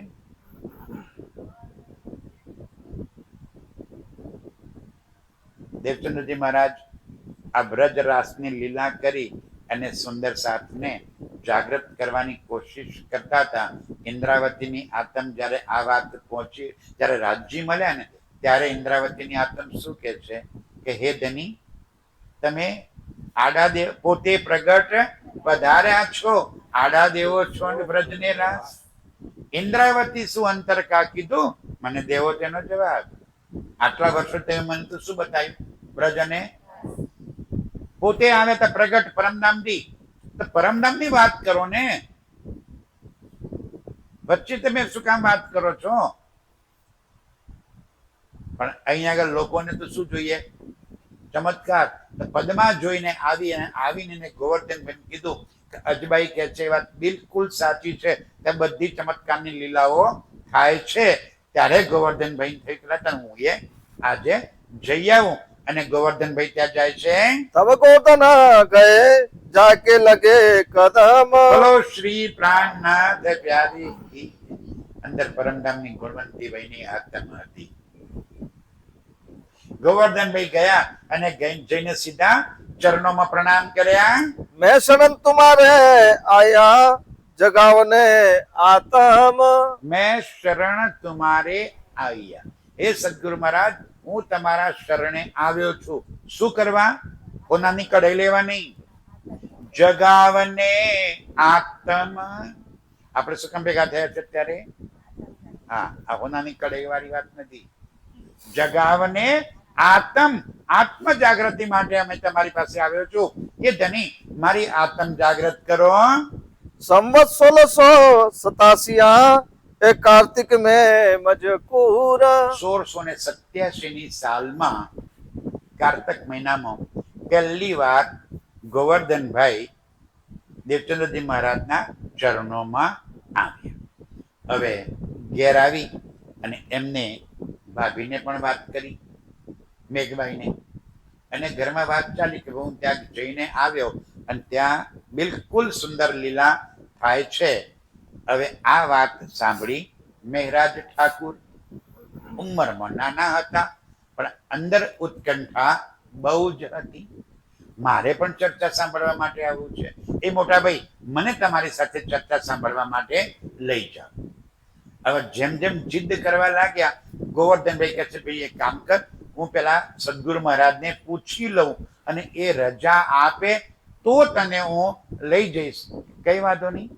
દેવચંદ્રજી મહારાજ આ બ્રજ રાસની લીલા કરી અને સુંદર સાથને જાગૃત કરવાની કોશિશ કરતા હતા. ઇન્દ્રાવતીની આત્મ જ્યારે આ વાત પહોંચી, જ્યારે રાજજી મળ્યા ને ત્યારે ઇન્દ્રાવતીની આત્મ શું કહે છે કે હે ધની, તમે આડા દેવ પોતે પ્રગટ પધાર્યા છો, આડા દેવો છો ને બ્રજને રાસ. ઇન્દ્રાવતી શું અંતર કા કીધું, મને દેવો તેનો જવાબ. આટલા વર્ષો તમે મને તો શું બતાવ્યું બ્રજ, અને પોતે આવે તો પ્રગટ પરમધામથી, તો પરમધામની વાત કરો ને, વચ્ચે તમે શું કામ વાત કરો છો? પણ અહીંયા આગળ લોકોને તો શું જોઈએ? ચમત્કાર. તો પદ્મા જોઈને આવીને ગોવર્ધનભાઈ કીધું કે અજબાઈ કહે છે વાત બિલકુલ સાચી છે, તે બધી ચમત્કારની લીલાઓ થાય છે. ત્યારે ગોવર્ધનભાઈ થઈ ગયા હું એ આજે જઈ આવું. અને ગોવર્ધનભાઈ ત્યાં જાય છે. तब गोवर्धन गए जाके लगे कदम. બોલો શ્રી પ્રાણનાથ પ્યારી કી. અંદર પરમધામની ગુણવંતી ભાઈની આત્મ હતી. ગોવર્ધનભાઈ ગયા અને જઈને સીધા ચરણોમાં પ્રણામ કર્યા. मैं शरण तुम्हारे आया जगावने आत्म મેં શરણ તુમારે આવ્યા. હે સદગુરુ મહારાજ, હું તમારા શરણે આવ્યો છું. શું કરવા? હોનાની કઢાઈ લેવા નહીં. જગાવને આત્મ. આપણે શું કામ ભેગા થયા છે અત્યારે? હા, આ હોનાની કઢાઈ વાળી વાત નથી. જગાવને આત્મ જાગૃતિ માટે અમે તમારી પાસે આવ્યો છું. એ ધની મારી આત્મ જાગૃત કરો. संवत 1687 ए कार्तिक में मजकूर 1687 ની સાલમાં કાર્તક મહિનામાં પહેલી વાર ગોવર્ધનભાઈ દેવચંદ્રજી મહારાજના ચરણોમાં આવ્યા. હવે ઘેર આવી અને એમને ભાભીને પણ વાત કરી, મેઘબાઈને, અને ઘરમાં વાત ચાલી કે હું ત્યાં જઈને આવ્યો અને ત્યાં બિલકુલ સુંદર લીલા થાય છે. હવે આ વાત સાંભળી મહેરાજ ઠાકુર ઉંમરમાં નાના હતા, પણ અંદર ઉત્કંઠા બહુ જ હતી. મારે પણ ચર્ચા સાંભળવા માટે આવવું છે. એ મોટા ભાઈ, મને તમારી સાથે ચર્ચા સાંભળવા માટે લઈ જાઓ. હવે જેમ જેમ જીદ કરવા લાગ્યા, ગોવર્ધનભાઈ કહે છે, ભાઈ એક કામ કર, હું પેલા સદગુરુ મહારાજને પૂછી લઉં અને એ રજા આપે તો તને હું લઈ જઈશ. કઈ વાંધો નહીં.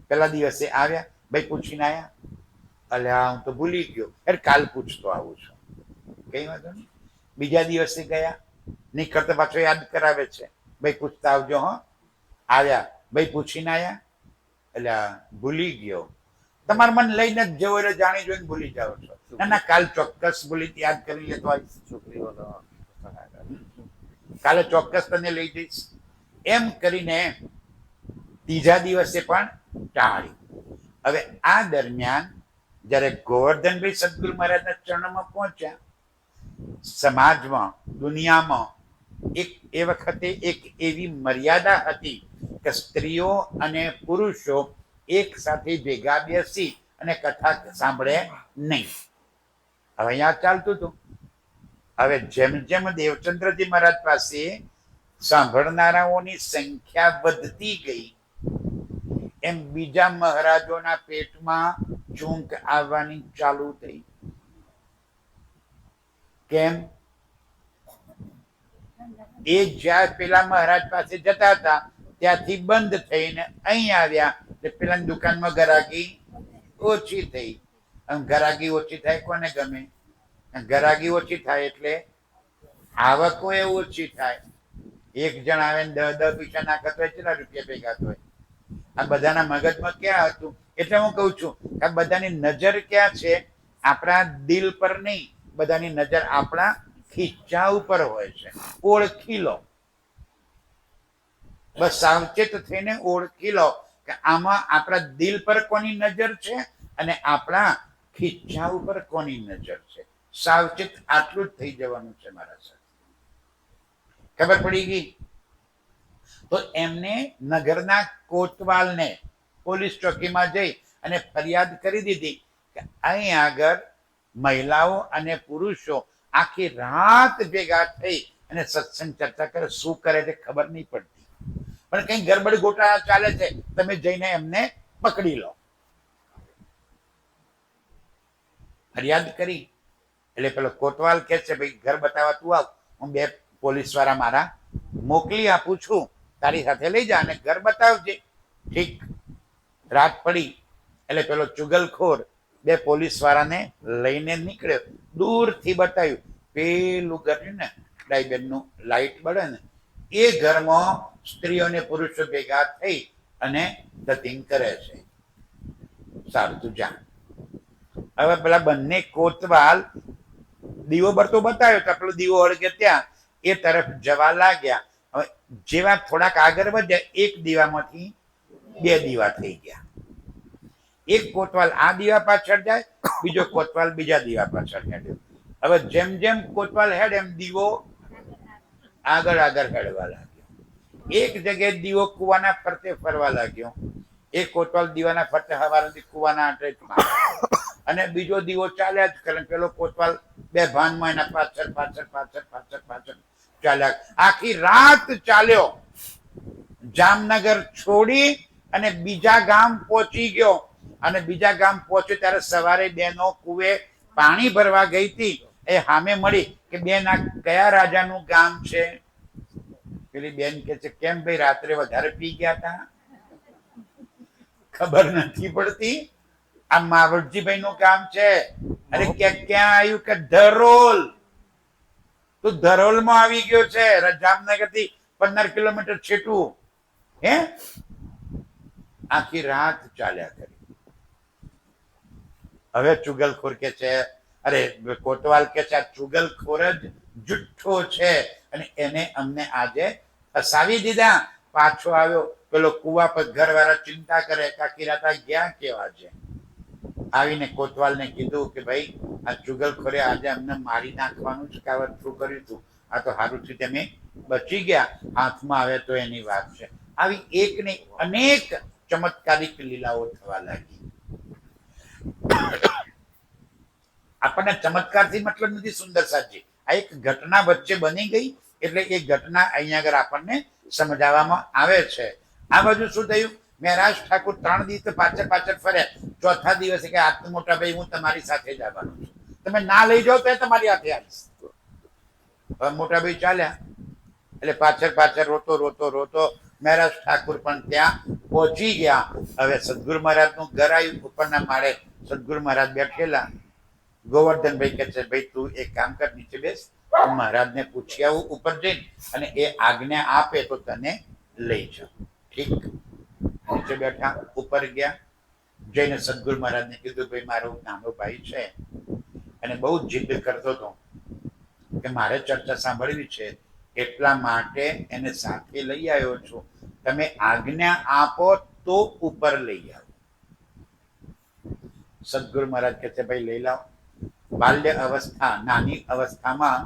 પેલા દિવસે આવ્યા, ભાઈ પૂછીને આવ્યા. અલ્યા હું તો ભૂલી ગયો, અરે કાલ પૂછતો આવું છું. કઈ વાંધો નહીં. બીજા દિવસે ગયા, નહીં કરતા પાછો યાદ કરાવે છે, ભાઈ પૂછતા આવજો. હો, આવ્યા, ભાઈ પૂછીને આવ્યા. અલ્યા ભૂલી ગયો. તમારું મન લઈને જ જવો એટલે જાણી જોઈને ભૂલી જાઓ છો. ના ના, કાલ ચોક્કસ ભૂલી યાદ કરી લેતો આવીશ. છોકરીઓનો કાલે ચોક્કસ તને લઈ જઈશ. એમ કરીને ત્રીજા દિવસે પણ ટાળી. હવે આ દરમિયાન જ્યારે ગોવર્ધનભાઈ સદગુરુ મહારાજના ચરણોમાં પહોંચ્યા, સમાજમાં, દુનિયામાં એ વખતે એક એવી મર્યાદા હતી કે સ્ત્રીઓ અને પુરુષો એક સાથે ભેગા બેસી અને કથા સાંભળે નહીં. હવે અહીંયા ચાલતું હતું. હવે જેમ જેમ દેવચંદ્રજી મહારાજ પાસે સાંભળનારાઓની સંખ્યા વધતી ગઈ, એમ બીજા મહારાજોના પેટમાં ચૂંક આવવાની ચાલુ થઈ. કેમ? એ જ્યાં પેલા મહારાજ પાસે જતા હતા ત્યાંથી બંધ થઈને અહીં આવ્યા, પેલા દુકાનમાં ગરાગી ઓછી થઈ. ગરાગી ઓછી થાય કોને ગમે? ગરાગી ઓછી થાય એટલે આવકો એ ઓછી થાય. એક જણ આવે ને 10 પૈસા નાખતો હોય, કેટલા રૂપિયા ભેગા થાય? આ બધાના મગજમાં ક્યાં હતું? એટલે હું કહું છું કે આ બધાની નજર ક્યાં છે? આપણા દિલ પર નહીં, બધાની નજર આપણા ખીચા ઉપર હોય છે. ઓળખી લો, બસ સાવચેત થઈને ઓળખી લો કે આમાં આપણા દિલ પર કોની નજર છે અને આપણા ખીચા ઉપર કોની નજર છે. સાવચેત આટલું જ થઈ જવાનું છે મારા સાથે. ખબર પડી ગઈ? તો એમને નગરના કોતવાલને પોલીસ ચોકીમાં જઈ અને ફરિયાદ કરી દીધી કે અહીં આગળ મહિલાઓ અને પુરુષો આખી રાત ભેગા થઈ અને સત્સંગ ચર્ચા કરે. શું કરે છે ખબર નહીં પડતી, પણ કઈ ગરબડ ગોટાળા ચાલે છે, તમે જઈને એમને પકડી લો. ફરિયાદ કરી એટલે પેલો કોતવાલ કહે છે, ભાઈ ઘર બતાવવા તું આવ, હું 2 પોલીસ વાળા મારા મોકલી આપું છું, તારી સાથે લઈ જા અને ઘર બતાવજે. ઠીક. રાત પડી એટલે પેલો ચુગલખોર 2 પોલીસ વાળાને લઈને નીકળ્યો. દૂરથી બતાવ્યું પેલું ઘર ને ડાયબેનનું લાઈટ બળે ને એ ઘરમાં સ્ત્રીઓ અને પુરુષો ભેગા થઈ અને ધતિંગ કરે છે. સારું, તું જા. હવે પેલા બંને કોતવાલ દીવો બળતો બતાવ્યો તો પેલો દીવો હળગે ત્યાં એ તરફ જવા લાગ્યા. હવે જેવા થોડાક આગળ વધ્યા, એક દીવામાંથી 2 દીવા થઈ ગયા. એક કોતવાલ આ દીવા પાછળ જાય, બીજો કોતવાલ બીજા દીવા પાછળ હેડ્યો. હવે જેમ જેમ કોતવાલ હેડ એમ દીવો આગળ આગળ હેડવા લાગ્યો. એક જગ્યાએ દીવો કુવાના ફરતે ફરવા લાગ્યો. એક કોતવાલ દીવાના ફરતે હવારથી કુવાના આંટે જ મારે. અને બીજો દીવો ચાલ્યા જ કરે. પેલો કોતવાલ બે ભાનમાં એના પાછળ પાછળ પાછળ પાછળ પાછળ ચાલ્યા. આખી રાત ચાલ્યો. જામનગર છોડી અને બીજા ગામ પહોંચી ગયો. અને બીજા ગામ પહોંચ્યો ત્યારે સવારે બેનો કુએ પાણી ભરવા ગઈ હતી. એ સામે મળી કે બેન આ કયા રાજાનું ગામ છે? પેલી બેન કે છે કેમ ભાઈ રાત્રે વધારે પી ગયા હતા? ખબર નથી પડતી. આ માવડજીભાઈ નું કામ છે. અરે ક્યાં આવ્યું કે ધરોલ. તો ધરોલ માં આવી ગયો છે. જામનગર થી 15 કિલોમીટર છેટું. હે આખી રાત ચાલ્યા કરી. હવે ચુગલખોર કે છે, અરે કોતવાલ કે છે આ ચુગલખોર જ જુઠ્ઠો છે અને એને અમને આજે ફસાવી દીધા. પાછો આવ્યો. પેલો કુવા પર ઘરવાળા ચિંતા કરે આખી રાત ગયા કેવા છે. આવીને કોતવાલને કીધું કે ભાઈ આ ચુગલખોરે આજે અમને મારી નાખવાનું જ કાવતરું કર્યું હતું. આ તો સારું થયું તમે બચી ગયા. હાથમાં આવે તો એની વાત છે. આવી એક ને અનેક ચમત્કારિક લીલાઓ થવા લાગી. આપણને ચમત્કારથી મતલબ નથી સુંદર સાજી. આ એક ઘટના વચ્ચે બની ગઈ એટલે એ ઘટના અહીંયા આગળ આપણને સમજાવવામાં આવે છે. આ બાજુ શું થયું? મહેરાજ ઠાકુર 3 દિવસ પાછળ પાછળ ફર્યા. ચોથા દિવસે કે આટલું મોટા ભાઈ હું તમારી સાથે જ આવવાનું છું. તમે ના લઈ જાઓ તો તમારી હાથે આવીશ. હવે મોટા ભાઈ ચાલ્યા એટલે પાછળ પાછળ રોતો રોતો રોતો મહેરાજ ઠાકુર પણ ત્યાં પહોંચી ગયા. હવે સદગુરુ મહારાજ નું ઘર આવ્યું. ઉપરના માળે સદગુરુ મહારાજ બેઠેલા. ગોવર્ધનભાઈ કે છે ભાઈ તું એક કામ કર, નીચે બેસ, હું મહારાજને પૂછી આવું ઉપર જઈને, અને એ આજ્ઞા આપે તો તને લઈ જાઉં. ઠીક. નીચે બેઠા. ઉપર ગયા. જઈને સદગુરુ મહારાજને કીધું ભાઈ મારો નાનો ભાઈ છે અને બહુ જીદ કરતો હતો કે મારે ચર્ચા સાંભળવી છે, એટલા માટે એને સાથે લઈ આવ્યો છું. તમે આજ્ઞા આપો તો ઉપર લઈ આવો. સદગુરુ મહારાજ કહે છે ભાઈ લઈ લાવો. બાલ્ય અવસ્થા, નાની અવસ્થામાં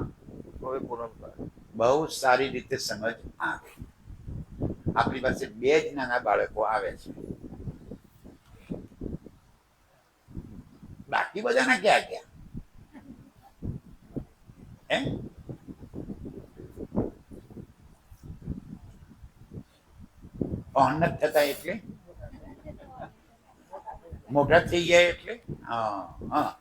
બહુ સારી રીતે સમજ આવે. આપણી પાસે 2 જ નાના બાળકો આવે છે. બાકી બધાના ક્યાં ક્યાં હે? ઓન નથી થતા એટલે મોટા થઈ ગયા એટલે. હા હા.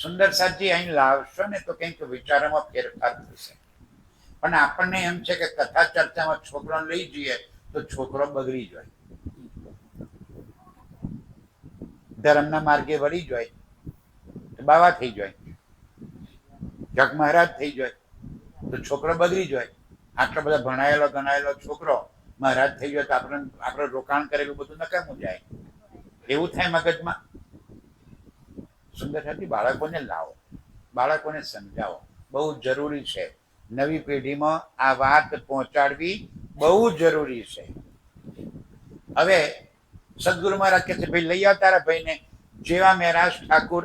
સુંદર સાજી અહીં લાવશો ને તો કંઈક વિચારોમાં ફેરફાર થશે. પણ આપણને એમ છે કે કથા ચર્ચામાં છોકરાને લઈ જઈએ તો છોકરો બગડી જાય, ધર્મના માર્ગે વળી જાય તો બાવા થઈ જાય, જગ મહારાજ થઈ જાય તો છોકરો બગડી જાય. આટલો બધા ભણાયેલો ગણાયેલો છોકરો મહારાજ થઈ જાય તો આપણે રોકાણ કરેલું બધું નકામું જાય. એવું થાય મગજમાં. સુંદર સાથી બાળકોને લાવો, બાળકોને સમજાવો, બહુ જરૂરી છે. નવી પેઢીમાં આ વાત પહોંચાડવી બહુ જરૂરી છે. હવે સદગુરુ મહારાજ કહે છે ભાઈ લઈ આવ તારા ભાઈને. જેવા મહેરાજ ઠાકુર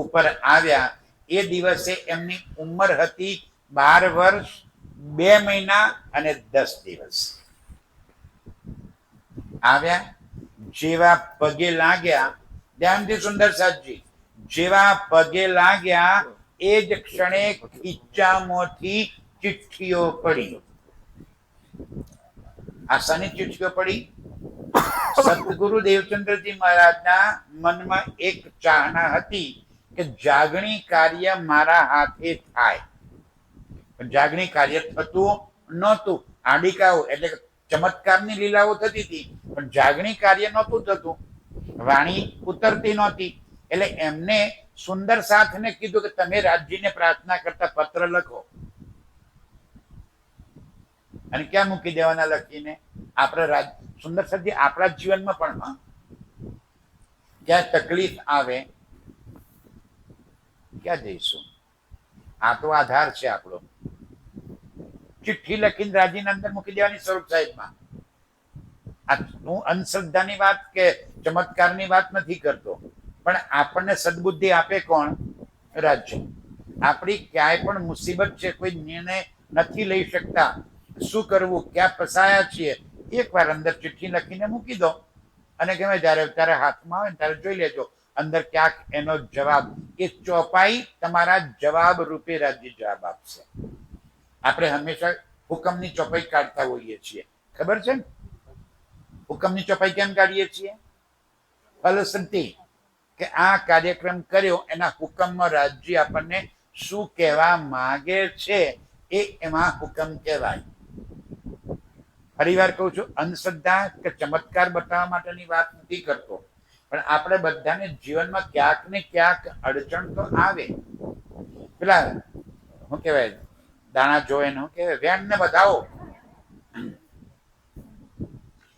ઉપર આવ્યા એ દિવસે એમની ઉંમર હતી 12 વર્ષ 2 મહિના અને 10 દિવસ. આવ્યા. જેવા પગે લાગ્યા, ધ્યાનથી સુંદર સાજી, જેવા પગે લાગ્યા એ જ ક્ષણે ખીચામાંથી ચિઠ્ઠીઓ પડી. આ શાની ચિઠ્ઠીઓ પડી? સદગુરુ દેવચંદ્રજી મહારાજના મનમાં એક ચાહના હતી કે જાગણી કાર્ય મારા હાથે થાય. પણ જાગણી કાર્ય થતું નહોતું. આડિકાઓ એટલે ચમત્કારની લીલાઓ થતી હતી પણ જાગણી કાર્ય નહોતું થતું. વાણી ઉતરતી નહોતી. એટલે એમને સુંદર સાથને કીધું કે તમે રાજજીને પ્રાર્થના કરતા પત્ર લખો. અને ક્યાં મૂકી દેવાના લખીને? આપણે સુંદર સાથી આપણા જીવનમાં પણ ક્યાં તકલીફ આવે ક્યાં જઈશું? આ તો આધાર છે આપણો. ચિઠ્ઠી લખીને રાજીના અંદર મૂકી દેવાની સ્વરૂપ સાહેબમાં. આ હું અંધશ્રદ્ધાની વાત કે ચમત્કારની વાત નથી કરતો, પણ આપણને સદબુદ્ધિ આપે કોણ? રાજ્ય. આપણી ક્યાંય પણ મુસીબત છે, કોઈ નિર્ણય નથી લઈ શકતા, શું કરવું, ક્યાં ફસાયા છીએ, એકવાર અંદર ચિઠ્ઠી લખીને મૂકી દો અને ગમે ત્યારે હાથમાં આવે ને ત્યારે જોઈ લેજો અંદર ક્યાંક એનો જવાબ, એ ચોપાઈ તમારા જવાબ રૂપે રાજ્ય જવાબ આપશે. આપણે હંમેશા હુકમની ચોપાઈ કાઢતા હોઈએ છીએ, ખબર છે ને? હુકમની ચોપાઈ કેમ કાઢીએ છીએ? ફલશ્રુતિ કે આ કાર્યક્રમ કર્યો એના હુકમમાં રાજ્ય આપણને શું કહેવા માંગે છે એ એમાં હુકમ કહેવાય. ફરી વાર કહું છું, અંધશ્રદ્ધા કે ચમત્કાર બતાવવા માટેની વાત નથી કરતો, પણ આપણે બધાને જીવનમાં ક્યાંક ને ક્યાંક અડચણ તો આવે. પેલા શું કહેવાય, દાણા જોવે ને શું કહેવાય, વેણને વધાવો,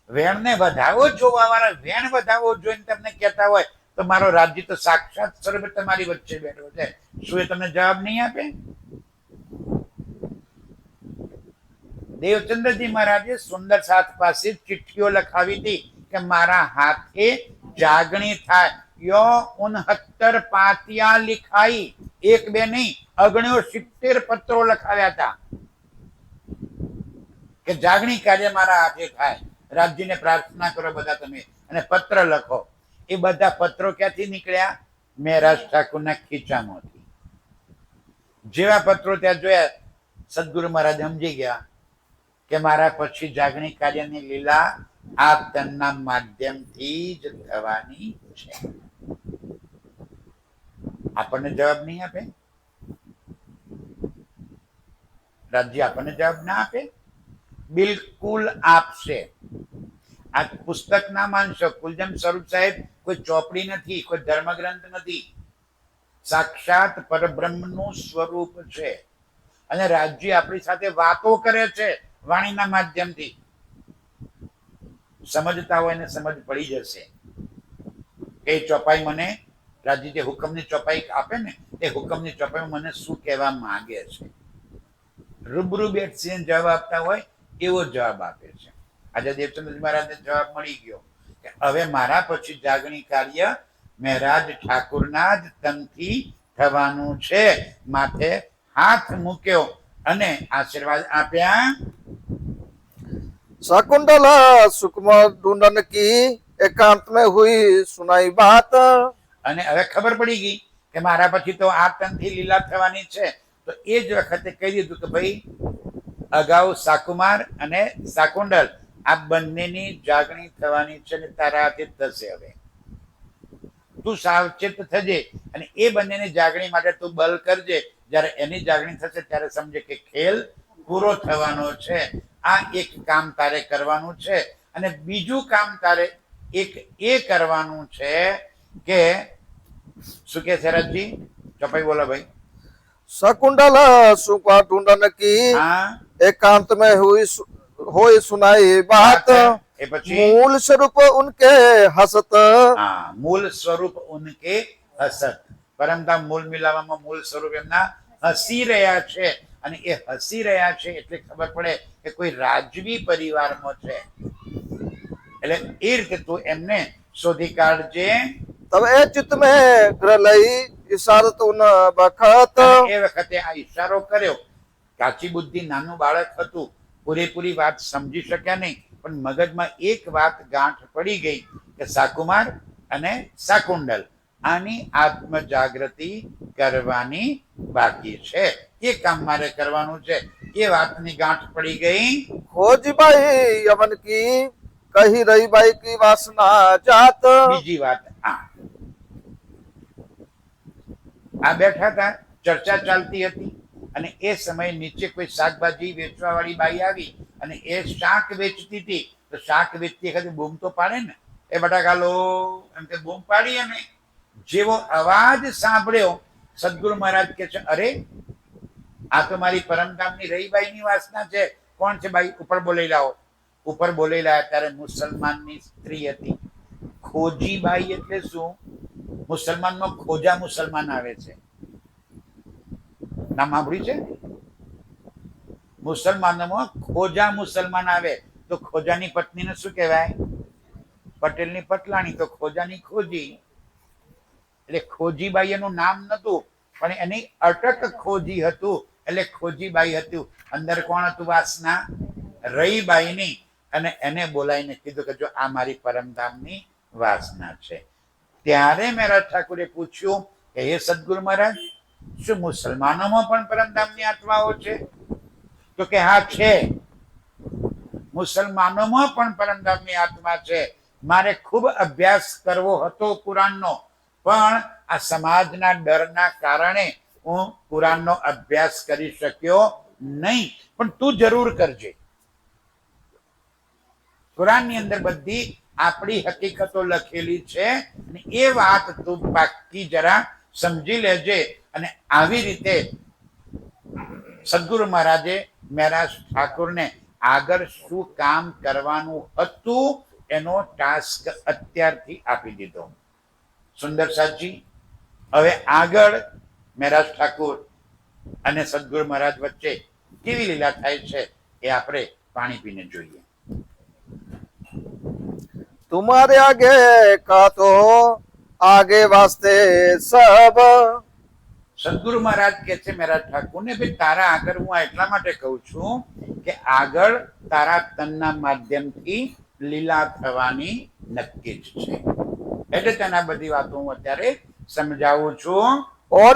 વેણને વધાવો જોવા વાળા વેણ વધાવો જોઈને તમને કહેતા હોય તો મારો રાજ્ય તો સાક્ષાત સ્વરૂપે તમારી વચ્ચે બેઠો છે, શું એ તમને જવાબ નહીં આપે? દેવચંદ્રજી મહારાજે સુંદર સાથ પાસે ચિઠ્ઠીઓ લખાવી હતી કે મારા હાથે જાગણી થાય. યો 69 પાતિયા લિખાઈ, એક બે નહીં 69 પત્રો લખાવ્યા હતા કે જાગણી કાર્ય મારા હાથે થાય. રાજ્યને પ્રાર્થના કરો બધા તમે અને પત્ર લખો. એ બધા પત્રો ક્યાંથી નીકળ્યા? મહેરાજ ઠાકુરના ખીચામાંથી. જેવા પત્રો ત્યાં જોયા, સદગુરુ મહારાજ સમજી ગયા કે મારા પછી જાગણી કાર્યની લીલા આ તનના માધ્યમથી જ થવાની છે. આપણને જવાબ નહીં આપે, રાજ્ય આપણને જવાબ ના આપે? બિલકુલ આપશે. આ પુસ્તક ના માનશો, કુલજમ સ્વરૂપ સાહેબ કોઈ ચોપડી નથી, કોઈ ધર્મગ્રંથ નથી, સાક્ષાત પરબ્રહ્મનું સ્વરૂપ છે. અને રાજ્ય આપણી સાથે વાતો કરે છે વાણીના માધ્યમથી. સમજતા હોય ને સમજ પડી જશે કે ચોપાઈ મને રાજ્ય જે હુકમની ચોપાઈ આપે ને એ હુકમની ચોપાઈ મને શું કહેવા માંગે છે. રૂબરૂ બેસીને જવાબ આપતા હોય એવો જવાબ આપે છે. આજે દેવચંદ્રજી મહારાજને જવાબ મળી ગયો કે હવે મારા પછી જાગણી કાર્ય મહેરાજ ઠાકુરના જ તનથી થવાનું છે. માથે હાથ મૂક્યો અને આશીર્વાદ આપ્યા. शकुंतल सुकुमार ढूंढन की एकांत में हुई सुनाई बात. અને હવે ખબર પડી ગઈ કે મારા પછી તો આ તનથી લીલા થવાની છે. તો એ જ વખતે કહી દીધું કે ભાઈ અગાઉ સાકુમાર અને શાકુંડલ આ બંનેની જાગણી થવાની છે ને તારા હાથે થશે. હવે તું સાવચેત થજે અને એ બંનેની જાગણી માટે તું બલ કરજે. જ્યારે એની જાગણી થશે ત્યારે સમજે કે ખેલ પૂરો થવાનો છે. આ એક કામ તારે કરવાનું છે અને બીજું કામ તારે એક એ કરવાનું છે કે શું કે છે રાજજી? ચપાઈ બોલો ભાઈ. शकुंतल सुकुमार ढूंढन की હા एकांत में हुई सुनाई बात. એ પછી मूल स्वरूप उनके हसत. હા, મૂળ સ્વરૂપ ઉનકે હસત. પરમધામ મૂળ મિલાવામાં મૂળ સ્વરૂપ એમના હસી રહ્યા છે. અને એ હસી રહ્યા છે એટલે ખબર પડે કે કોઈ રાજવી પરિવારમાં છે. એટલે એ રીતે તું એમને શોધી કાઢજે. तब ए चित्त में ग्रह लई इशारत उन बखत. અને એ વખતે આ ઈશારો કર્યો. કાચી બુદ્ધિ નાનું બાળક હતું, પૂરેપૂરી વાત સમજી શક્યા નહીં, પણ મગજમાં એક વાત ગાંઠ પડી ગઈ કે સાકુમાર અને શાકુંડલ આની આત્મ જાગૃતિ કરવાની બાકી છે. એ કામ મારે કરવાનું છે. એ વાતની ગાંઠ પડી ગઈ. खोज भाई यमन की कही रही भाई की वासना जात. બીજી વાત આ બેઠા હતા, ચર્ચા ચાલતી હતી અને એ સમયે નીચે કોઈ શાકભાજી વેચવા વાળી બાઈ આવી અને એ શાક વેચતી હતી. તો શાક વેચતી વખતે બૂમ તો પાડે ને, એ બટાકા લો એમ કે બૂમ પાડી. અને જેવો અવાજ સાંભળ્યો સદગુરુ મહારાજ કે છે, અરે આ તો મારી પરમધામની રહીબાઈની વાસના છે. કોણ છે બાઈ? ઉપર બોલાઈ લાવો. ઉપર બોલાઈ લાવ્યા ત્યારે મુસલમાનની સ્ત્રી હતી. ખોજી બાઈ એટલે શું? મુસલમાનમાં ખોજા મુસલમાન આવે છે. નામ સાંભળ્યું છે? મુસલમાનોમાં ખોજા મુસલમાન આવે તો ખોજાની પત્નીને શું કહેવાય? પટેલની પટલાણી. તો ખોજાની ખોજી. એટલે ખોજીબાઈ એનું નામ નતું, પણ એની અટક ખોજી હતું એટલે ખોજીબાઈ હતું. અંદર કોણ હતું? વાસના રહીબાઈની. અને એને બોલાવીને કીધું કે જો આ મારી પરમધામની વાસના છે. ત્યારે મહેરાજ ઠાકુરે પૂછ્યું કે હે સદગુરુ મહારાજ, શું મુસલમાનોમાં પણ પરમધામની આત્માઓ છે? તો કે હા છે, મુસલમાનોમાં પણ પરમધામની આત્મા છે. મારે ખૂબ અભ્યાસ કરવો હતો કુરાનનો, પણ આ સમાજના ડરના કારણે હું કુરાનનો અભ્યાસ કરી શક્યો નહીં. પણ તું જરૂર કરજે. કુરાનની અંદર બધી આપણી હકીકતો લખેલી છે, અને એ વાત તું પાકી જરા સમજી લેજે. અને આવી રીતે સદગુરુ મહારાજે મહેરાજ ઠાકુરને આગળ શું કામ કરવાનું હતું એનો ટાસ્ક અત્યારથી આપી દીધો. સુંદર સાજી, હવે આગળ મહેરાજ ઠાકુર અને સદગુરુ મહારાજ વચ્ચે કેવી લીલા થાય છે એ આપણે પાણી પીને જોઈએ. तुम्हारे आगे का तो आगे वास्ते सब. સદગુરુ મહારાજ કે છે મહેરાજ ઠાકુરને, ભાઈ તારા આગળ હું એટલા માટે કહું છું કે આગળ તારા તનના માધ્યમથી લીલા થવાની નક્કી જ છે. એટલે તેના બધી વાતો હું અત્યારે સમજાવું છું. और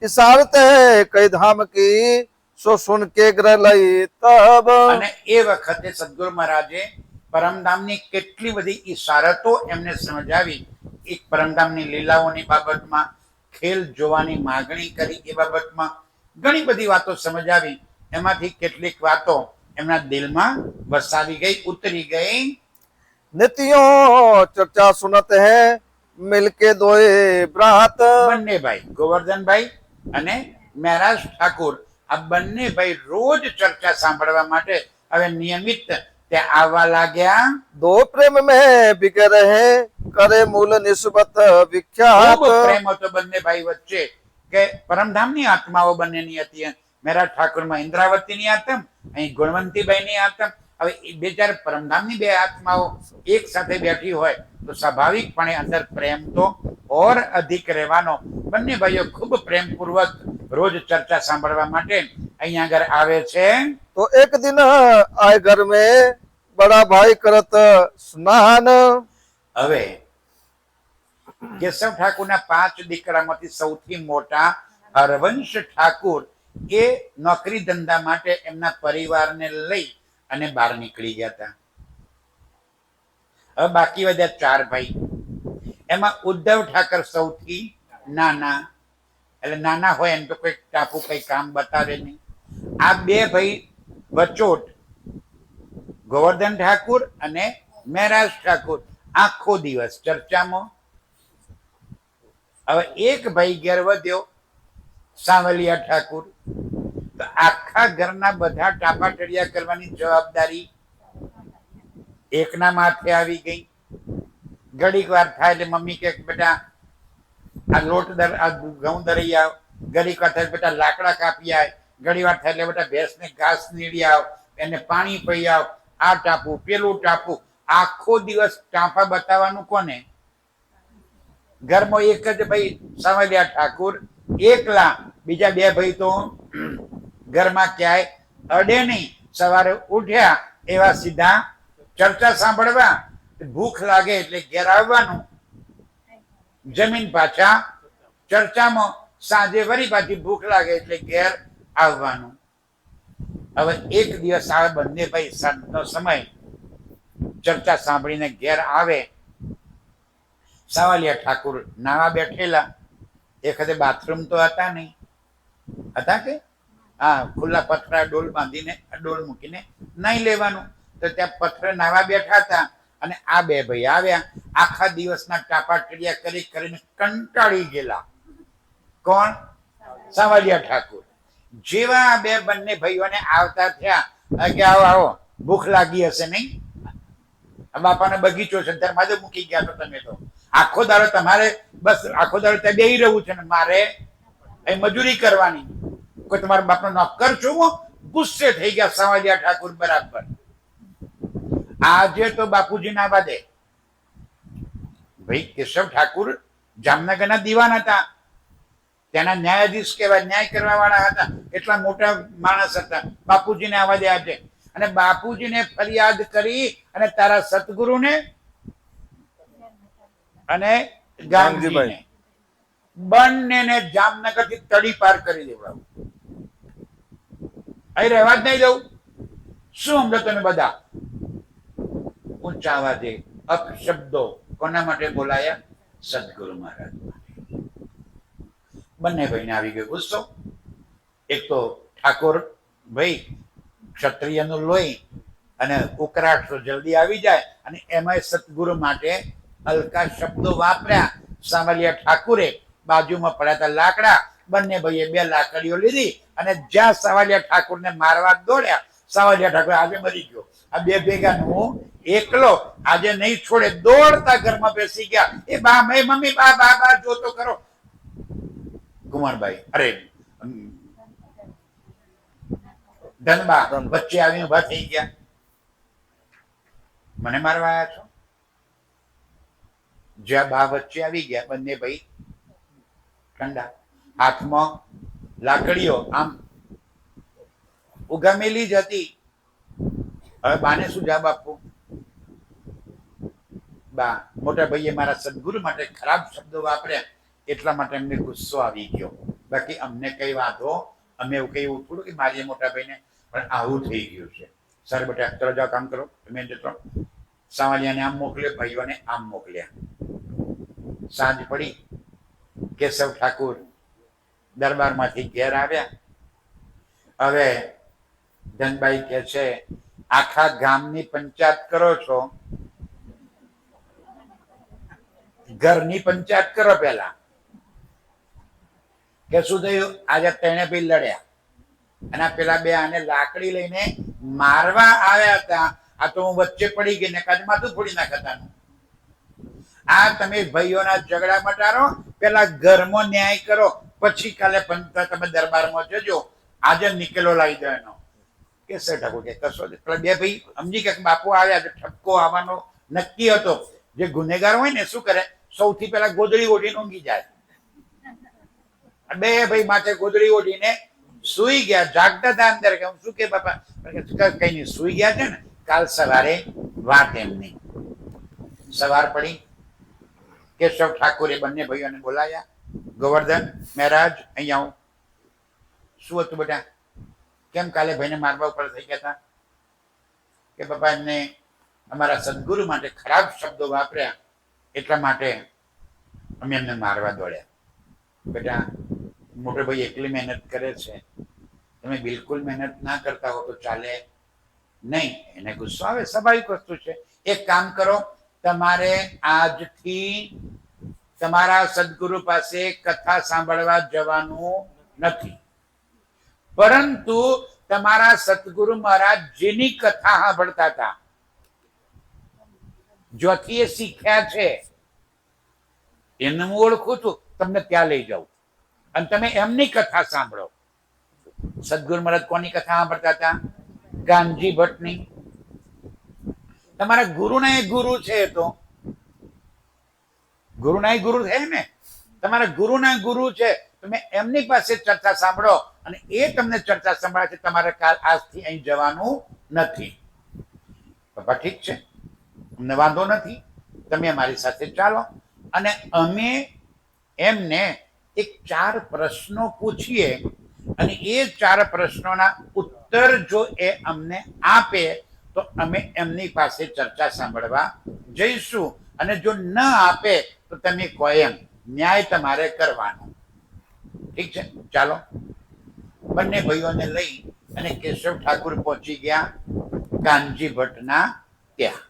इशारत है कई धाम की सो सुन के ग्रह लई तब. અને એ વખતે સદગુરુ મહારાજે પરમધામની કેટલી બધી ઈશારતો એમને સમજાવી. એક પરમધામની લીલાઓની બાબતમાં, ખેલ જોવાની માગણી કરી એ બાબતમાં ઘણી બધી વાતો સમજાવી. એમાંથી કેટલીક વાતો એમના દિલમાં વસાવી ગઈ, ઉતરી ગઈ. नित्यों चर्चा सुनत है मिलके दोए ब्रात. બંને ભાઈ ગોવર્ધનભાઈ અને મહેરાજ ઠાકુર, આ બંને ભાઈ રોજ ચર્ચા સાંભળવા માટે હવે નિયમિત ત્યાં આવવા લાગ્યા. दो प्रेम में बिके रहे करे मूल निस्बत विख्यात. ખૂબ પ્રેમ હતો બંને ભાઈ વચ્ચે કે પરમધામની આત્માઓ બંનેની હતી. મહેરાજ ઠાકુરમાં ઇન્દ્રાવતીની આત્મ, અહીં ગુણવંતીબાઈની આત્મ. હવે એ બે ચાર પરમધામની બે આત્માઓ એક સાથે બેઠી હોય તો સ્વાભાવિકપણે અંદર પ્રેમ તો ઓર અધિક રહેવાનો. બંને ભાઈઓ ખૂબ પ્રેમપૂર્વક રોજ ચર્ચા સાંભળવા માટે અહીંયા આગળ આવે છે. तो एक दिन आए घर में बड़ा भाई करत स्नान. હવે કેશવ ઠાકુરના 5 દીકરામાંથી સૌથી મોટા હરવંશ ઠાકુર એ નોકરી ધંધા માટે એમના પરિવારને લઈ અને બહાર નીકળી ગયા હતા. હવે બાકી વધ્યા 4 ભાઈ. એમાં ઉદ્ધવ ઠાકર સૌથી નાના, એટલે નાના હોય એમ તો કોઈ ટાપુ કઈ કામ બતાવે નહીં. આ બે ભાઈ વચોટ ગોવર્ધન ઠાકુર અને મહેરાજ ઠાકુર આખો દિવસ ચર્ચામાં. હવે એક ભાઈ ઘેર વધ્યો સાવલિયા ઠાકુર, તો આખા ઘરના બધા ટાપાટડિયા કરવાની જવાબદારી એકના માથે આવી ગઈ. ઘડીક વાર થાય એટલે મમ્મી કે બેટા આ લોટ આ ઘઉં દરી આવ, ઘડીક વાર થાય બેટા લાકડા કાપી આવ, ઘડી વાર થાય એટલે બેટા ભેંસને ઘાસ નીડી આવ, એને પાણી પી આવ, આ ટાપુ પેલું ટાપુ. આખો દિવસ ટાંફા બતાવવાનું કોને? ઘરમાં એક જ ભાઈ સાવલિયા ઠાકુર એકલા, બીજા બે ભાઈ તો ઘરમાં ક્યાંય અડે નહીં. સવારે ઉઠ્યા એવા સીધા ચર્ચા સાંભળવા, ભૂખ લાગે એટલે ઘેર આવવાનું, જમીન પાછા ચર્ચામાં, સાંજે વળી પાછી ભૂખ લાગે એટલે ઘેર આવવાનું. હવે એક દિવસ આવે બંને ભાઈ સાંજનો સમય ચર્ચા સાંભળીને ઘેર આવે. સાવલિયા ઠાકુર નાવા બેઠેલા. એખાદે બાથરૂમ તો હતા નહીં, હતા કે હા ખુલ્લા પથરા ડોલ બાંધીને ડોલ મૂકીને નાઈ લેવાનું. તો ત્યાં પથ્થર નાવા બેઠા હતા અને આ બે ભાઈ આવ્યા. આખા દિવસના ટાપાટડિયા કરી કરીને કંટાળી ગયેલા. કોણ? સાવલિયા ઠાકુર. જેવા આ બે બંને ભાઈઓને આવતા થયા કે આવો આવો ભૂખ લાગી હશે નહીં, બાપાનો બગીચો છે ત્યારે માધવ મૂકી ગયા. તો તમે તો આખો દાડો તમારે બસ આખો દાડો ત્યાં બેહી રહેવું છે ને મારે અહીં મજૂરી કરવાની. કોઈ તમારા બાપનો નોકર છું? ગુસ્સે થઈ ગયા સાવલિયા ઠાકુર બરાબર. આજે તો બાપુજી ના વાદે. ભાઈ કેશવ ઠાકુર જામનગરના દીવાન હતા, ત્યાંના ન્યાયાધીશ કહેવાય, ન્યાય કરવા વાળા હતા, એટલા મોટા માણસ હતા. બાપુજીને આવા દે આજે અને બાપુજીને ફરિયાદ કરી અને તારા સદગુરુને અને ગાંધીજીને બંનેને જામનગરથી તડી પાર કરી દેવડાવું. અહીં રહેવા જ નહીં દઉં. શું સમજો તમે બધા? ઊંચા અવાજે અપશબ્દો કોના માટે બોલાયા? સદગુરુ મહારાજ માટે. બંને ભાઈને આવી ગયો ગુસ્સો. એક તો ઠાકોર ભાઈ ક્ષત્રિયનું લોહી અને ઉકરાટ તો જલ્દી આવી જાય, અને એમાં સદગુરુ માટે હલકા શબ્દો વાપર્યા. સાવલિયા ઠાકુરે બાજુમાં પડ્યા હતા લાકડા, બંને ભાઈએ 2 લાકડીઓ લીધી અને જ્યાં સાવલિયા ઠાકુરને મારવા દોડ્યા, સાવલિયા ઠાકુર આજે મરી ગયો. આ 2 ભેગા હું એકલો આજે નહીં છોડે. દોડતા ઘરમાં બેસી ગયા. એ બા મમ્મી બા બા બા જોતો કરો. કુમારભાઈ અરે ધનબા વચ્ચે આવીને ઉભા થઈ ગયા. મને મારવા આવ્યા છો? જ્યાં બા વચ્ચે આવી ગયા, બંને ભાઈ ઠંડા, હાથમાં લાકડીઓ આમ ઉગામેલી જ હતી. હવે બાને શું જવાબ આપવું? બા મોટા ભાઈએ મારા સદગુરુ માટે ખરાબ શબ્દો વાપર્યા એટલા માટે અમને ગુસ્સો આવી ગયો. બાકી અમને કઈ વાંધો, અમે એવું કઈ થોડું કે મારીએ મોટા ભાઈને, પણ આવું થઈ ગયું છે. સર બેટા ચલો જાઓ કામ કરો. તમે જતો સાવલિયાને આમ મોકલ્યો, ભાઈઓને આમ મોકલ્યા. સાંજ પડી. કેશવ ઠાકુર દરબારમાંથી ઘેર આવ્યા. હવે ધનબાઈ કે છે આખા ગામની પંચાયત કરો છો, ઘરની પંચાયત કરો પેલા. કે શું થયું? આજે તેને બી લડ્યા અને પેલા 2 આને લાકડી લઈને મારવા આવ્યા હતા. આ તો હું વચ્ચે પડી ગઈ ને કાજ માથું ફોડી નાખતાનું. આ તમે ભાઈઓના ઝઘડા મટારો, પેલા ઘરમાં ન્યાય કરો, પછી કાલે તમે દરબારમાં જજો. આજે નિકેલો લાવી દો એનો. કે સર ઠાકોર કે કશો પેલા 2 ભાઈ સમજી કે બાપુ આવ્યા તો ઠપકો આવવાનો નક્કી હતો. જે ગુનેગાર હોય ને શું કરે? સૌથી પહેલા ગોદડી ઓઢીને ઊંઘી જાય. 2 ભાઈ માથે ગોદડી ઓઢીને સુઈ ગયા. જાગતા હતા અંદર કે શું કે બાપા? કઈ નહીં, સુઈ ગયા છે ને, કાલ સવારે વાત એમની. સવાર પડી. કેશવ ઠાકુરે બંને ભાઈઓને બોલાયા. ગોવર્ધન મહારાજ અહીંયા આવું. શું હતું બેટા? કેમ કાલે ભાઈને મારવા ઉપર થઈ ગયા હતા? કે બાપા એમને અમારા સદગુરુ માટે ખરાબ શબ્દો વાપર્યા એટલા માટે અમે એમને મારવા દોડ્યા. બેટા મોટો ભાઈ એકલી મહેનત કરે છે, તમે બિલકુલ મહેનત ના કરતા હો તો ચાલે નહીં. એને ગુસ્સો આવે, સ્વાભાવિક વસ્તુ છે. એક કામ કરો, તમારે આજથી તમારા સદગુરુ પાસે કથા સાંભળવા જવાનું નથી, પરંતુ તમારા સદગુરુ મહારાજ જેની કથા સાંભળતા હતા, જ્યાંથી એ શીખ્યા છે, એને હું ઓળખું છું, તમને ત્યાં લઈ જાઉં અને તમે એમની કથા સાંભળો. સદગુરુ મહારાજ કોની કથા સાંભળતા હતા? કાનજી ભટ્ટની. તમારા ગુરુના એ ગુરુ છે, તો ગુરુના ગુરુ છે ને, તમારા ગુરુના ગુરુ છે. તમે એમની પાસે ચર્ચા સાંભળો અને એ તમને ચર્ચા સંભળાવે છે. તમારે કાલ આજથી અહીં જવાનું નથી. બાપા ઠીક છે, અમને વાંધો નથી, તમે અમારી સાથે ચાલો. અને અમે એમને એક 4 પ્રશ્નો પૂછીએ અને એ 4 પ્રશ્નોના ઉત્તર જો એ અમને આપે તો અમે એમની પાસે ચર્ચા સાંભળવા જઈશું. અને જો ન આપે તો તમે કહો એમ ન્યાય તમારે કરવાનો. ઠીક છે, ચાલો. બંને ભાઈઓને લઈ અને કેશવ ઠાકુર પહોંચી ગયા કાનજી ભટ્ટના ત્યાં.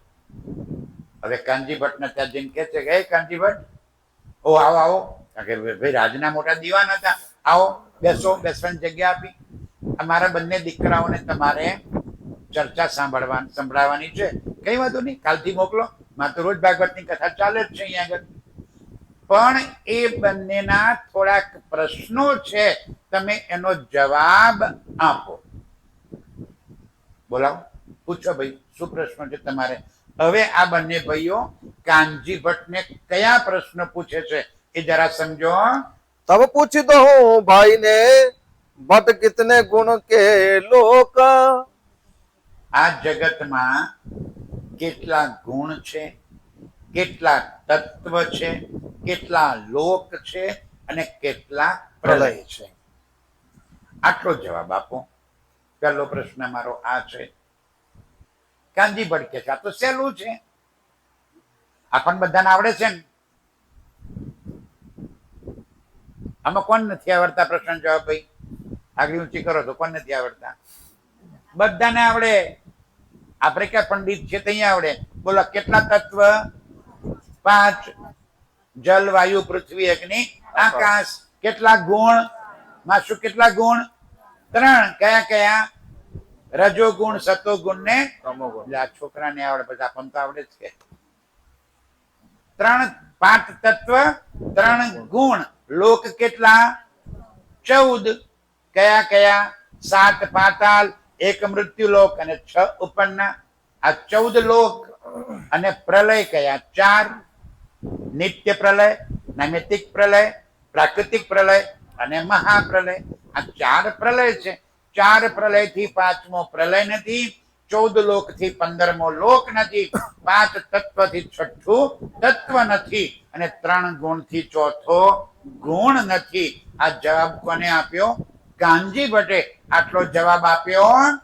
હવે કાનજી ભટ્ટના ત્યાં જઈને કહે છે કે હે કાનજી ભટ્ટ, ઓ આવો આવો. કારણ કે ભાઈ રાજના મોટા દીવાન હતા. આવો બેસો, બેસવાની જગ્યા આપી. અમારા બંને દીકરાઓને તમારે ચર્ચા સંભળાવવાની છે. કઈ વાંધો નહીં, કાલથી મોકલો. માં તો રોજ ભાગવતની કથા ચાલે જ છે અહીંયા આગળ. પણ એ બંનેના થોડાક પ્રશ્નો છે, તમે એનો જવાબ આપો. બોલાવો, પૂછો ભાઈ, શું પ્રશ્ન છે તમારે? હવે આ બંને ભાઈઓ કાનજી ભટ્ટને કયા પ્રશ્ન પૂછે છે એ જરા સમજો. तब पूछित हूँ भाई ने भट्ट कितने गुण के लोक. આ જગતમાં કેટલા ગુણ છે, કેટલા તત્વ છે, કેટલા લોક છે અને કેટલા પ્રલય છે? આટલો જવાબ આપો. પહેલો પ્રશ્ન મારો આ છે. કાનજી ભટ્ટ કે આ તો સહેલું છે, આપણને બધાને આવડે છે ને. આમાં કોણ નથી આવડતા? પ્રશ્ન જવાબ ભાઈ આગળ ઊંચી કરો તો કોણ નથી આવડતા? બધાને આવડે. આપણે ક્યાં પંડિત છે ત્યાં આવડે. બોલો કેટલા તત્વ? 5. જલ, વાયુ, પૃથ્વી, અગ્નિ, આકાશ. કેટલા ગુણ? માસુ કેટલા ગુણ? 3. કયા કયા? રજો ગુણ, સતો ગુણ ને તમોગુણ. આ છોકરાને આવડે, પછી આપણને તો આવડે જ કે. 5 તત્વ, 3 ગુણ. લોક કેટલા? 14. કયા કયા? 7 પાતાલ, 1 મૃત્યુલોક અને 6 ઉપરના. આ 14 લોક. અને પ્રલય કયા? 4. નિત્ય પ્રલય, નૈમિતિક પ્રલય, પ્રાકૃતિક પ્રલય અને મહાપ્રલય. આ 4 પ્રલય છે. 4 પ્રલય થી 5મો પ્રલય નથી, 14 લોક થી 15મો લોક નથી, 5 તત્વ થી 6ઠું તત્વ નથી અને 3 ગુણ થી 4થો ગુણ નથી. આ જવાબ કોને આપ્યો? કાનજી ભટ્ટે આટલો જવાબ આપ્યો.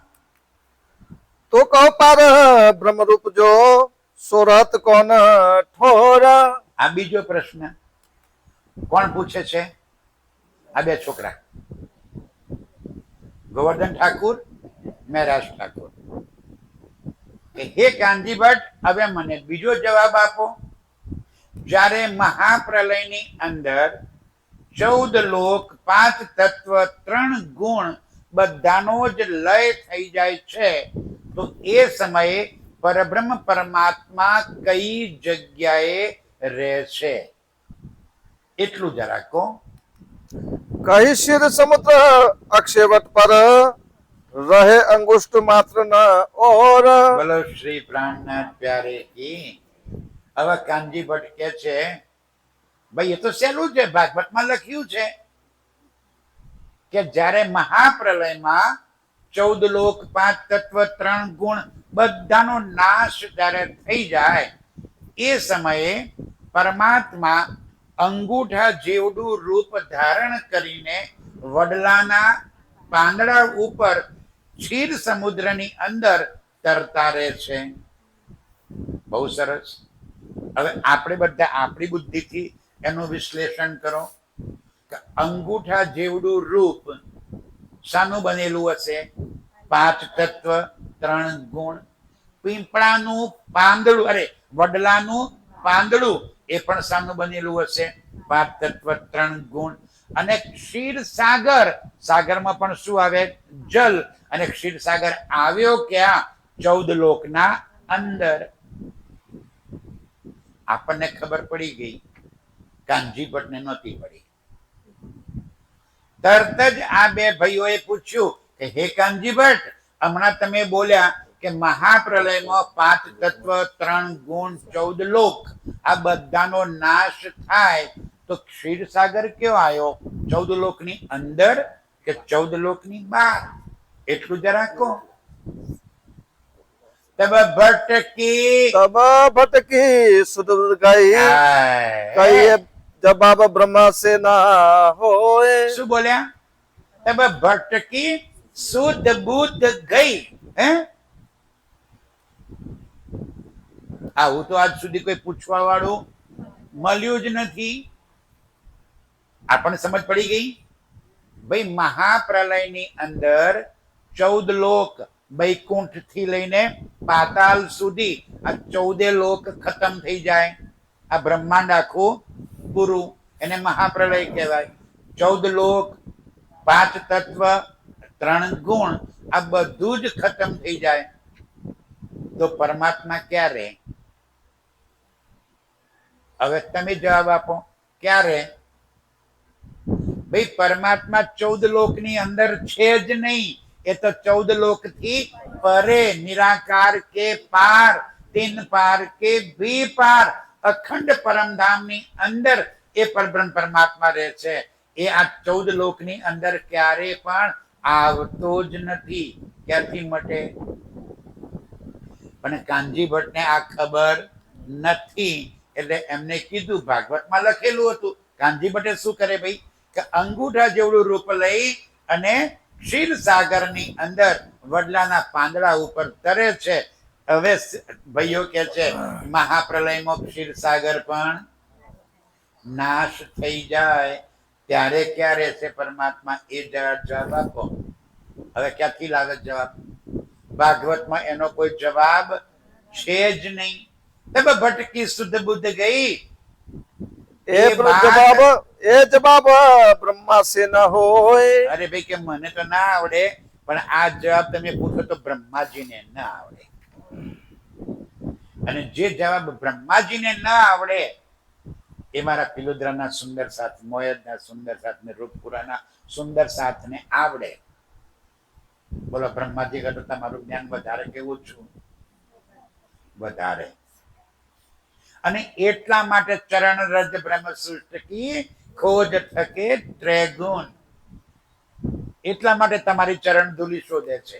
તો કહો પાર બ્રહ્મ રૂપ જો સોરત કોણ ઠોર. આ બીજો પ્રશ્ન કોણ પૂછે છે? આ બે છોકરા, ગોવર્ધન ઠાકુર, મહેરાજ ઠાકુર. કે હે કાનજી ભટ્ટ, હવે મને બીજો જવાબ આપો. જ્યારે મહાપ્રલયની અંદર 14 લોક, 5 તત્વ, 3 ગુણ બધાનો જ લય થઈ જાય છે, તો એ સમયે પરબ્રહ્મ પરમાત્મા કઈ જગ્યાએ રહે છે? એટલું જરા કહો. કહી શિર સમુદ્ર અક્ષયવટ પર રહે અંગુષ્ઠ માત્ર ન ઓર. બોલો શ્રી પ્રાણનાથ પ્યારે કી. હવે કાનજી ભટ્ટ કે છે, ભાઈ એ તો સહેલું છે, ભાગવતમાં લખ્યું છે કે જ્યારે મહાપ્રલયમાં 14 લોક, 5 તત્વ, 3 ગુણ બધાનો નાશ જ્યારે થઈ જાય, એ સમયે પરમાત્મા અંગૂઠા જેવડું રૂપ ધારણ કરીને વડલાના પાંદડા ઉપર ક્ષીર સમુદ્રની અંદર તરતા રહે છે. બહુ સરસ. હવે આપણે બધા આપણી બુદ્ધિથી એનું વિશ્લેષણ કરો કે અંગૂઠા જેવડું રૂપ શાનું બનેલું હશે? 5 તત્વ, 3 ગુણ. પીંપળાનું પાંદડું, અરે વડલાનું પાંદડું, એ પણ શાનું બનેલું હશે? 5 તત્વ, 3 ગુણ. અને ક્ષીર સાગર, સાગરમાં પણ શું આવે? જલ. અને ક્ષીર સાગર આવ્યો ક્યાં? 14 લોકના અંદર. આપણને ખબર પડી ગઈ, કાનજી ભટ્ટને નહોતી પડી. તરત જ આ બે ભાઈઓએ પૂછ્યું કે હે કાનજી ભટ્ટ, હમણાં તમે બોલ્યા કે મહાપ્રલયમાં 5 તત્વ, 3 ગુણ, 14 લોક આ બધાનો નાશ થાય, તો ક્ષીરસાગર કયો આવ્યો? 14 લોકની અંદર કે 14 લોકની બહાર? એટલું જરા કહો. તબ ભટકી તબ ભટકી સુધ ગઈ કઈ જવાબ બ્રહ્મા સે ના હોય. શું બોલ્યા? તબ ભટકી શુદ્ધ બુદ્ધ ગઈ. હે, આવું તો આજ સુધી કોઈ પૂછવા વાળું મળ્યું જ નથી. આપણને સમજ પડી ગઈ? ભાઈ મહાપ્રલયની અંદર 14 લોક, વૈકુંઠ થી લઈને પાતાલ સુધી આ 14 લોક ખતમ થઈ જાય. આ બ્રહ્માંડ આખું પૂરું, એને મહાપ્રલય કહેવાય. 14 લોક, 5 તત્વ, 3 ગુણ આ બધું જ ખતમ થઈ જાય, તો પરમાત્મા ક્યારે? હવે તમે જવાબ આપો, ક્યારે? ભાઈ પરમાત્મા 14 લોકની અંદર છે જ નહીં. એ તો 14 લોક થી પરે, નિરાકાર કે પાર, 3 પાર કે 2 પાર, અખંડ પરમધામની અંદર એ પરબ્રહ્મ પરમાત્મા રહે છે. એ આ 14 લોકની અંદર ક્યારે પણ આવતો જ નથી. ક્યાંથી મટે? પણ કાનજી ભટ્ટને આ ખબર નથી, એટલે એમને કીધું, ભાગવતમાં લખેલું હતું. કાનજી ભટ્ટે શું કરે ભાઈ, કે અંગૂઠા જેવડું રૂપ લઈ અને ક્ષીરસાગરની અંદર વડલાના પાંદડા ઉપર તરે છે. હવે ભાઈઓ કે છે મહાપ્રલયમાં ક્ષીરસાગર પણ નાશ થઈ જાય ત્યારે ક્યારે છે પરમાત્મા, એ જવાબ આપો. હવે ક્યાંથી લાવે જવાબ? ભાગવતમાં એનો કોઈ જવાબ છે જ નહીં. તબ ભટકી શુદ્ધ બુદ્ધ ગઈ. જવાબ બ્રહ્મા સે ન હોય. અરે ભાઈ કે મને તો ના આવડે, પણ આ જવાબ તમે પૂછો તો બ્રહ્માજીને ના આવડે. અને જે જવાબ બ્રહ્માજીને ના આવડે એ મારા પિલોદરાના સુંદર સાથ, મોયદના સુંદર સાથ ને રૂપપુરાના સુંદર સાથ ને આવડે. બોલો, બ્રહ્માજી કરતા તમારું જ્ઞાન વધારે કેવું છું? વધારે. અને એટલા માટે ચરણ રજ બ્રહ્મ સૃષ્ટિ ખોજ થકે ત્રેગુણ. એટલા માટે તમારી ચરણ ધૂલી શોધે છે.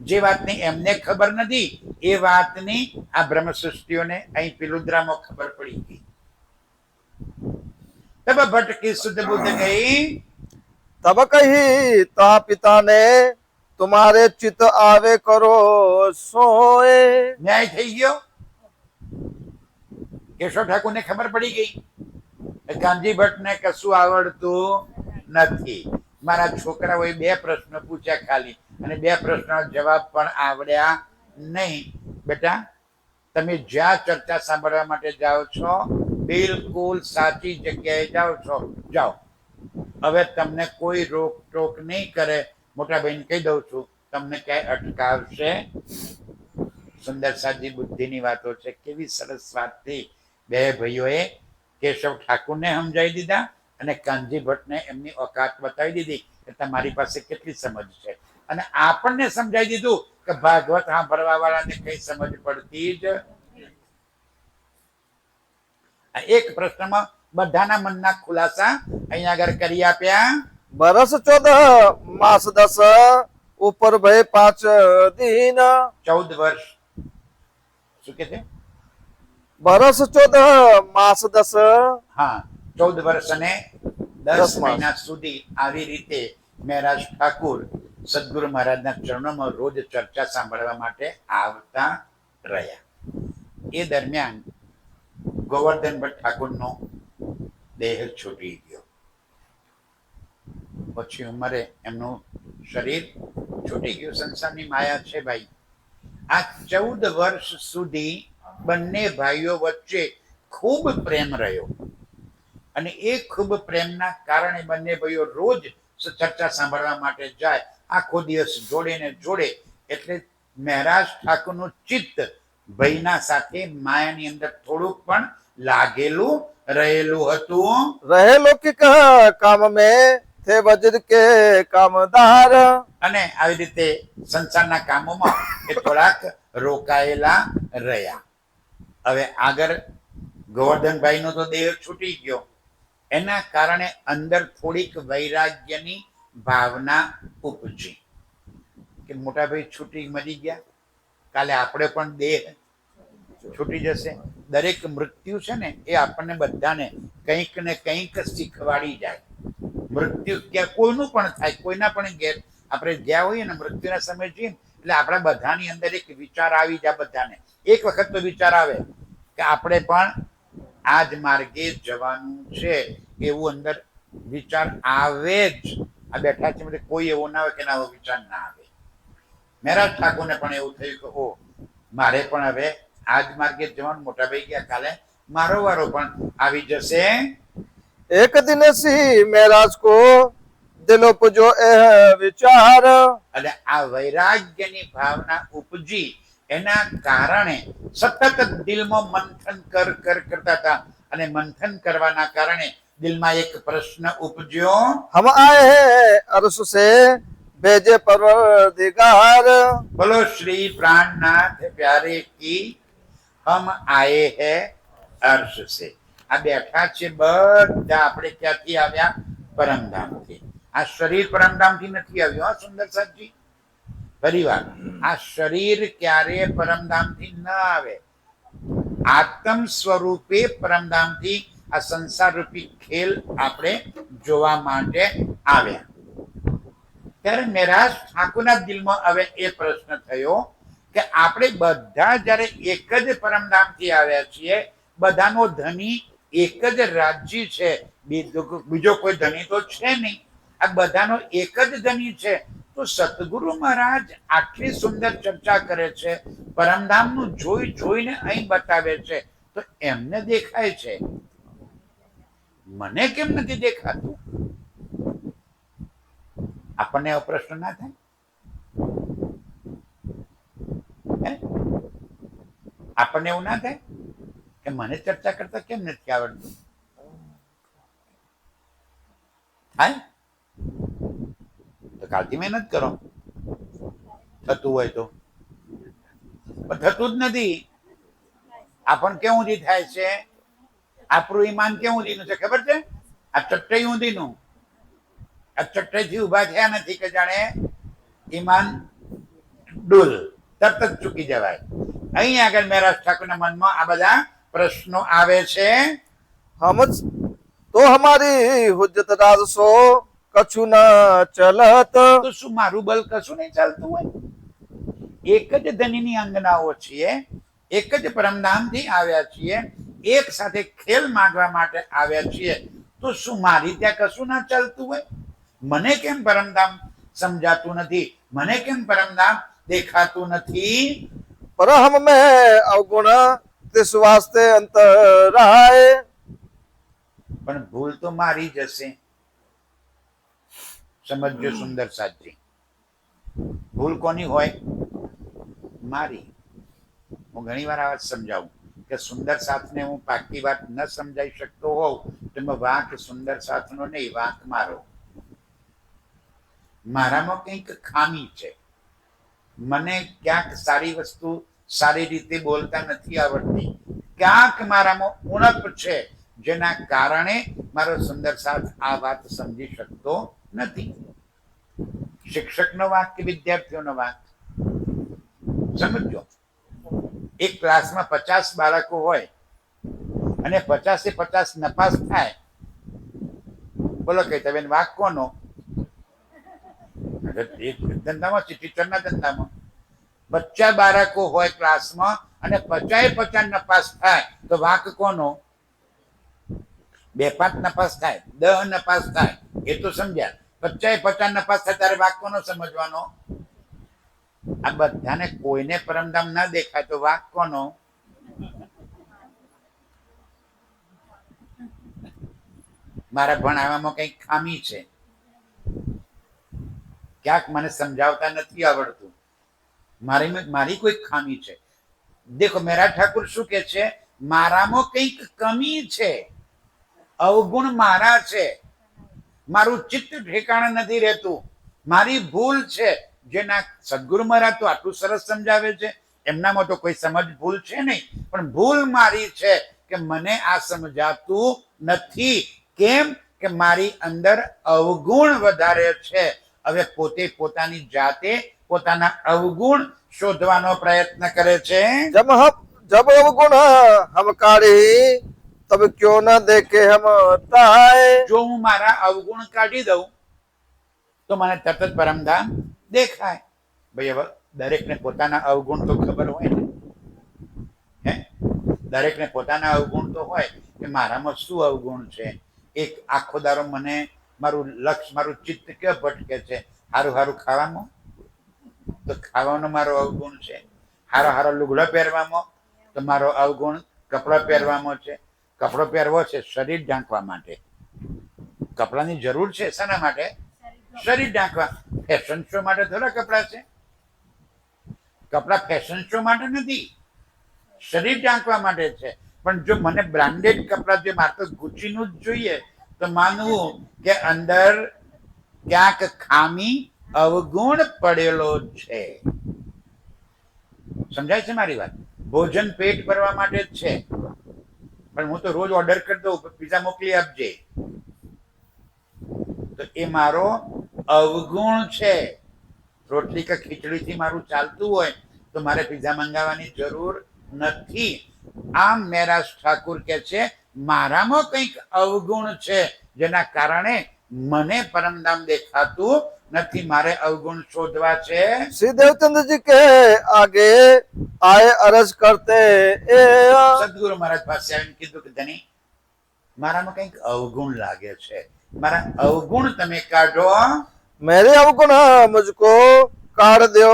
જે વાતની એમને ખબર નથી એ વાતની આ બ્રહ્મ સૃષ્ટિઓને અહીં પિલુદ્રામાં ખબર પડી ગઈ. તબ ભટકી શુદ્ધ બુદ્ધ ગઈ. તબ કહી તા પિતા ને तुम्हारे चित आवे करो सोए. ન્યાય થઈ ગયો. કેશવ ઠાકુરને ખબર પડી ગઈ કાનજી ભટ્ટને કશું આવડતું નથી. મારા છોકરાઓએ 2 પ્રશ્ન પૂછ્યા ખાલી, અને 2 પ્રશ્નનો જવાબ પણ આવડ્યા નહીં. બેટા, તમે જ્યાં ચર્ચા સાંભળવા માટે જાઓ છો બિલકુલ સાચી જગ્યાએ જાઓ છો, જાઓ. હવે તમને કોઈ રોકટોક નહીં કરે. મોટા બહેન કહી દઉં છું, તમને ક્યાંય અટકાવશે? સુંદર સાજી બુદ્ધિની વાતો છે. કેવી સરસ વાતથી 2 ભાઈઓએ કેશવ ઠાકુરને સમજાવી દીધા અને કાનજી ભટ્ટને એમની ઓકાત બતાવી દીધી કે તમારી પાસે કેટલી સમજ છે. અને આપણને સમજાવી દીધું કે ભાગવત સાંભળવા વાળાને કઈ સમજ પડતી જ. એક પ્રશ્નમાં બધાના મનના ખુલાસા અહીંયા આગળ કરી આપ્યા. बरस 14 मास 10 ऊपर भय 5 दिन. 14 વર્ષ. શું કે છે? बरस 14 मास 10. હા, 14 વર્ષ અને 10 માસ. મહિના સુધી આવી રીતે મહેરાજ ઠાકુર સદગુરુ મહારાજના ચરણોમાં રોજ ચર્ચા સાંભળવા માટે આવતા રહ્યા. એ દરમિયાન ગોવર્ધન ભટ્ટ ઠાકુરનો દેહ છૂટી ગયો. પછી ઉંમરે એમનું શરીર છૂટી ગયું. સંસારની માયા છે ભાઈ. આ 14 વર્ષ સુધી બંને ભાઈઓ વચ્ચે ખૂબ પ્રેમ રહ્યો, અને એ ખૂબ પ્રેમના કારણે બંને ભાઈઓ રોજ ચર્ચા સાંભળવા માટે જાય. આખો દિવસ જોડે ને જોડે. એટલે મહેરાજ ઠાકુરનું ચિત્ત ભાઈના સાથે માયાની અંદર થોડુંક પણ લાગેલું રહેલું હતું. रहे लौकिक काम में थे वज्र के कामदार. અને આવી રીતે સંસારના કામોમાં એ થોડાક રોકાયેલા રહ્યા. હવે આગળ ગોવર્ધનભાઈનો તો દેહ છૂટી ગયો, એના કારણે અંદર થોડીક વૈરાગ્યની ભાવના ઉપજી કે મોટા ભાઈ છૂટી મરી ગયા, કાલે આપણે પણ દેહ છૂટી જશે. દરેક મૃત્યુ છે ને એ આપણને બધાને કંઈક ને કંઈક શીખવાડી જાય. મૃત્યુ ક્યાં કોઈનું પણ થાય, કોઈના પણ ઘેર આપણે ગયા હોઈએ ને મૃત્યુના સમય જઈએ એટલે આપણા બધાની અંદર એક વિચાર આવી જાય. બધાને એક વખત તો વિચાર આવે કે આપણે પણ આ જ માર્ગે જવાનું છે, એવું અંદર વિચાર આવે જ. આ બેઠા છે એટલે કોઈ એવો ના આવે કે ના વિચાર ના આવે. મહેરાજ ઠાકુરને પણ એવું થયું કે ઓ, મારે પણ હવે આ જ માર્ગે જવાનું. મોટા ભાઈ ગયા, કાલે મારો વારો પણ આવી જશે. एक दिन सी महाराज को दिल उपजो विचार. એટલે આ વૈરાગ્યની ભાવના ઉપજી એના કારણે સતત દિલમાં મંથન કરતા હતા, અને મંથન કરવાના કારણે દિલમાં એક પ્રશ્ન ઉપજ્યો. हम आए हैं अर्श से भेजे परवरदिगार. बोलो श्री प्राणनाथ प्यारे की हम आए हैं अर्श से. આ બેઠા છે બધા આપણે ક્યાંથી આવ્યા? પરમધામથી. આ શરીર પરમધામથી નથી આવ્યું. હા સુંદર સાહેબજી, ફરીવાર આ શરીર ક્યારે પરમધામથી ન આવે, આત્મ સ્વરૂપે પરમધામથી આ સંસાર રૂપી ખેલ આપણે જોવા માટે આવ્યા. ત્યારે મહેરાજ ઠાકોરના દિલમાં હવે એ પ્રશ્ન થયો કે આપણે બધા જ્યારે એક જ પરમધામથી આવ્યા છીએ, બધાનો ધણી એક જ રાજ્ય છે, બીજો કોઈ ધણી તો છે નહીં, આ બધાનો એક જ ધણી છે. તો સતગુરુ મહારાજ આટલી સુંદર ચર્ચા કરે છે, પરમધામનું જોઈને અહીં બતાવે છે, તો એમને દેખાય છે, મને કેમ નથી દેખાતું? આપણને એવો પ્રશ્ન ના થાય? આપણને એવું ના થાય કે મને ચર્ચા કરતા કેમ નથી આવડતું? થાય તો કાલથી મહેનત કરો, થતું હોય તો. પણ થતું જ નથી. આપણને કેવું ઊંધી થાય છે? આપણું ઈમાન કેવું ઊંધીનું છે ખબર છે? આ ચટ્ટઈ ઊંધીનું. આ ચટ્ટઈથી ઉભા થયા નથી કે જાણે ઈમાન ડૂલ તરત જ ચૂકી જવાય. અહીં આગળ મહેરાજ ઠાકોરના મનમાં આ બધા પ્રશ્નો આવે છે. हम तो हमारी हुज्जत राजसो कछु न चलत. તો શું મારું બલ કશું નહીં ચાલતું હોય? એક જ ધનીની અંગનાઓ છીએ, એક જ પરમધામથી આવ્યા છીએ, એક સાથે ખેલ માંગવા માટે આવ્યા છીએ, તો શું મારી ત્યાં કશું ના ચાલતું હોય? મને કેમ પરમધામ સમજાતું નથી? મને કેમ પરમધામ દેખાતું નથી? पर हम में अवगुण तिस वास्ते अंतराय. પણ ભૂલ તો મારી જ હશે. સમજજો સુંદર સાજી, ભૂલ કોની હોય? મારી. હું ઘણી વાર આ વાત સમજાવું કે સુંદર સાથને હું પાકી વાત ન સમજાઈ શકતો હોઉં તો એમાં વાંક સુંદર સાથનો નહીં, વાંક મારો. મારામાં કંઈક ખામી છે. મને ક્યાંક સારી વસ્તુ સારી રીતે બોલતા નથી આવડતી, ક્યાંક મારામાં ઉણપ છે, જેના કારણે મારો સુંદર સાથ આ વાત સમજી શકતો નથી. શિક્ષકનો વાંક કે વિદ્યાર્થીઓનો વાંક? સમજો, એક ક્લાસમાં 50 બાળકો હોય અને 50 નપાસ થાય, બોલો કે તમે વાંક કોનો? ધંધામાં છે, ટીચરના ધંધામાં 50 બાળકો હોય ક્લાસમાં અને 50 નપાસ થાય, તો વાંક કોનો? 2-5 નપાસ થાય, 10 નપાસ થાય, એ તો સમજ્યા. 50 નપાસ થાય ત્યારે વાંક કોનો સમજવાનો? આ બધાને કોઈને પરમધામ ના દેખાય તો વાંક કોનો? મારા ભણાવવામાં કઈક ખામી છે, ક્યાંક મને સમજાવતા નથી આવડતું, મારી કોઈ ખામી છે. દેખો મહેરાજ ઠાકુર શું કે છે? મારામાં કંઈક કમી છે, અવગુણ મારા છે, મારું ચિત્ત ઠેકાણે નથી રહેતું, મારી ભૂલ છે. જેના સદગુરુ મહારાજ તો આટલું સરસ સમજાવે છે, એમનામાં તો કોઈ સમજ ભૂલ છે નહીં, પણ ભૂલ મારી છે કે મને આ સમજાતું નથી. કેમ કે મારી અંદર અવગુણ વધારે છે. હવે પોતે પોતાની જાતે પોતાના અવગુણ શોધવાનો પ્રયત્ન કરે છે. जब अवगुण हम काढ़ी तब क्यों न देखे हम ताए. જો હું મારા અવગુણ કાઢી દઉં તો મને તરત જ પરમધામ દેખાય. ભાઈ હવે દરેકને પોતાના અવગુણ તો ખબર હોય ને, હે? દરેકને પોતાના અવગુણ તો હોય કે મારામાં શું અવગુણ છે. એક આખો દારો મને મારું લક્ષ્ય, મારું ચિત્ત ક્યાં ભટકે છે? સારું સારું ખાવામાં, તો ખાવાનો મારો અવગુણ છે. હારો લુગડો પહેરવામાં, તો મારો અવગુણ કપડાં પહેરવામાં છે. કપડો પહેરવો છે શરીર ઢાંકવા માટે, કપડાની જરૂર છે. શાના માટે? શરીર ઢાંકવા. ફેશન શો માટે થોડા કપડા છે? કપડા ફેશન શો માટે નથી, શરીર ઢાંકવા માટે છે. પણ જો મને બ્રાન્ડેડ કપડા જે મારે તો ગુચીનું જ જોઈએ, તો માનવું કે અંદર ક્યાંક ખામી, અવગુણ પડેલો છે. સમજાય છે મારી વાત? ભોજન પેટ ભરવા માટે જ છે, પણ હું તો રોજ ઓર્ડર કરી દઉં, પીઝા મોકલી આપજે, તો એ મારો અવગુણ છે. રોટલી કે ખીચડીથી મારું ચાલતું હોય તો મારે પીઝા મંગાવવાની જરૂર નથી. આમ મહેરાજ ઠાકુર કે છે મારામાં કંઈક અવગુણ છે જેના કારણે મને પરમધામ દેખાતું નથી, મારે અવગુણ શોધવા છે. श्री देवचंद्र जी के आगे आए अर्ज करते ए સદગુરુ મહારાજ પાસે આવીને કીધું કે ધણી મારામાં કંઈક અવગુણ લાગે છે, મારા અવગુણ તમે કાઢો. मेरे अवगुण मुझको काढ़ दो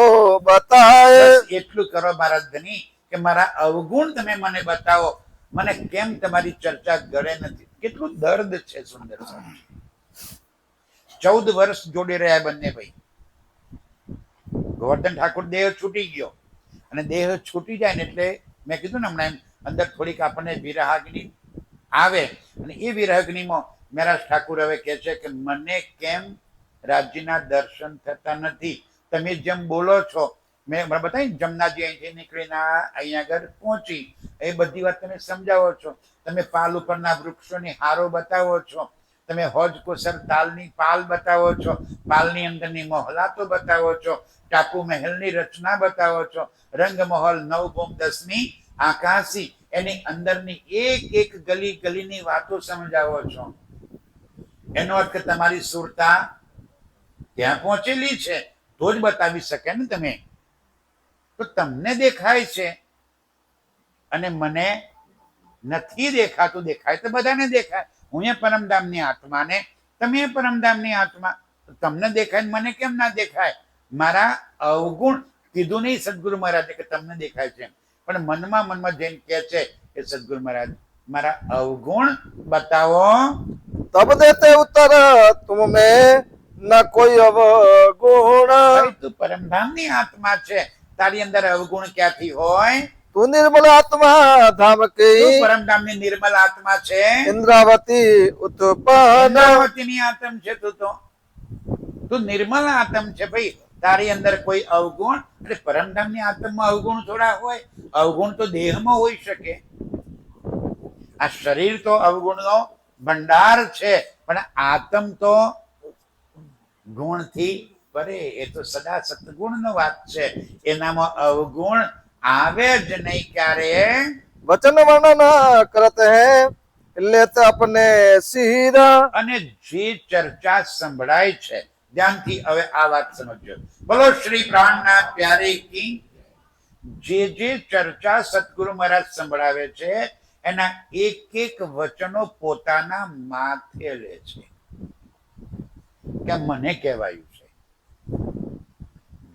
बताए. બસ એટલું કરો મહારાજ ધણી કે મારા અવગુણ તમે મને બતાવો, મને કેમ તમારી ચર્ચા ગળે નથી. કેટલું દર્દ છે સુંદર સ્વામી. 14 વર્ષ જોડી રહ્યા બંને ભાઈ. ગોવર્ધન ઠાકુર દેહ છૂટી ગયો અને દેહ છૂટી જાય ને એટલે મેં કીધું ને હમણાં એમ અંદર થોડીક આપણને વિરહાગ્નિ આવે અને એ વિરહાગ્નિમાં મહેરાજ ઠાકુર હવે કહે છે કે મને કેમ રાજ્યના દર્શન થતા નથી. તમે જેમ બોલો છો, મેં હમણાં બતાવી જમનાજી અહીંથી નીકળીને અહીંયા આગળ પહોંચી, એ બધી વાત તમે સમજાવો છો. તમે પાલ ઉપરના વૃક્ષોની હારો બતાવો છો, તમે હોજ કોસર તાલની પાલ બતાવો છો, પાલની અંદરની મહોલાતો બતાવો છો, ટાપુ મહેલની રચના બતાવો છો, રંગમહોલ 9-10ની આકાશી એની અંદરની એક એક ગલી ગલીની વાતો સમજાવો છો. એનો અર્થ કે તમારી સુરતા ત્યાં પહોંચેલી છે તો જ બતાવી શકે ને તમે. તો તમને દેખાય છે અને મને નથી દેખાતું. દેખાય તો બધાને દેખાય. હું એ પરમધામની આત્માને, તમે પરમધામની આત્મા, તમને દેખાય મને કેમ ના દેખાય? મારા અવગુણ કીધું નહીં સદગુરુ મહારાજે કે તમને દેખાય છે, પણ મનમાં જઈને કહે છે કે સદગુરુ મહારાજ મારા અવગુણ બતાવો. तब देते उत्तर तुम में न कोई अवगुण. ભાઈ તું પરમધામની આત્મા છે, તારી અંદર અવગુણ ક્યાંથી હોય? तू निर्मल आत्मा धाम તું की પરમધામની નિર્મલ આત્મા છે, इंद्रावती उत्पन्न. ઇન્દ્રાવતીની આત્મ છે. તું નિર્મલ આત્મ છે ભાઈ. તારી અંદર કોઈ અવગુણ, એટલે પરમધામની આત્મમાં અવગુણ થોડા હોય? અવગુણ તો દેહમાં હોઈ શકે. આ શરીર તો અવગુણનો ભંડાર છે, પણ આત્મ તો ગુણથી પરે. એ તો સદા સત્ગુણનો વાત છે, એનામાં અવગુણ આવે જ નહીં ક્યારે. वचन वर्णन करते हैं लेते अपने सिर. અને જે ચર્ચા સંભળાય છે, ધ્યાનથી હવે આ વાત સમજો. બોલો શ્રી પ્રાણનાથ પ્યારે કી. જે ચર્ચા સદગુરુ મહારાજ સંભળાવે છે એના એક એક વચનો પોતાના માથે લે છે કે મને કહેવાયું છે.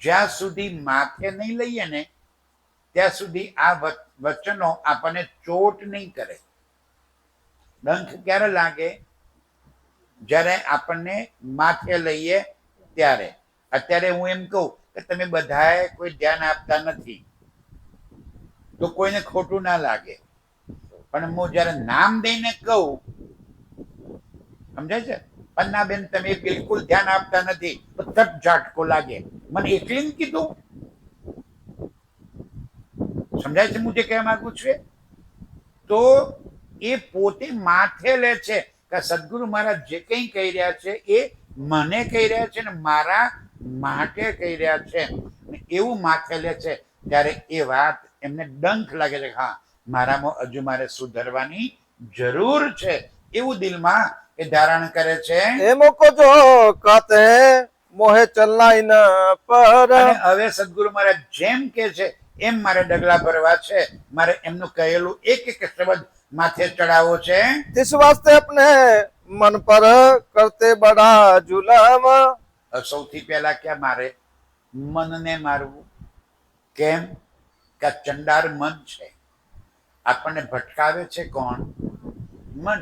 જ્યાં સુધી માથે નહીં લઈએ ને ત્યાં સુધી આ વચનો આપણને ચોટ નહીં કરે. ડંખ ક્યારે લાગે? જ્યારે આપણને માથે લઈએ ત્યારે. અત્યારે હું એમ કહું કે તમે બધાએ કોઈ ધ્યાન આપતા નથી તો કોઈને ખોટું ના લાગે, પણ હું જ્યારે નામ દઈને કહું, સમજાય છે? પન્નાબેન તમે બિલકુલ ધ્યાન આપતા નથી તો તટ ઝાટકો લાગે. મને એકલીને કીધું. સમજાય છે હું જે કહેવા માંગુ છું? તો એ પોતે માથે લે છે કે સદગુરુ મહારાજ જે કંઈ કહી રહ્યા છે એ મને કહી રહ્યા છે ને મારા માટે કહી રહ્યા છે. એવું માથે લે છે ત્યારે એ વાત એમને ડંખ લાગે છે. હા, મારામાં હજુ મારે સુધરવાની જરૂર છે, એવું દિલમાં એ ધારણ કરે છે. एमो को जो कहते हैं मोहे चलना इन पर. અને હવે સદગુરુ મહારાજ જેમ કે છે એમ મારે ડગલા ભરવા છે, મારે એમનું કહેલું એક એક શબ્દ માથે ચડાવવો છે. इस वास्ते अपने मन पर करते बड़ा जुलम. સૌથી પહેલા ક્યાં મારે? મનને મારવું. કેમ? કે ચંડાર મન છે. આપણને ભટકાવે છે કોણ? મન.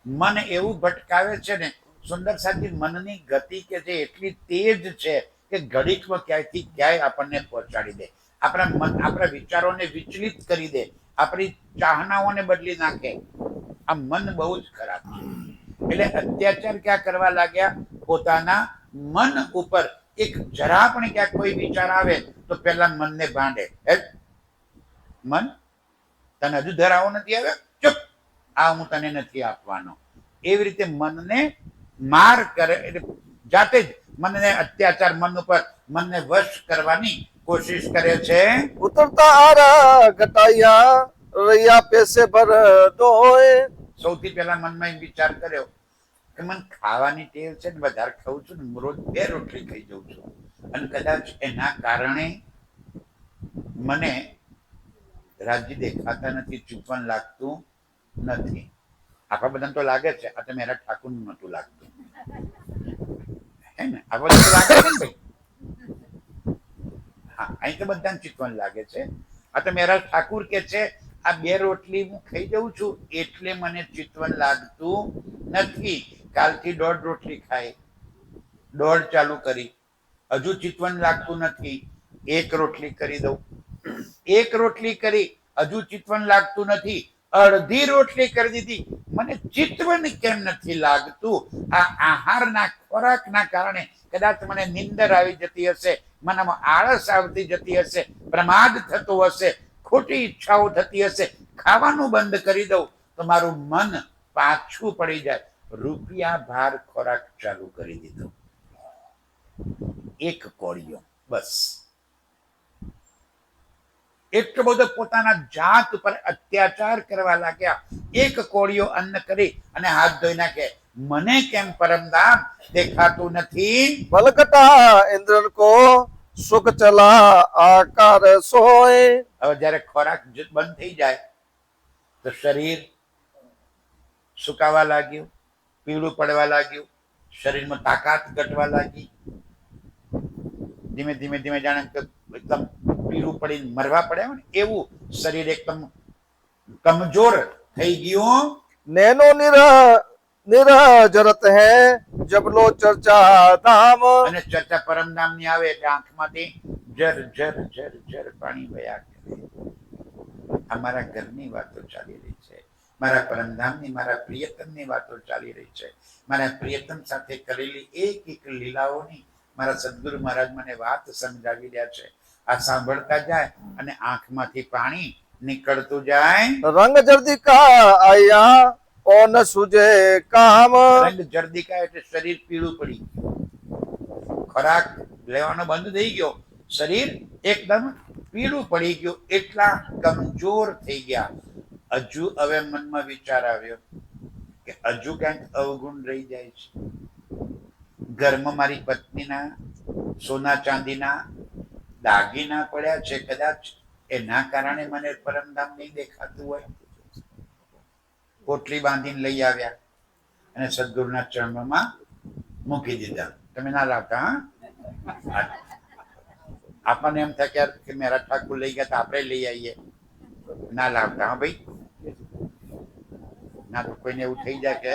મન એવું ભટકાવે છે ને સુંદર સાથી, મનની ગતિ કે જે એટલી તેજ છે કે ઘડીકમાં ક્યાંયથી ક્યાંય આપણને પહોંચાડી દે. આપણા મન, આપણા વિચારોને વિચલિત કરી દે, આપણી ચાહનાઓને બદલી નાખે. આ મન બહુ જ ખરાબ છે. એટલે અત્યાચાર ક્યાં કરવા લાગ્યા? પોતાના મન ઉપર. એક જરા પણ ક્યાંક કોઈ વિચાર આવે તો પેલા મનને ભાંડે. મન, તને હજુ ધરાવો નથી આવ્યો? ચૂપ, આ હું તને નથી આપવાનો. એવી રીતે મનને માર કરે. એટલે જાતે જ મનને અત્યાચાર મન ઉપર મનને વશ કરવાની કોશિશ કરે છે. उतरता आ रहा घटाइया रैया पैसे भर दोए. સૌથી પહેલા મનમાં એમ વિચાર કર્યો કે મને ખાવાની ટેવ છે ને, વધારે ખાઉં છું ને, રોજ 2 રોટલી ખાઈ જાઉં છું, અને કદાચ એના કારણે મને રાજ્ય દેખાતા નથી, ચૂકવણ લાગતું નથી. આપણા બધાને તો લાગે છે, આ તો મેરા ઠાકુર નું નતું લાગતું, હે ને? આ બધું તો લાગે છે ને ભાઈ. હા, અહીં તો બધાને ચૂકવણ લાગે છે. આ તો મેરા ઠાકુર કે છે આ 2 રોટલી હું ખાઈ જાઉં છું એટલે મને ચિતવન લાગતું નથી. કાલથી 1.5 રોટલી ખાઈ, 1.5 ચાલુ કરી, હજુ ચિતવન લાગતું નથી, 1 રોટલી કરી દઉં. 1 રોટલી કરી, હજુ ચિતવન લાગતું નથી, અડધી રોટલી કરી દીધી, મને ચિતવન કેમ નથી લાગતું? આ આહારના ખોરાકના કારણે કદાચ મને નિંદર આવી જતી હશે, મનમાં આળસ આવતી જતી હશે, પ્રમાદ થતો હશે, ખોટી ઈચ્છાઓ થતી હશે. ખાવાનું બંધ કરી દઉં તો મારું મન પાછું પડી જાય. રૂપિયા ભાર ખોરાક ચાલુ કરી દીધો. 1 કોળિયો બસ. એટલો બધો પોતાના જાત ઉપર અત્યાચાર કરવા લાગ્યા. 1 કોળિયો અન્ન કરી અને હાથ ધોઈ નાખે. મને કેમ પરમધામ દેખાતું નથી? बलकटा इंद्रन को सुख चला आकार सोए. હવે જ્યારે ખોરાક બંધ થઈ જાય તો શરીર સુકાવા લાગ્યું, પીળું પડવા લાગ્યું, શરીરમાં તાકાત ઘટવા લાગી. ધીમે ધીમે ધીમે જાણે કે એકદમ પીળું પડીને મરવા પડ્યા ને એવું શરીર એકદમ કમજોર થઈ ગયું. नैनो निर निर जरत है जब लो चर्चा धाम. અને ચર્ચા પરમધામ ની આવે એટલે આંખમાંથી જર જર જર જર પાણી વયા કરે. અમારા ઘરની વાતો ચાલી રહી છે, મારા પરમધામની, મારા પ્રિયતમની વાતો ચાલી રહી છે. મારા પ્રિયતમ સાથે કરેલી એક એક લીલાઓની મારા સદગુરુ મહારાજ મને વાત સમજાવી રહ્યા છે. આ સાંભળતા જાય અને આંખમાંથી પાણી નીકળતું જાય. रंग जर्दी का आया और न सूझे काम. રંગ જર્દિકા એટલે શરીર પીળું પડી ગયું, ખોરાક લેવાનો બંધ થઈ ગયો, શરીર એકદમ પીળું પડી ગયું, એટલા કમજોર થઈ ગયા. હજુ હવે મનમાં વિચાર આવ્યો કે હજુ ક્યાંક અવગુણ રહી જાય છે. ઘરમાં મારી પત્નીના સોના ચાંદીના દાગીના પડ્યા છે, કદાચ એના કારણે મને પરમધામ નહીં દેખાતું હોય. પોટલી બાંધીને લઈ આવ્યા અને સદગુરુના ચરણોમાં મૂકી દીધા. તમે ના લાવતા? હા, આપણને એમ થાય કે મેરા ઠાકુર લઈ ગયા તો આપણે લઈ આવીએ. ના લાવતા? હા ભાઈ, ના તો કોઈને એવું થઈ જાય કે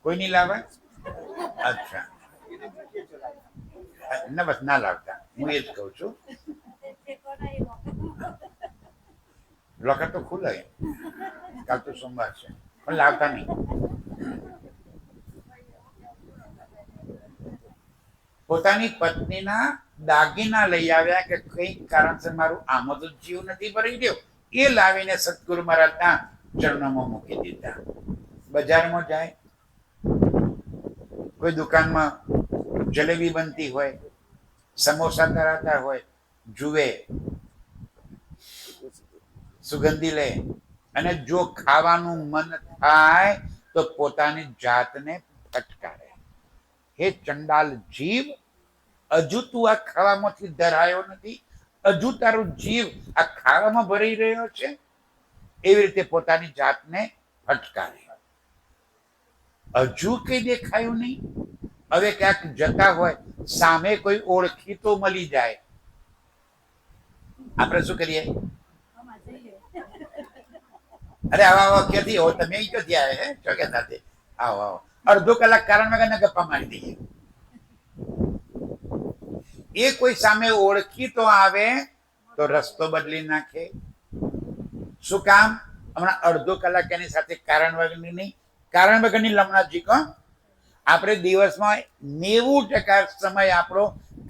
કોઈ નહીં લાવે. અચ્છા, ના બસ ના લાવતા. હું એ જ કહું છું. લોકર તો ખુલે, કાલ તો સોમવાર છે, પણ લાવતા નહીં. પોતાની પત્નીના દાગીના લઈ આવ્યા કે કઈક કારણસર મારું આમાં તો જીવ નથી ભરી ગયો, એ લાવીને સદગુરુ મહારાજના ચરણોમાં મૂકી દીધા. બજારમાં જાય, કોઈ દુકાનમાં જલેબી બનતી હોય, સમોસા કરાતા હોય, જુએ, સુગંધી લે, અને જો ખાવાનું મન થાય તો પોતાની જાતને ફટકારે. હે ચંડાલ જીવ, હજુ તું આ ખાવામાંથી ધરાયો નથી, હજુ તારું જીવ આ ખાવામાં ભરી રહ્યો છે. એવી રીતે પોતાની જાતને ફટકારે. હજુ કઈ દેખાયું નહીં. હવે ક્યાંક જતા હોય, સામે કોઈ ઓળખીતો મળી જાય, આપણે શું કરીએ? અરે આવો આવો, ક્યાંથી હો તમે? ક્યાંથી આવે? હે ચોકે સાથે આવો આવો. અડધો કલાક કારણ વગર ગપ્પા મારી દઈએ. એ કોઈ સામે ઓળખીતો આવે તો રસ્તો બદલી નાખે. શું કામ? હમણાં અડધો કલાક એની સાથે કારણ વગરની નહીં, કારણ વગરની લમણાજી. કો આપણે દિવસમાં 90% સમય આપણો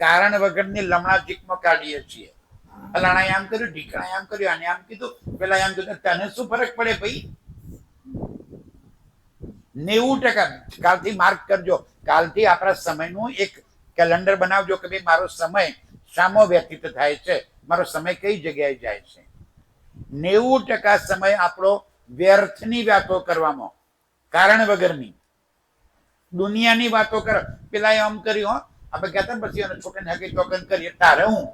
કારણ વગરની લમણાજીકમાં કાઢીએ છીએ. ફલાણા આમ કર્યું, ઢીકણા આમ કર્યું, આને આમ કીધું, પેલા આમ કીધું. તને શું ફરક પડે ભાઈ? 90%. કાલથી માર્ક કરજો, કાલથી આપણા સમયનું એક કેલેન્ડર બનાવજો કે ભાઈ મારો સમય શામો વ્યતીત થાય છે, મારો સમય કઈ જગ્યાએ જાય છે. 90% સમય આપણો વ્યર્થની વાતો કરવામાં, કારણ વગરની દુનિયાની વાતો કર. પેલા આમ કર્યું, હો આપણે કહેતા ને પછી છોકરાને હકી ચોકન કરીએ તારે હું,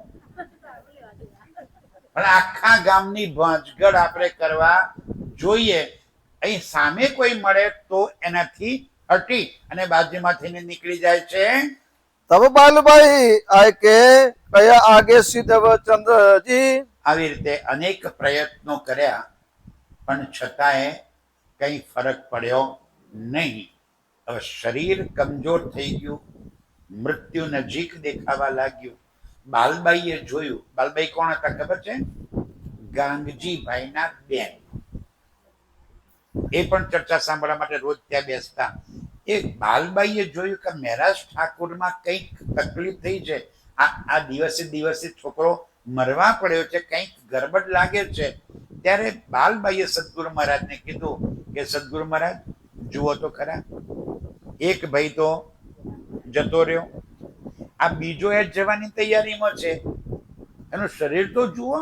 પણ આખા ગામની ભાંજગડ આપણે કરવા જોઈએ. અહીં સામે કોઈ મળે તો એનાથી હટી અને બાજુમાંથી નીકળી જાય છે. तब बालबाई आए के कया आगे सीधव चंद्रजी. આવી રીતે અનેક પ્રયત્નો કર્યા પણ છતાંય કઈ ફરક પડ્યો નહીં. હવે શરીર કમજોર થઈ ગયું, મૃત્યુ નજીક દેખાવા લાગ્યું. બાલબાઈએ જોયું. બાલબાઈ કોણ હતા ખબર છે? ગાંગજીભાઈના બેન. એ પણ ચર્ચા સાંભળવા માટે રોજ ત્યાં બેસતા. એ બાલબાઈએ જોયું કે મહેરાજ ઠાકુરમાં કંઈક તકલીફ થઈ છે, આ દિવસે છોકરો મરવા પડ્યો છે, કંઈક ગરબડ લાગે છે. ત્યારે બાલબાઈએ સદગુરુ મહારાજને કીધું કે સદગુરુ મહારાજ જુઓ તો ખરા, એક ભાઈ તો જતો રહ્યો, આ બીજો એ જવાની તૈયારીમાં છે, એનું શરીર તો જુઓ,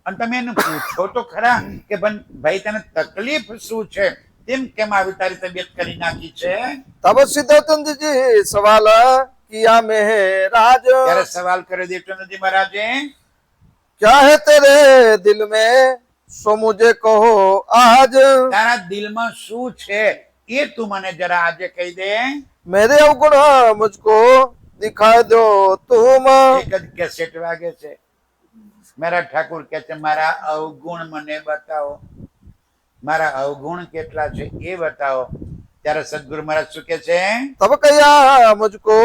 અને તમે એને પૂછો તો ખરા કે ભાઈ તને તકલીફ શું છે, તેમ કેમ આવી તારી તબિયત કરી નાખી છે. तब सिद्धचंद्र जी सवाल किया महाराज. ત્યારે સવાલ કર્યો દેવચંદ્રજી મહારાજે, क्या है तेरे दिल में सो मुझे कहो आज. તારા દિલમાં શું છે એ તું મને જરા આજે કહી દે. मेरे अवगुण मुझको दिखा दो तुम. એક જ કેસેટ વાગે છે. મારા ઠાકુર કે છે મારા અવગુણ મને બતાવો, મારા અવગુણ કેટલા છે એ બતાવો. ત્યારે સદગુરુ મહારાજ શું કે છે? तब कया मुझको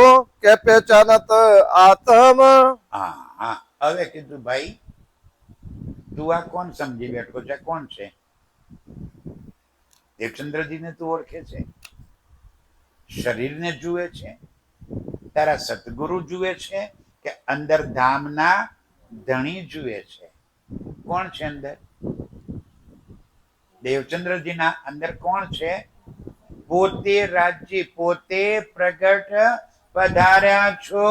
के पहचानत आत्म. હા હા, હવે કીધું ભાઈ તું આ કોણ સમજી બેઠો છે, કોણ છે? દેવચંદ્રજીને તું ઓળખે છે, શરીરને જુએ છે, તારા સદગુરુ જુએ છે કે અંદર ધામના ધણી જુએ છે? કોણ છે અંદર? દેવચંદ્રજીના અંદર કોણ છે? પોતે રાજ્ય, પોતે પ્રગટ પધાર્યા છો.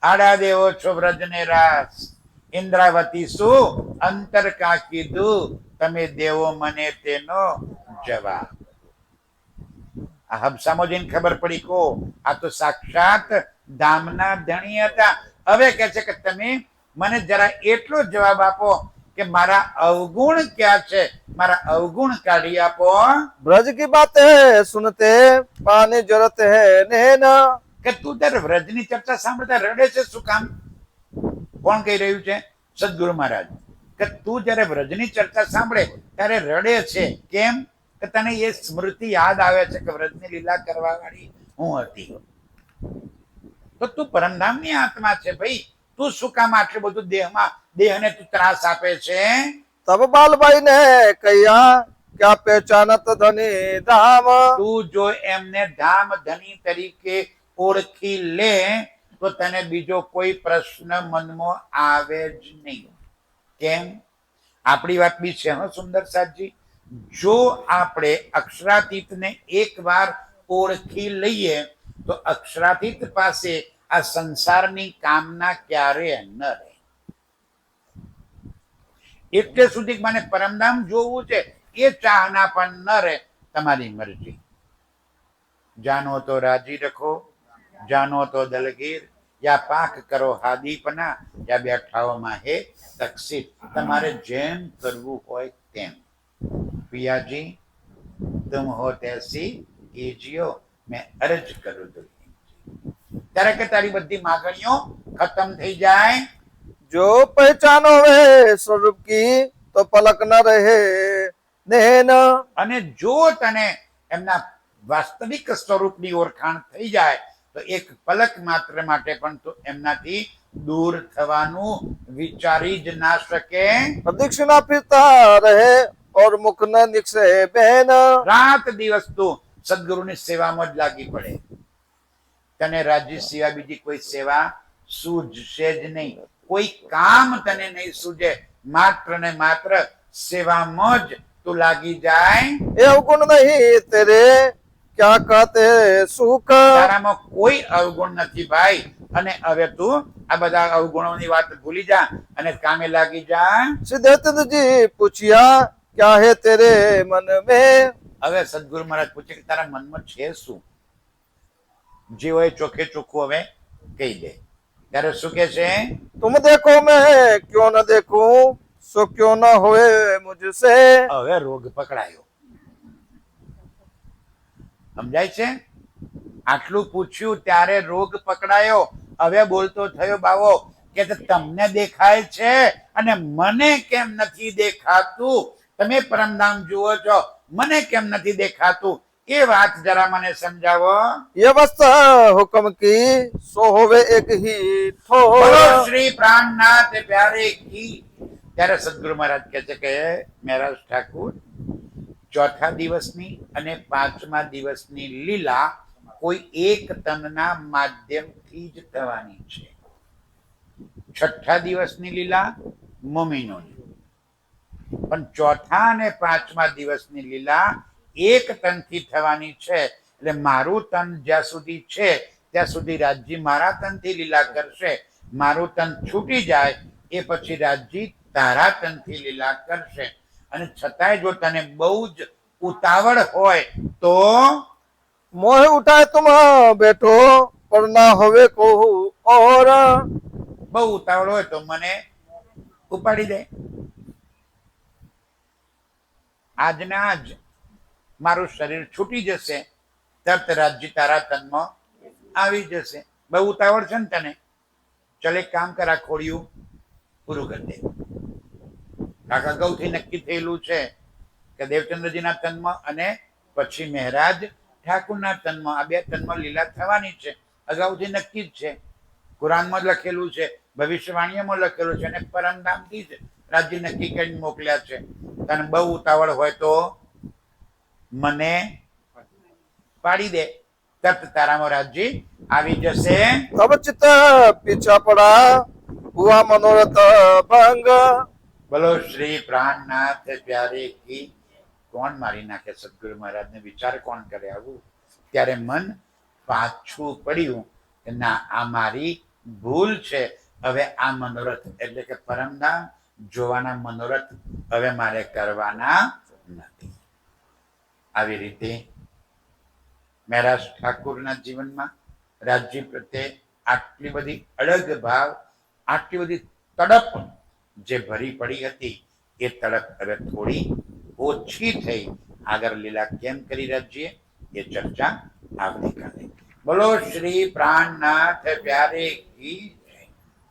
આડા દેવો છો વ્રજને રાસ, ઇન્દ્રાવતી શું અંતર કા કીધું, તમે દેવો મને તેનો જવાબ. આ હબસામાં જઈને ખબર પડી કો આ તો સાક્ષાત ધામના ધણી હતા. હવે કહે છે કે તમે મને જરા એટલો જવાબ આપો કે મારા અવગુણ ક્યાં છે, મારા અવગુણ કાઢી આપો. ब्रज की बातें सुनते पानी जरूरत है नैना. કે તું ત્યારે વ્રજની ચર્ચા સાંભળતા રડે છે શું કામ? કોણ કહી રહ્યું છે? સદગુરુ મહારાજ. કે તું જયારે વ્રજની ચર્ચા સાંભળે ત્યારે રડે છે, કેમ? કે તને એ સ્મૃતિ યાદ આવે છે કે વ્રજની લીલા કરવા વાળી હું હતી. તો તું પરમધામની આત્મા છે ભાઈ, તું શું કામ આટલું બધું દેહને તું ત્રાસ આપે છે? तब बालबाई ने कहा क्या पहचानत धनी धाम. તું જો એમને ધામ ધની તરીકે ઓળખી લે તો તને બીજો કોઈ પ્રશ્ન મનમાં આવે જ નહીં. કેમ? આપણી વાત બી છે હો સુંદર સાજી. જો આપણે અક્ષરાતીતને એકવાર ઓળખી લઈએ તો અક્ષરાતીત પાસે આ સંસારની કામના ક્યારે ન રહે. એટલે સુધી મને પરમધામ જોવું છે એ ચાહના પણ ન રહે. તમારી મરજી. જાનો તો રાજી રખો, જાનો તો દલગીર, યા પાક કરો હાદીપના, યા બેઠાઓમાં હે તકસીર. તમારે જેમ કરવું હોય તેમ. પિયાજી तुम हो तैसी कीजियो, मैं अर्ज करूं दुल्हन जी. ત્યારે કે તારી બધી માંગણીઓ ખતમ થઈ જાય. जो पहचानो वे स्वरूप की तो पलक न रहे नैन. અને જો તને એમના વાસ્તવિક સ્વરૂપની ઓળખાણ થઈ જાય તો એક પલક માત્ર માટે પણ તું એમનાથી દૂર થવાનું વિચારી જ ના શકે. प्रदक्षिणा फिरता रहे और मुख न निकसे बहन. રાત દિવસ તું સદગુરુની સેવામાં જ લાગી પડે. તને રાજ્ય સિવાય બીજી કોઈ સેવા સૂઝશે જ નહીં, કોઈ કામ તને નહીં સૂઝે. માત્ર ને માત્ર સેવામાં જ તું લાગી જાય. ये अवगुण नहीं तेरे क्या कहते सुख। તારામાં કોઈ અવગુણ નથી ભાઈ, અને હવે તું આ બધા અવગુણોની વાત ભૂલી જા અને કામે લાગી જા. सिद्धार्थ जी पूछिया क्या है तेरे मन में। હવે સદગુરુ મહારાજ પૂછે કે તારા મનમાં છે શું? જે હોય ચોખ્ખે ચોખ્ખું હવે કહી દે. ત્યારે શું કે છે? तुम देखो मैं क्यों न देखूं, सो क्यों न होए मुझसे। હવે રોગ પકડાયો. સમજાય છે? આટલું પૂછ્યું ત્યારે રોગ પકડાયો. હવે બોલતો થયો બાવો કે તમને દેખાય છે અને મને કેમ નથી દેખાતું? તમે પરમધામ જુઓ છો, મને કેમ નથી દેખાતું? એ વાત જરા મને સમજાવો. ये अवस्था हुक्म की सो होवे एक ही બોલો ठोर। શ્રી પ્રાણનાથ પ્યારે કી. ત્યારે સદગુરુ મહારાજ કહે છે કે મહારાજ ઠાકુર, ચોથા દિવસની અને પાંચમા દિવસની લીલા કોઈ એક તનના માધ્યમથી જ થવાની છે. છઠ્ઠા દિવસની લીલા મુમિનોની, પણ ચોથા અને પાંચમા દિવસની લીલા એક તનથી થવાની છે. એટલે મારું તન જ્યાં સુધી છે ત્યાં સુધી રાજજી મારા તનથી લીલા કરશે. મારું તન છૂટી જાય એ પછી રાજજી તારા તનથી લીલા કરશે. અને છતાંય જો તને બહુ જ ઉતાવળ હોય તો मोह उठाए तुम बैठो, पर ना होवे को और। બહુ ઉતાવળ હોય તો મને ઉપાડી દે. આજના આજ મારું શરીર છૂટી જશે, તરત રાજ્ય તારા તનમાં આવી જશે. બહુ ઉતાવળ છે ને તને? ચલ એક કામ કર, આ ખોડિયું પૂરું કરી દે. કાકા અગાઉથી નક્કી થયેલું છે કે દેવચંદ્રજીના તનમાં અને પછી મહારાજ ઠાકુરના તનમાં, આ બે તનમાં લીલા થવાની છે. અગાઉથી નક્કી જ છે. કુરાનમાં જ લખેલું છે, ભવિષ્યવાણીઓમાં લખેલું છે, અને પરમધામથી જ રાજ્ય નક્કી કરીને મોકલ્યા છે. તને બહુ ઉતાવળ હોય તો મને પાડી દે, તરત તારામાં રાજ્ય આવી જશે. तब चित पीछा पड़ा, हुआ मनोरथ भंग। બોલો શ્રી પ્રાણનાથ પ્યારે કી. કોણ મારી નાખે સદગુરુ મહારાજને? વિચાર કોણ કરે આવું? ત્યારે મન પાછું પડ્યું કે ના, આ મારી ભૂલ છે. હવે આ મનોરથ એટલે કે પરમધામ જોવાના મનોરથ હવે મારે કરવાના નથી. આવી રીતે મહારાજ ઠાકુરના જીવનમાં રાજ્ય પ્રત્યે આટલી બધી અડગ ભાવ, આટલી બધી તડપ જે ભરી પડી હતી, એ તડપ હવે થોડી ઓછી થઈ. આગળ લીલા કેમ કરી રાજ્ય એ ચર્ચા આવતીકાલે. બોલો શ્રી પ્રાણનાથ પ્યારે કી.